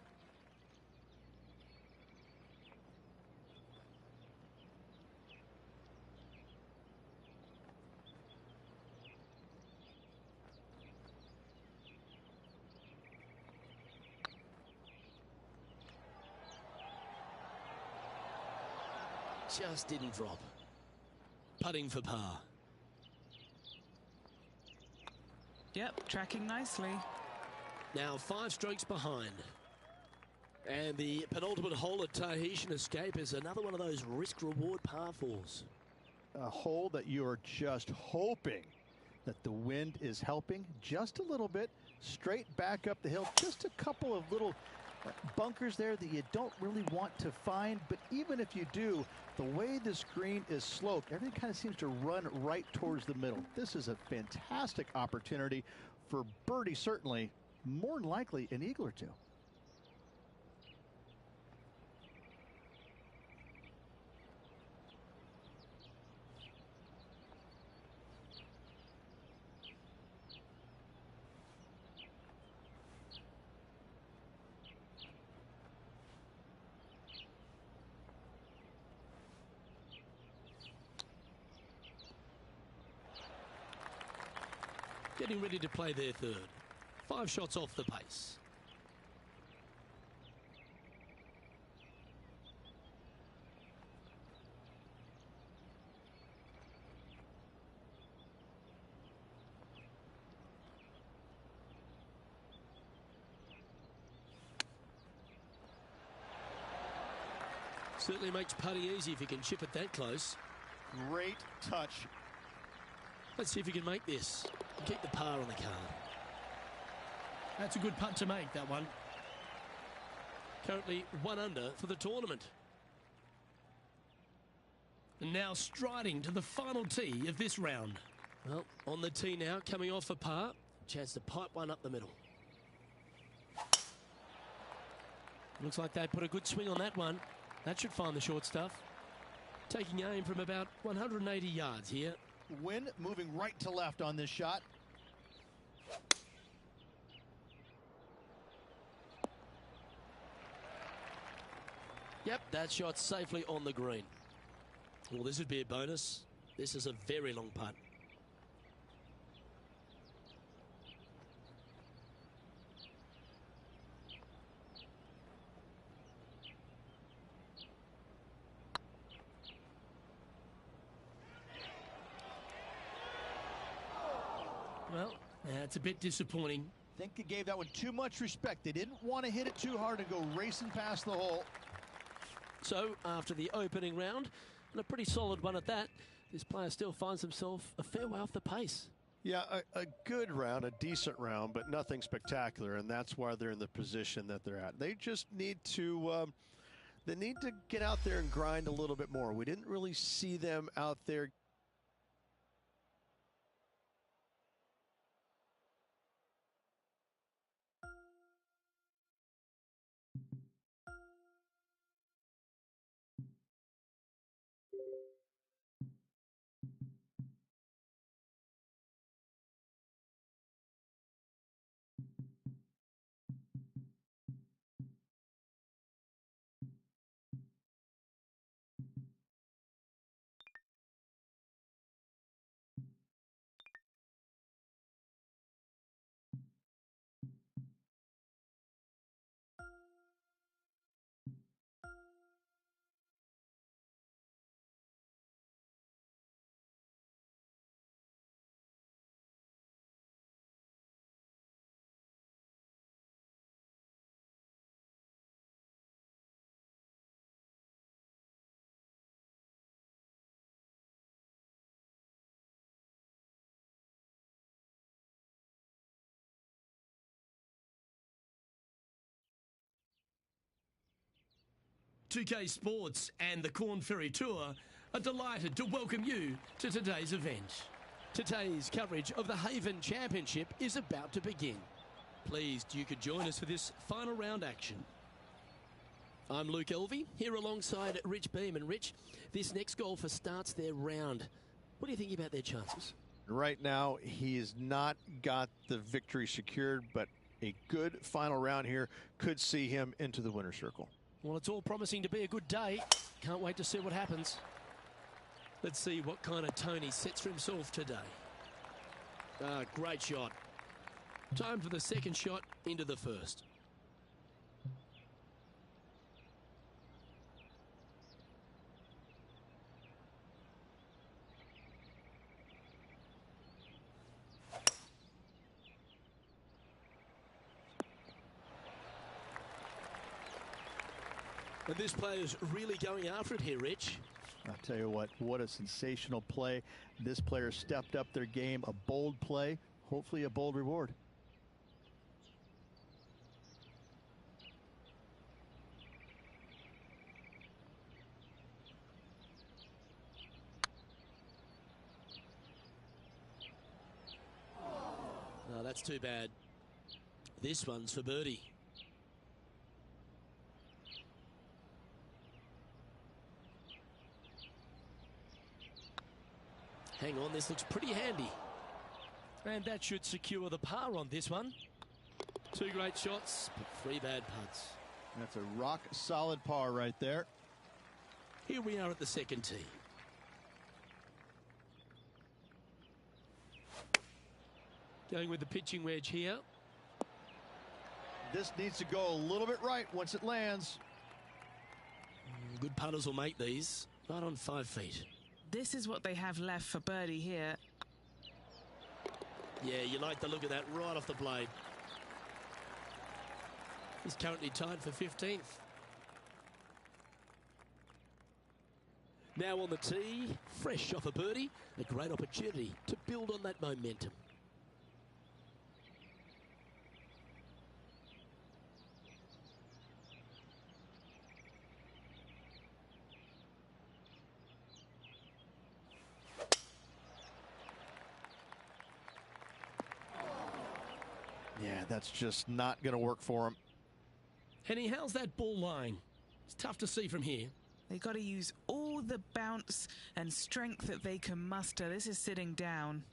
Just didn't drop. Putting for par. Yep, tracking nicely. Now 5 strokes behind. And the penultimate hole at Tahitian Escape is another one of those risk-reward par 4s. A hole that you are just hoping that the wind is helping just a little bit. Straight back up the hill. Just a couple of little bunkers there that you don't really want to find, but even if you do, the way this green is sloped, everything kind of seems to run right towards the middle. This is a fantastic opportunity for birdie, certainly, more than likely an eagle or two. Getting ready to play their third. 5 shots off the pace. Certainly makes putting easy if you can chip it that close. Great touch. Let's see if you can make this. Keep the par on the card. That's a good putt to make, that one. Currently 1 under for the tournament. And now striding to the final tee of this round. Well, on the tee now, coming off a par. Chance to pipe one up the middle. Looks like they put a good swing on that one. That should find the short stuff. Taking aim from about 180 yards here. Wind moving right to left on this shot. Yep, that shot safely on the green. Well, this would be a bonus. This is a very long putt. Well, that's a bit disappointing. I think they gave that one too much respect. They didn't want to hit it too hard and go racing past the hole. So, after the opening round, and a pretty solid one at that, this player still finds himself a fair way off the pace. Yeah, a good round, a decent round, but nothing spectacular, and that's why they're in the position that they're at. They just need to get out there and grind a little bit more. We didn't really see them out there. TK Sports and the Corn Ferry Tour are delighted to welcome you to today's event. Today's coverage of the Haven Championship is about to begin. Pleased you could join us for this final round action. I'm Luke Elvey, here alongside Rich Beam. And Rich, this next golfer starts their round. What do you think about their chances? Right now, he has not got the victory secured, but a good final round here could see him into the winner's circle. Well, it's all promising to be a good day. Can't wait to see what happens. Let's see what kind of tone he sets for himself today. Great shot. Time for the second shot into the first. And this player's really going after it here, Rich. I'll tell you what a sensational play. This player stepped up their game, a bold play, hopefully a bold reward. Oh, that's too bad. This one's for birdie. Hang on, this looks pretty handy. And that should secure the par on this one. Two great shots, but three bad putts. That's a rock solid par right there. Here we are at the second tee. Going with the pitching wedge here. This needs to go a little bit right once it lands. Good putters will make these. Right on 5 feet. This is what they have left for birdie here. Yeah, you like the look of that right off the blade. He's currently tied for 15th. Now on the tee, fresh off a birdie, a great opportunity to build on that momentum. Yeah, that's just not going to work for him. Henny, how's that ball lying? It's tough to see from here. They got to use all the bounce and strength that they can muster. This is sitting down.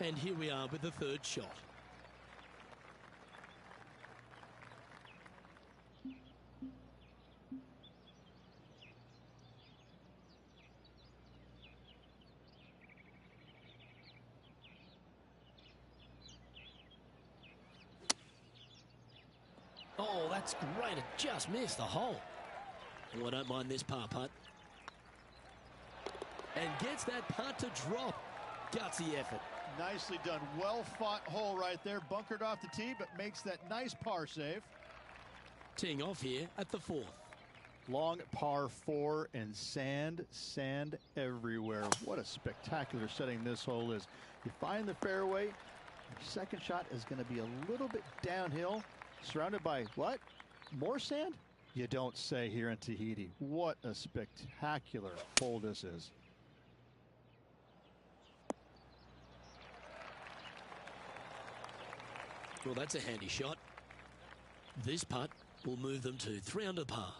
And here we are with the third shot. Oh, that's great. It just missed the hole. Oh, I don't mind this par putt. And gets that putt to drop. Gutsy effort. Nicely done. Well fought hole right there. Bunkered off the tee, but makes that nice par save. Teeing off here at the 4th. Long par 4 and sand everywhere. What a spectacular setting this hole is. You find the fairway. Your second shot is going to be a little bit downhill. Surrounded by what? More sand? You don't say here in Tahiti. What a spectacular hole this is. Well, that's a handy shot. This putt will move them to 3 under par.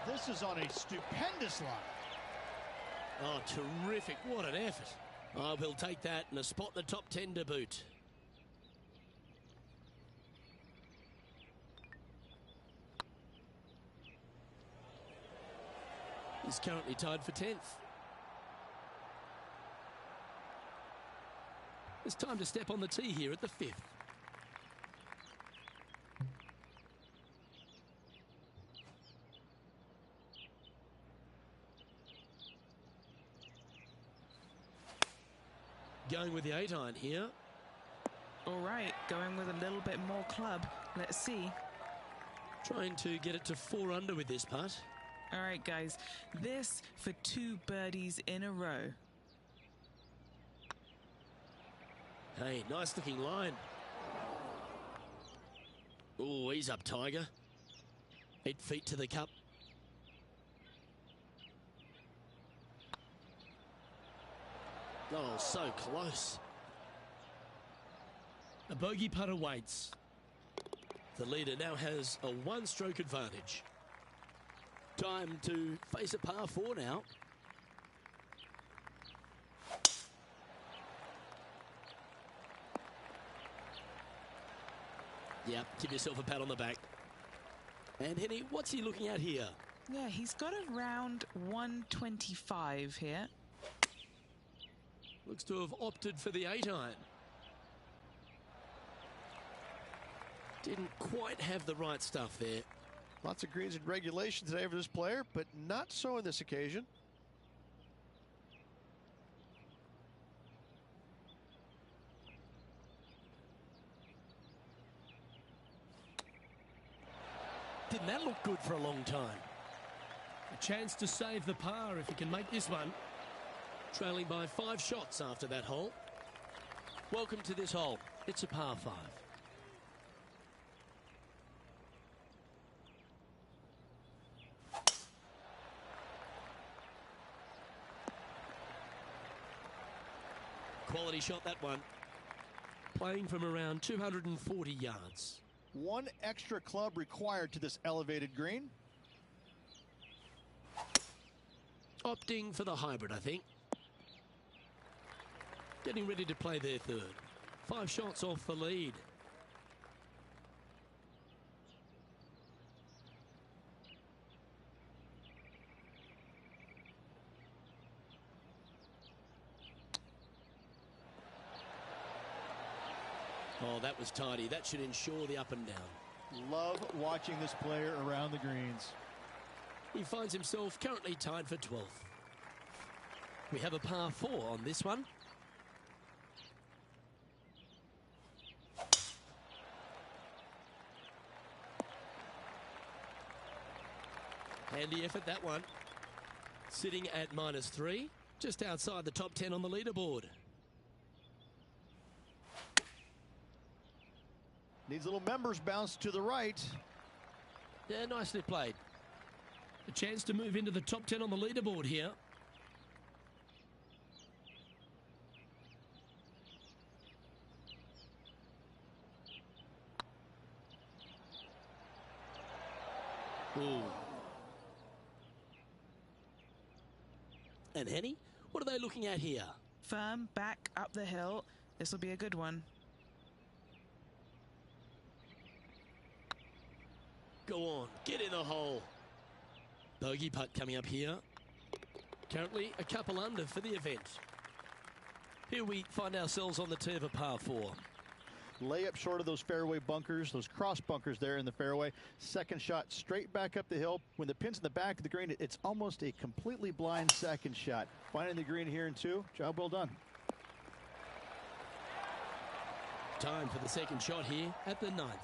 This is on a stupendous line. Oh, terrific. What an effort. Oh, we'll take that and a spot in the top 10 to boot. He's currently tied for 10th. It's time to step on the tee here at the 5th. Going with the 8-iron here. All right, going with a little bit more club. Let's see. Trying to get it to 4 under with this putt. All right, guys. This for 2 birdies in a row. Hey, nice looking line. Oh, he's up, Tiger. 8 feet to the cup. Oh, so close. A bogey putt awaits. The leader now has a 1-stroke advantage. Time to face a par 4 now. Yeah, give yourself a pat on the back. And Henny, what's he looking at here? Yeah, he's got around 125 here. Looks to have opted for the 8-iron. Didn't quite have the right stuff there. Lots of greens in regulation today for this player, but not so on this occasion. Didn't that look good for a long time? A chance to save the par if he can make this one. Trailing by 5 shots after that hole. Welcome to this hole. It's a par 5. Quality shot, that one. Playing from around 240 yards. One extra club required to this elevated green. Opting for the hybrid, I think. Getting ready to play their third. 5 shots off the lead. Oh, that was tidy. That should ensure the up and down. Love watching this player around the greens. He finds himself currently tied for 12th. We have a par 4 on this one. Handy effort, that one. Sitting at -3, just outside the top 10 on the leaderboard. Needs a little members bounce to the right. Yeah, nicely played. A chance to move into the top 10 on the leaderboard here. Ooh. And Henny, what are they looking at here? Firm, back, up the hill. This will be a good one. Go on, get in the hole. Bogey putt coming up here. Currently a couple under for the event. Here we find ourselves on the tee of a par 4. Layup short of those fairway bunkers, those cross bunkers there in the fairway. Second shot straight back up the hill. When the pin's in the back of the green, it's almost a completely blind second shot. Finding the green here in 2. Job well done. Time for the second shot here at the 9th.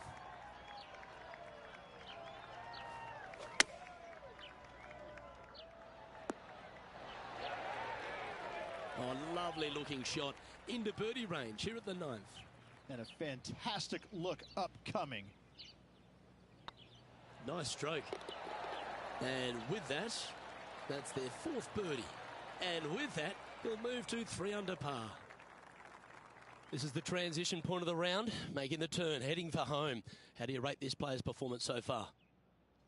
Oh, lovely looking shot into birdie range here at the 9th. And a fantastic look upcoming. Nice stroke. And with that, that's their 4th birdie. And with that, they'll move to 3 under par. This is the transition point of the round, making the turn, heading for home. How do you rate this player's performance so far?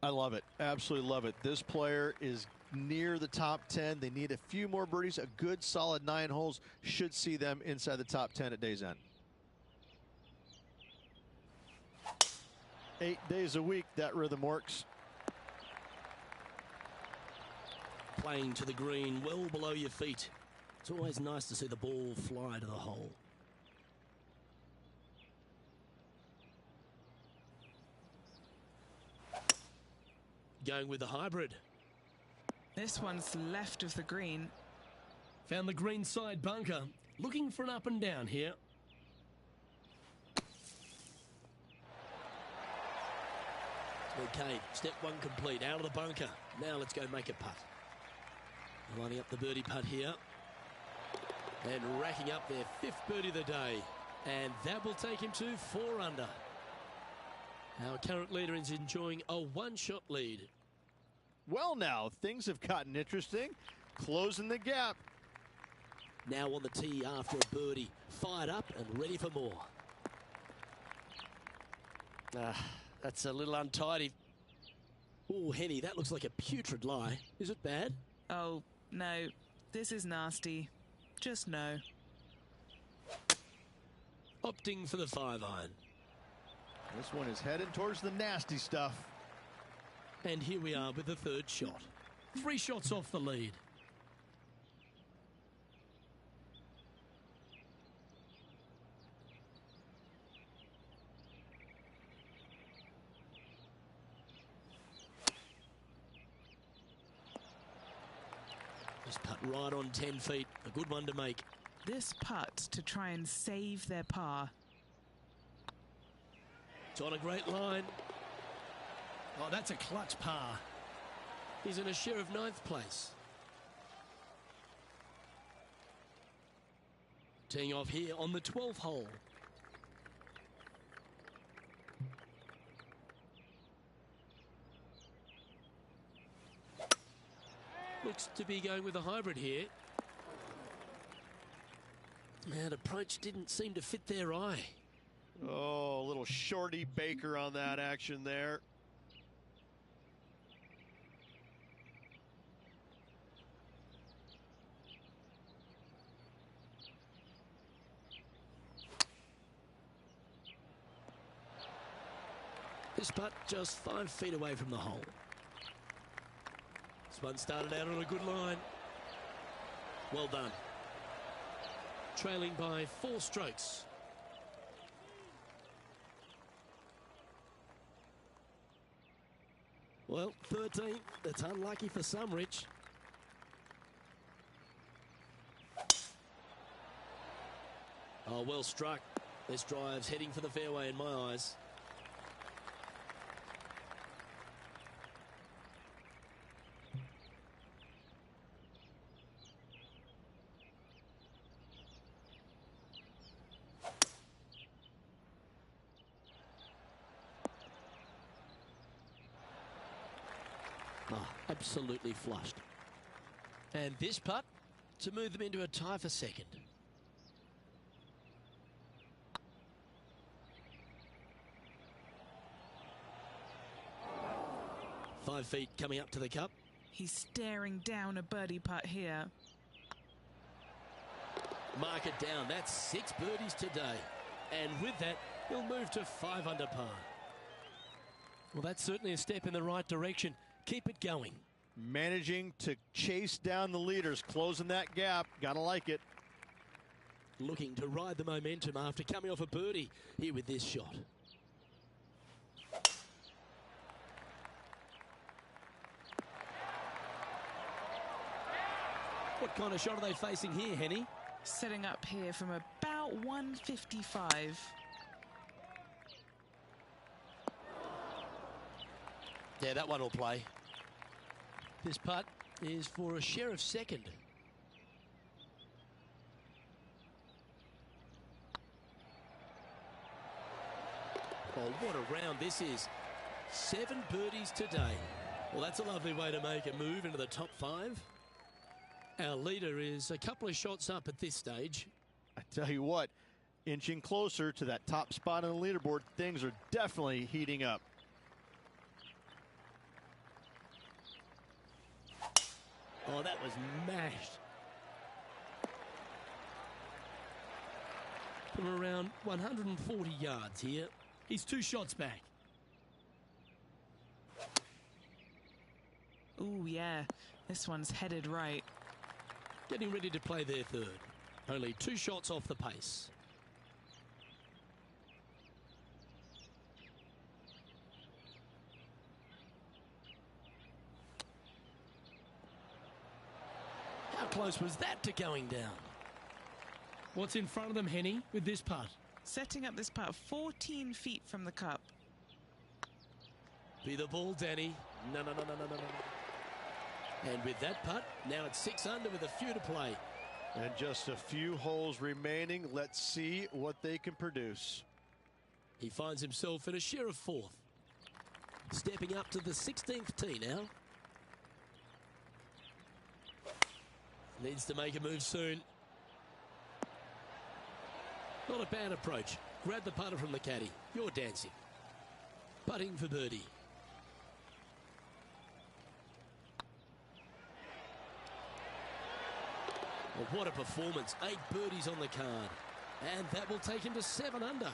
I love it. Absolutely love it. This player is near the top 10. They need a few more birdies. A good solid 9 holes should see them inside the top 10 at day's end. 8 days a week, that rhythm works. Playing to the green, well below your feet. It's always nice to see the ball fly to the hole. Going with the hybrid. This one's left of the green. Found the green side bunker. Looking for an up and down here. Okay, step 1 complete. Out of the bunker. Now let's go make a putt. Lining up the birdie putt here. And racking up their 5th birdie of the day. And that will take him to 4 under. Our current leader is enjoying a 1-shot lead. Well, now, things have gotten interesting. Closing the gap. Now on the tee after a birdie. Fired up and ready for more. That's a little untidy. Oh, Henny, that looks like a putrid lie. Is it bad? Oh, no. This is nasty. Just no. Opting for the 5-iron. This one is headed towards the nasty stuff. And here we are with the 3rd shot. 3 shots off the lead. Just putt right on 10 feet. A good one to make. This putt to try and save their par. It's on a great line. Oh, that's a clutch par. He's in a share of 9th place. Teeing off here on the 12th hole. Looks to be going with a hybrid here. That approach didn't seem to fit their eye. Oh, a little shorty Baker on that action there. This putt just 5 feet away from the hole. This one started out on a good line. Well done. Trailing by 4 strokes. Well, 13. That's unlucky for some, Rich. Oh, well struck. This drive's heading for the fairway in my eyes. Oh, absolutely flushed. And this putt to move them into a tie for second. Five feet coming up to the cup. He's staring down a birdie putt here. Mark it down. That's 6 birdies today. And with that, he'll move to 5 under par. Well, that's certainly a step in the right direction. Keep it going. Managing to chase down the leaders, closing that gap. Gotta like it. Looking to ride the momentum after coming off a birdie here with this shot. What kind of shot are they facing here, Henny? Setting up here from about 155. Yeah, that one will play. This putt is for a share of second. Oh, what a round this is. 7 birdies today. Well, that's a lovely way to make a move into the top 5. Our leader is a couple of shots up at this stage. I tell you what, inching closer to that top spot on the leaderboard, things are definitely heating up. Oh, that was mashed. From around 140 yards here. He's 2 shots back. Ooh, yeah. This one's headed right. Getting ready to play their third. Only 2 shots off the pace. How close was that to going down? What's in front of them, Henny, with this putt? Setting up this putt 14 feet from the cup. Be the ball, Danny. No. And with that putt, now it's 6 under with a few to play. And just a few holes remaining. Let's see what they can produce. He finds himself in a share of 4th. Stepping up to the 16th tee now. Needs to make a move soon. Not a bad approach. Grab the putter from the caddy. You're dancing. Putting for birdie. Well, what a performance. 8 birdies on the card. And that will take him to 7 under.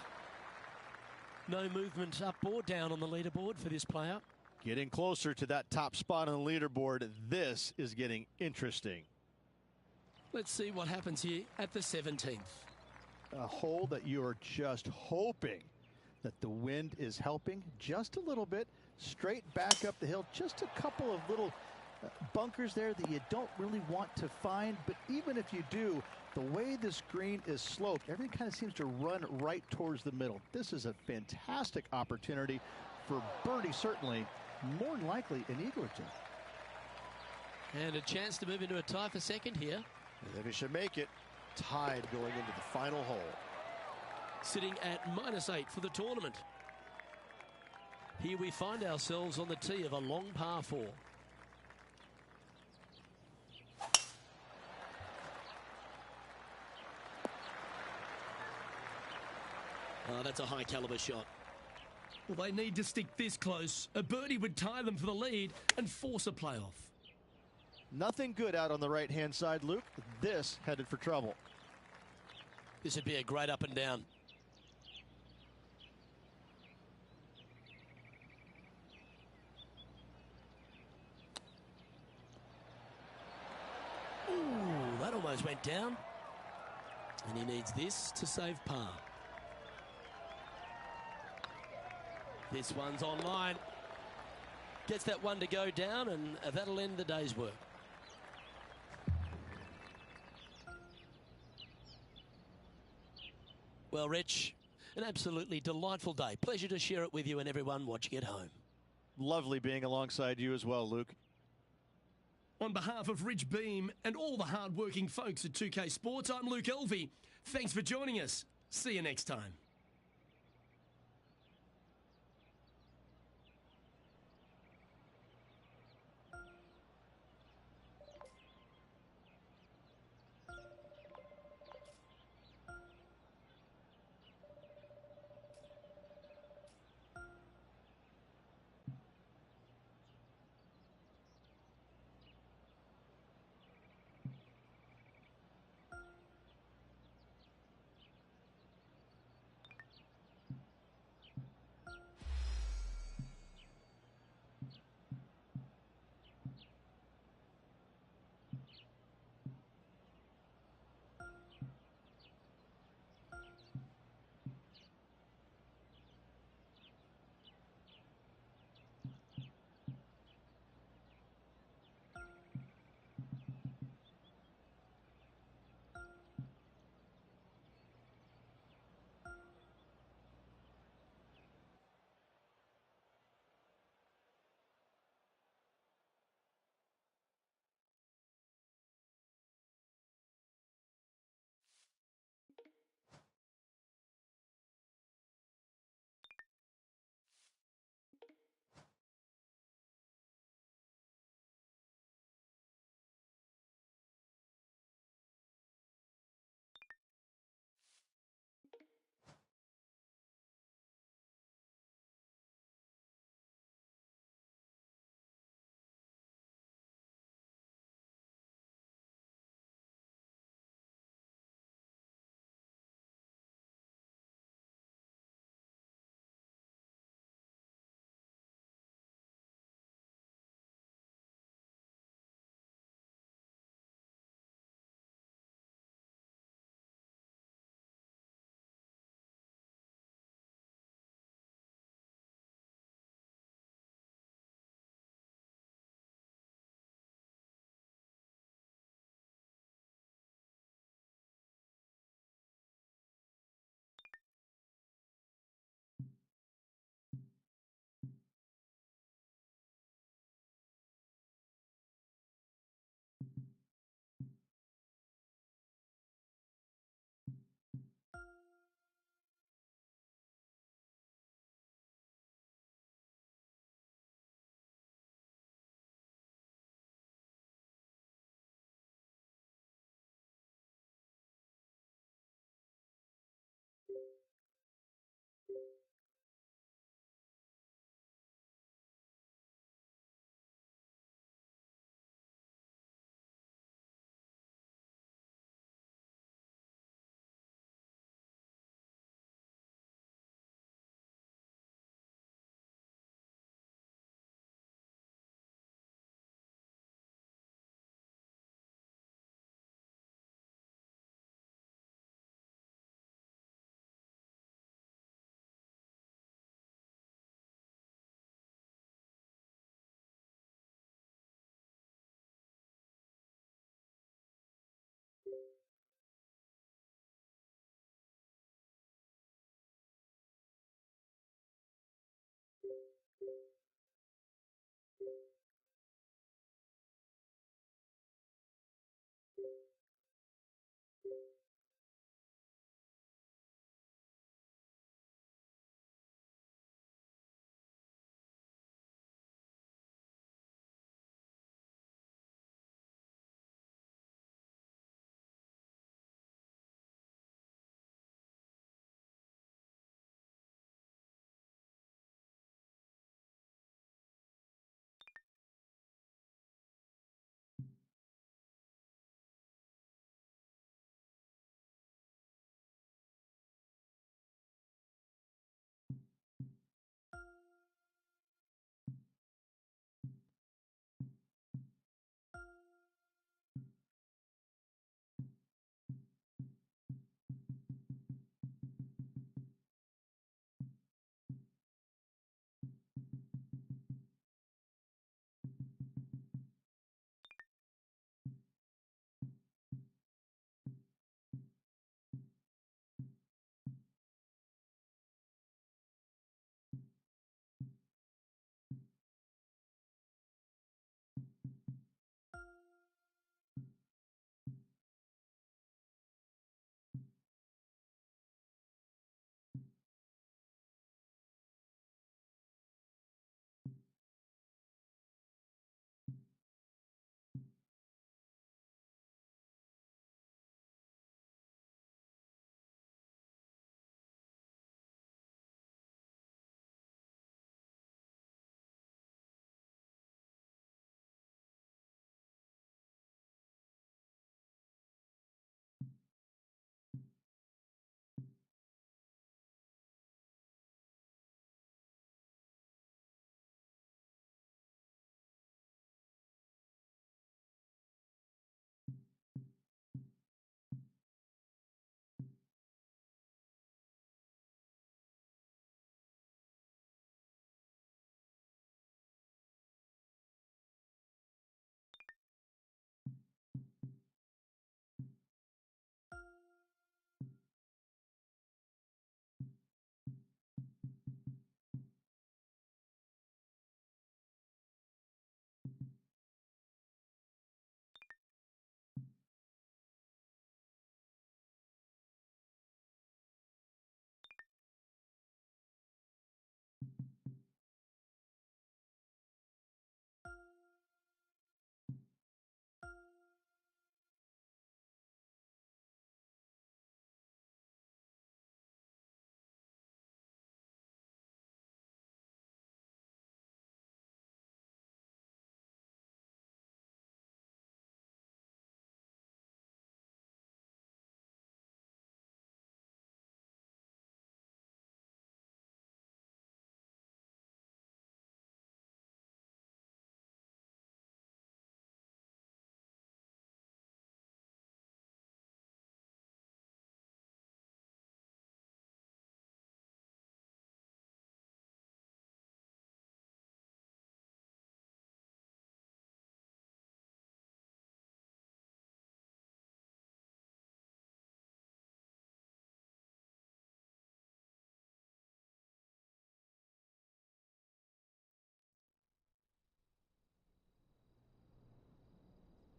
No movement up or down on the leaderboard for this player. Getting closer to that top spot on the leaderboard. This is getting interesting. Let's see what happens here at the 17th. A hole that you are just hoping that the wind is helping just a little bit. Straight back up the hill. Just a couple of little bunkers there that you don't really want to find, but even if you do, the way this green is sloped, everything kind of seems to run right towards the middle. This is a fantastic opportunity for birdie, certainly, more than likely an eagle or two. And a chance to move into a tie for second here. And then he should make it tied going into the final hole. Sitting at -8 for the tournament. Here we find ourselves on the tee of a long par 4. Oh, that's a high caliber shot. Well, they need to stick this close. A birdie would tie them for the lead and force a playoff. Nothing good out on the right-hand side, Luke. This headed for trouble. This would be a great up and down. Ooh, that almost went down. And he needs this to save par. This one's online. Gets that one to go down, and that'll end the day's work. Well, Rich, an absolutely delightful day. Pleasure to share it with you and everyone watching at home. Lovely being alongside you as well, Luke. On behalf of Rich Beam and all the hard-working folks at 2K Sports, I'm Luke Elvey. Thanks for joining us. See you next time.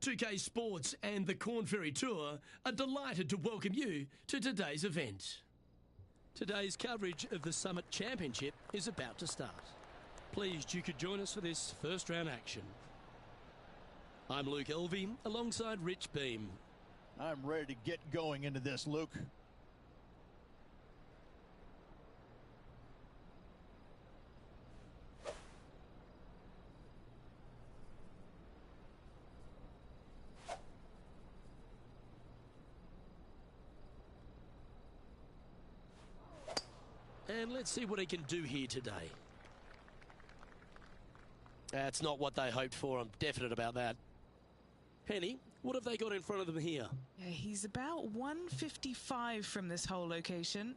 2K Sports and the Corn Ferry Tour are delighted to welcome you to today's event. Today's coverage of the Summit Championship is about to start. Pleased you could join us for this first round action. I'm Luke Elvey alongside Rich Beam. I'm ready to get going into this, Luke. And let's see what he can do here today. That's not what they hoped for. I'm definite about that. Henny, what have they got in front of them here? Yeah, he's about 155 from this hole location.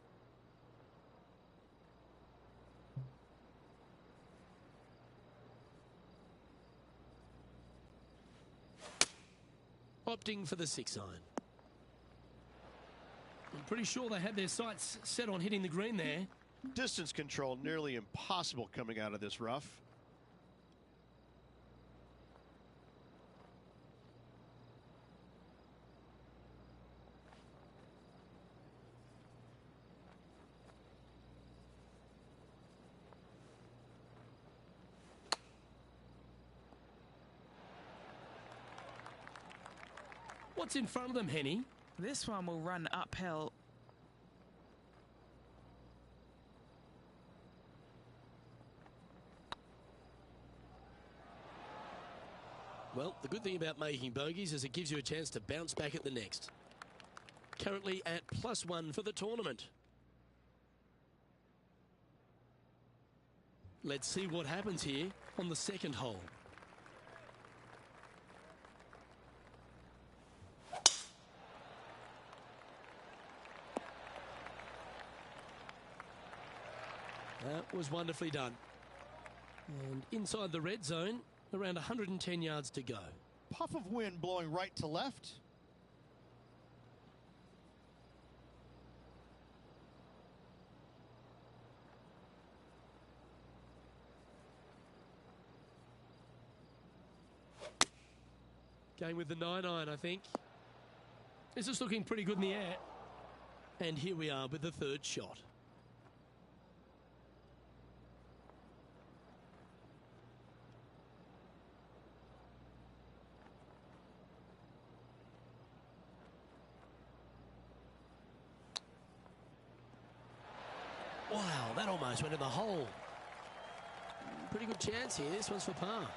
Opting for the 6 iron. I'm pretty sure they had their sights set on hitting the green there. Distance control nearly impossible coming out of this rough. What's in front of them, Henny? This one will run uphill. Well, the good thing about making bogeys is it gives you a chance to bounce back at the next. Currently at +1 for the tournament. Let's see what happens here on the second hole. That was wonderfully done. And inside the red zone, around 110 yards to go. Puff of wind blowing right to left. Going with the 9 iron, I think. This is looking pretty good in the air. And here we are with the third shot. Wow, that almost went in the hole. Pretty good chance here. This one's for par.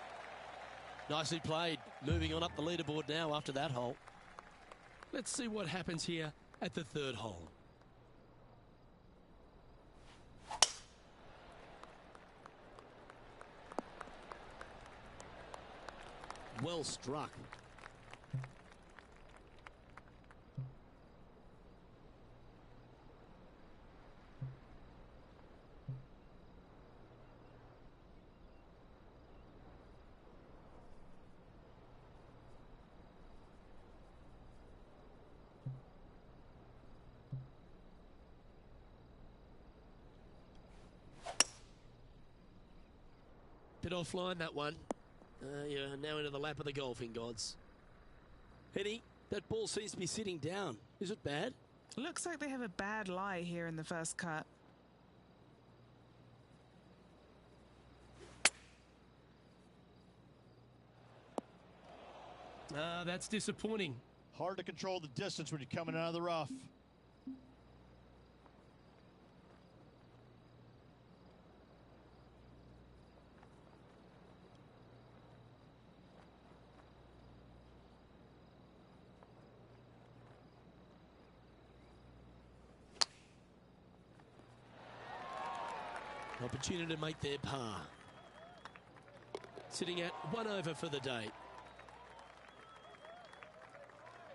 Nicely played. Moving on up the leaderboard now after that hole. Let's see what happens here at the third hole. Well struck. Bit offline, that one. You're now into the lap of the golfing gods. Henny, that ball seems to be sitting down. Is it bad? Looks like they have a bad lie here in the first cut. That's disappointing. Hard to control the distance when you're coming out of the rough. Opportunity to make their par. Sitting at 1 over for the day.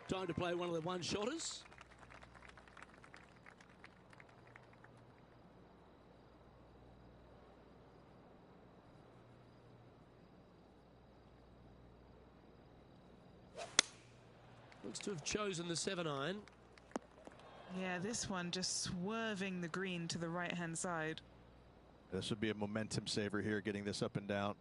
Time to play one of the one-shotters. Looks to have chosen the 7 iron. Yeah, this one just swerving the green to the right-hand side. This would be a momentum saver here, getting this up and down.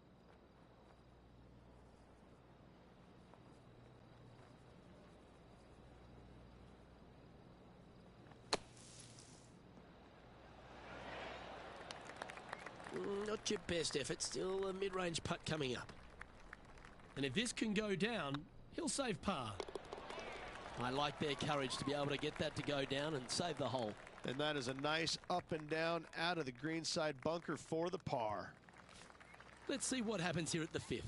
Not your best effort. Still a mid-range putt coming up. And if this can go down, he'll save par. I like their courage to be able to get that to go down and save the hole. And that is a nice up and down out of the greenside bunker for the par. Let's see what happens here at the 5th.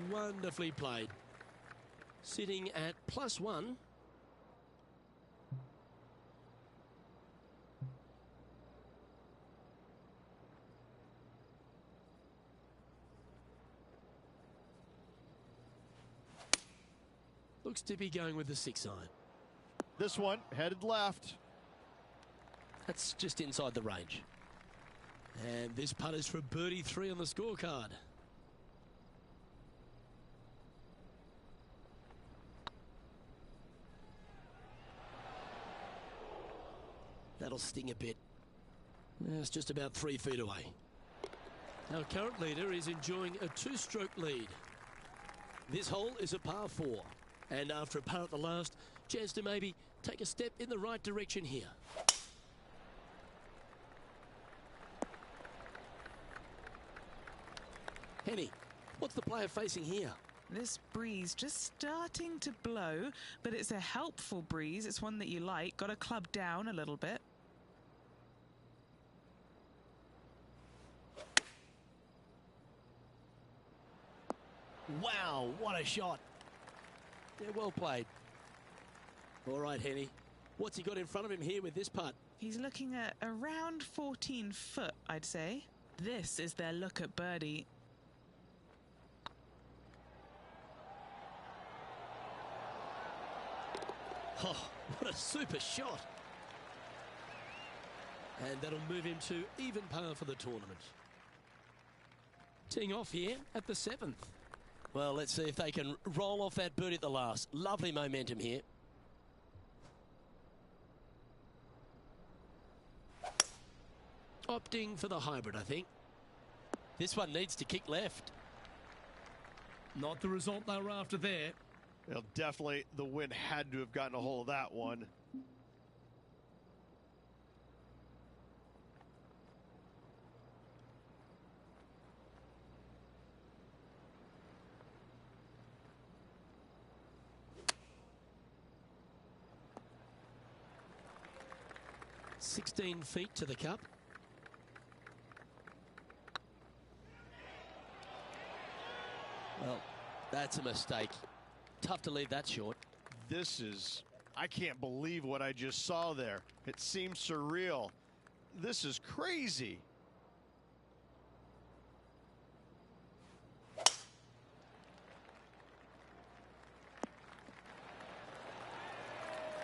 Wonderfully played. Sitting at +1. Looks to be going with the 6-iron. This one headed left. That's just inside the range. And this putt is for birdie 3 on the scorecard. That'll sting a bit. It's just about 3 feet away. Our current leader is enjoying a 2-stroke lead. This hole is a par 4. And after a par at the last, chance to maybe take a step in the right direction here. Henny, what's the player facing here? This breeze just starting to blow, but it's a helpful breeze. It's one that you like. Got to club down a little bit. Wow, what a shot. Yeah, well played. All right, Henny. What's he got in front of him here with this putt? He's looking at around 14 foot, I'd say. This is their look at birdie. Oh, what a super shot. And that'll move him to even par for the tournament. Teeing off here at the 7th. Well, let's see if they can roll off that birdie at the last. Lovely momentum here. Opting for the hybrid, I think. This one needs to kick left. Not the result they were after there. Well, definitely the wind had to have gotten a hold of that one. $16 feet to the cup. Well, that's a mistake. Tough to leave that short. This is, I can't believe what I just saw there. It seems surreal. This is crazy.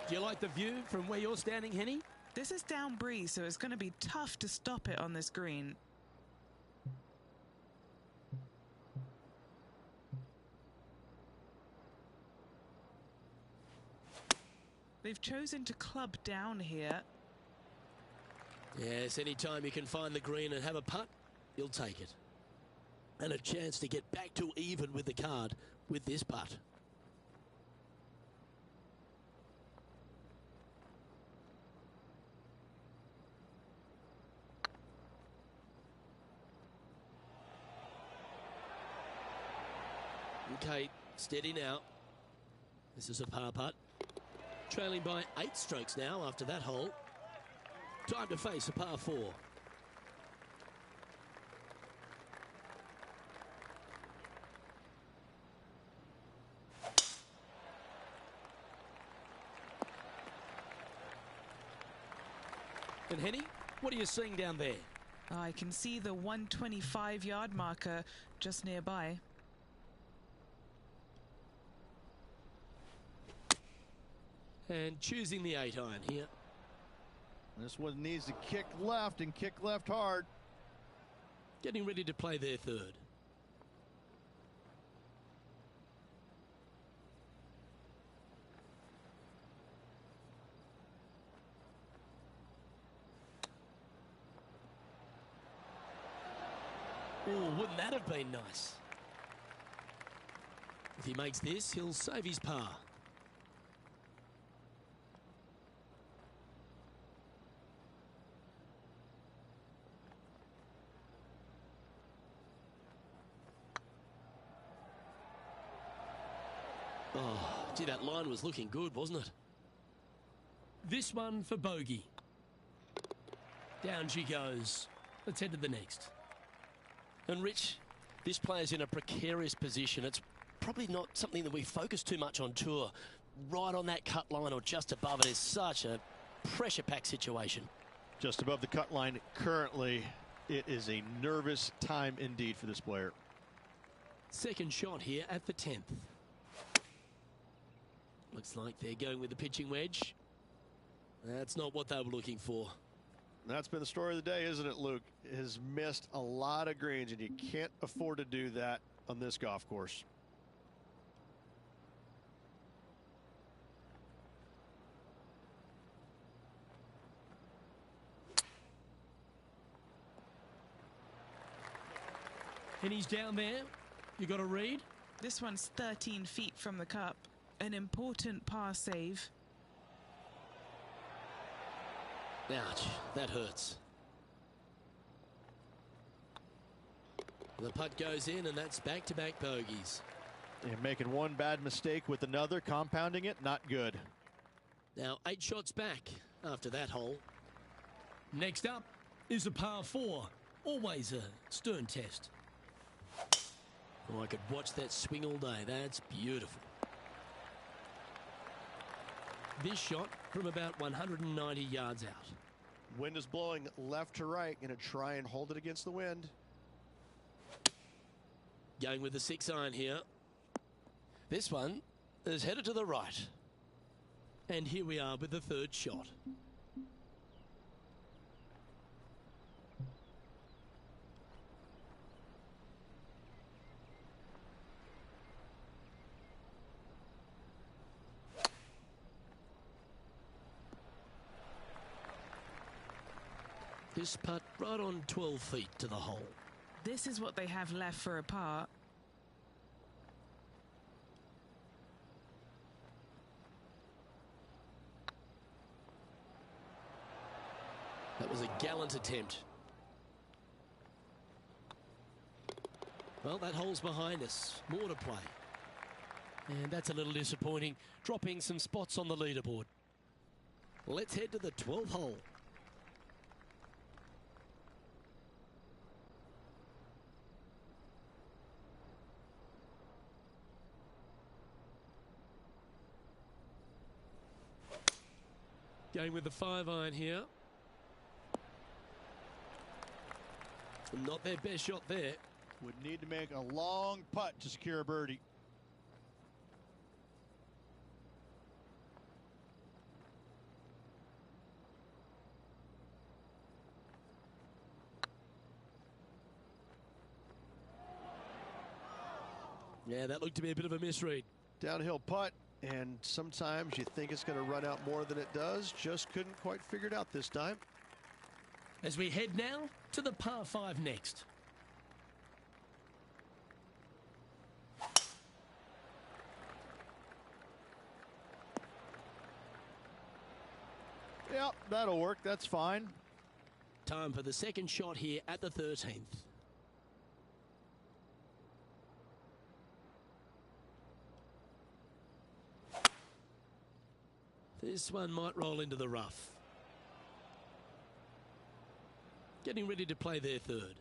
Do you like the view from where you're standing, Henny? This is down breeze, so it's going to be tough to stop it on this green. They've chosen to club down here. Yes, anytime you can find the green and have a putt, you'll take it. And a chance to get back to even with the card with this putt. Okay, steady now. This is a par putt. Trailing by 8 strokes now after that hole. Time to face a par 4. And Henny, what are you seeing down there? I can see the 125-yard marker just nearby. And choosing the 8-iron here. This one needs to kick left and kick left hard. Getting ready to play their 3rd. Oh, wouldn't that have been nice? If he makes this, he'll save his par. Oh, gee, that line was looking good, wasn't it? This one for bogey. Down she goes. Let's head to the next. And Rich, this player's in a precarious position. It's probably not something that we focus too much on tour. Right on that cut line or just above it is such a pressure-packed situation. Just above the cut line currently. It is a nervous time indeed for this player. Second shot here at the 10th. Looks like they're going with the pitching wedge. That's not what they were looking for. That's been the story of the day, isn't it, Luke? Has missed a lot of greens, and you can't afford to do that on this golf course. And he's down there. You got to read. This one's 13 feet from the cup. An important par save. Ouch, that hurts. The putt goes in, and that's back-to-back bogeys. And making one bad mistake with another, compounding it, not good. Now 8 shots back after that hole. Next up is a par 4. Always a stern test. Oh, I could watch that swing all day. That's beautiful. This shot from about 190 yards out. Wind is blowing left to right. Going to try and hold it against the wind. Going with the 6-iron here. This one is headed to the right. And here we are with the third shot. This putt right on 12 feet to the hole. This is what they have left for a par. That was a gallant attempt. Well, that hole's behind us. More to play. And that's a little disappointing, dropping some spots on the leaderboard. Let's head to the 12th hole. Going with the 5-iron here. Not their best shot there. Would need to make a long putt to secure a birdie. Yeah, that looked to be a bit of a misread. Downhill putt, and sometimes you think it's going to run out more than it does. Just couldn't quite figure it out this time. As we head now to the par 5 next. Yep, that'll work. That's fine. Time for the second shot here at the 13th. This one might roll into the rough. Getting ready to play their third.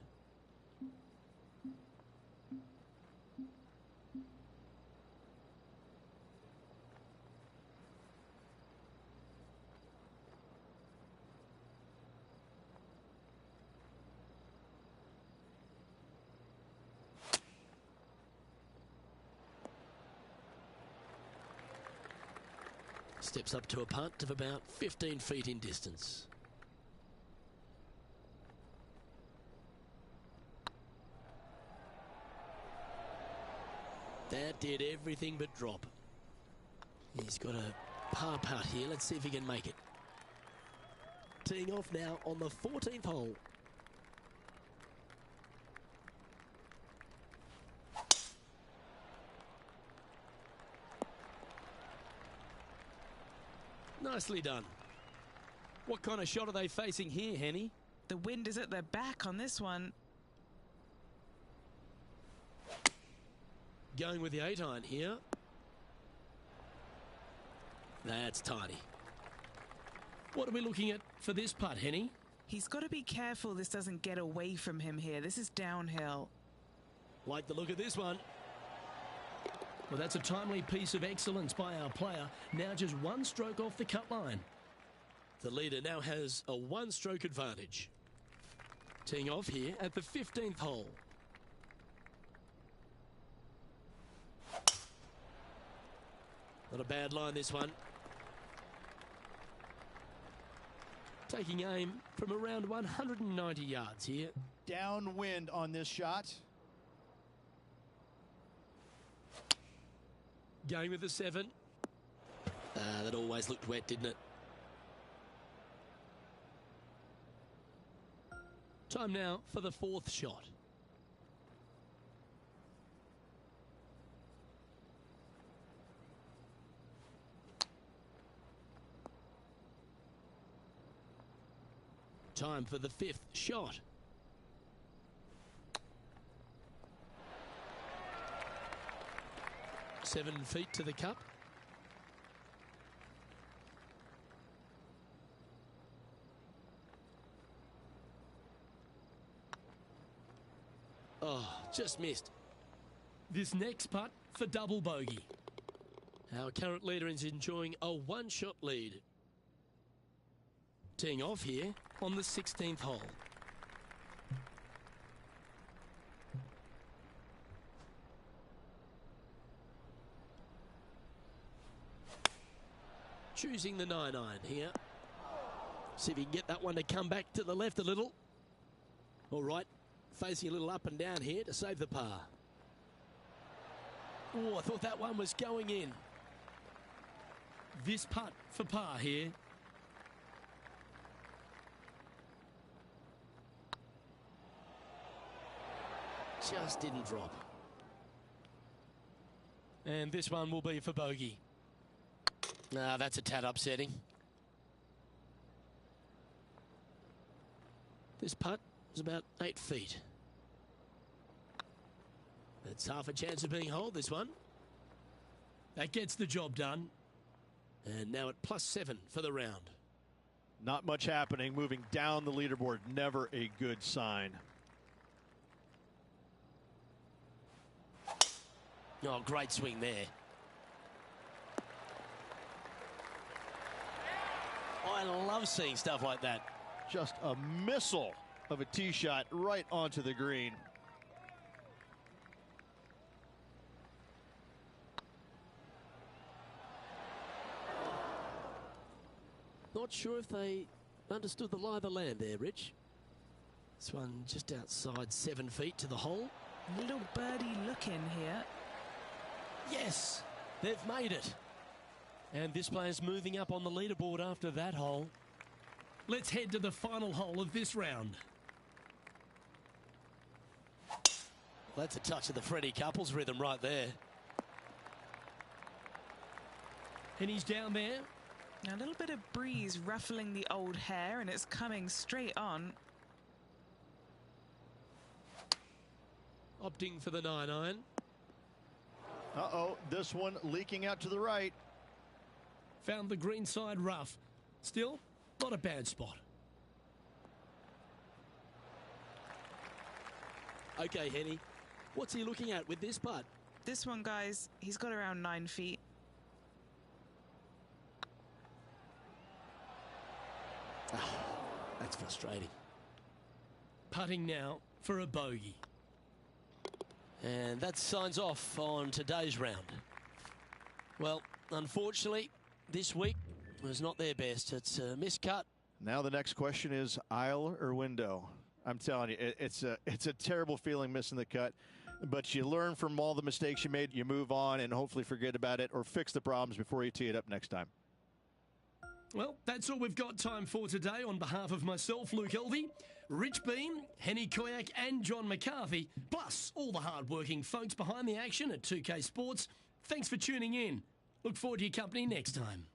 Steps up to a putt of about 15 feet in distance. That did everything but drop. He's got a par putt here. Let's see if he can make it. Teeing off now on the 14th hole. Nicely done. What kind of shot are they facing here, Henny? The wind is at their back on this one. Going with the 8-iron here. That's tidy. What are we looking at for this putt, Henny? He's got to be careful this doesn't get away from him here. This is downhill. Like the look of this one. Well, that's a timely piece of excellence by our player. Now just one stroke off the cut line. The leader now has a one-stroke advantage. Teeing off here at the 15th hole. Not a bad line, this one. Taking aim from around 190 yards here. Downwind on this shot. Going with the 7. That always looked wet, didn't it? Time now for the 4th shot. Time for the 5th shot. Seven feet to the cup. Oh, just missed. This next putt for double bogey. Our current leader is enjoying a one-shot lead. Teeing off here on the 16th hole. Choosing the 9-iron here. See if he can get that one to come back to the left a little. All right, facing a little up and down here to save the par. Oh, I thought that one was going in. This putt for par here. Just didn't drop. And this one will be for bogey. That's a tad upsetting. This putt is about 8 feet. That's half a chance of being holed, this one. That gets the job done. And now at +7 for the round. Not much happening. Moving down the leaderboard, never a good sign. Oh, great swing there. I love seeing stuff like that. Just a missile of a tee shot right onto the green. Not sure if they understood the lie of the land there, Rich. This one just outside 7 feet to the hole. Little birdie look in here. Yes, they've made it. And this player's moving up on the leaderboard after that hole. Let's head to the final hole of this round. That's a touch of the Freddie Couples rhythm right there. And he's down there. A little bit of breeze ruffling the old hair, and it's coming straight on. Opting for the 9-iron. Uh-oh, this one leaking out to the right. Found the green side rough. Still, not a bad spot. Okay, Henny. What's he looking at with this putt? This one, guys, he's got around 9 feet. That's frustrating. Putting now for a bogey. And that signs off on today's round. Well, unfortunately, this week was not their best. It's a miscut. Now the next question is aisle or window. I'm telling you, it's a terrible feeling missing the cut. But you learn from all the mistakes you made. You move on and hopefully forget about it or fix the problems before you tee it up next time. Well, that's all we've got time for today. On behalf of myself, Luke Elvey, Rich Bean, Henny Koyak and John McCarthy, plus all the hard-working folks behind the action at 2K Sports, thanks for tuning in. Look forward to your company next time.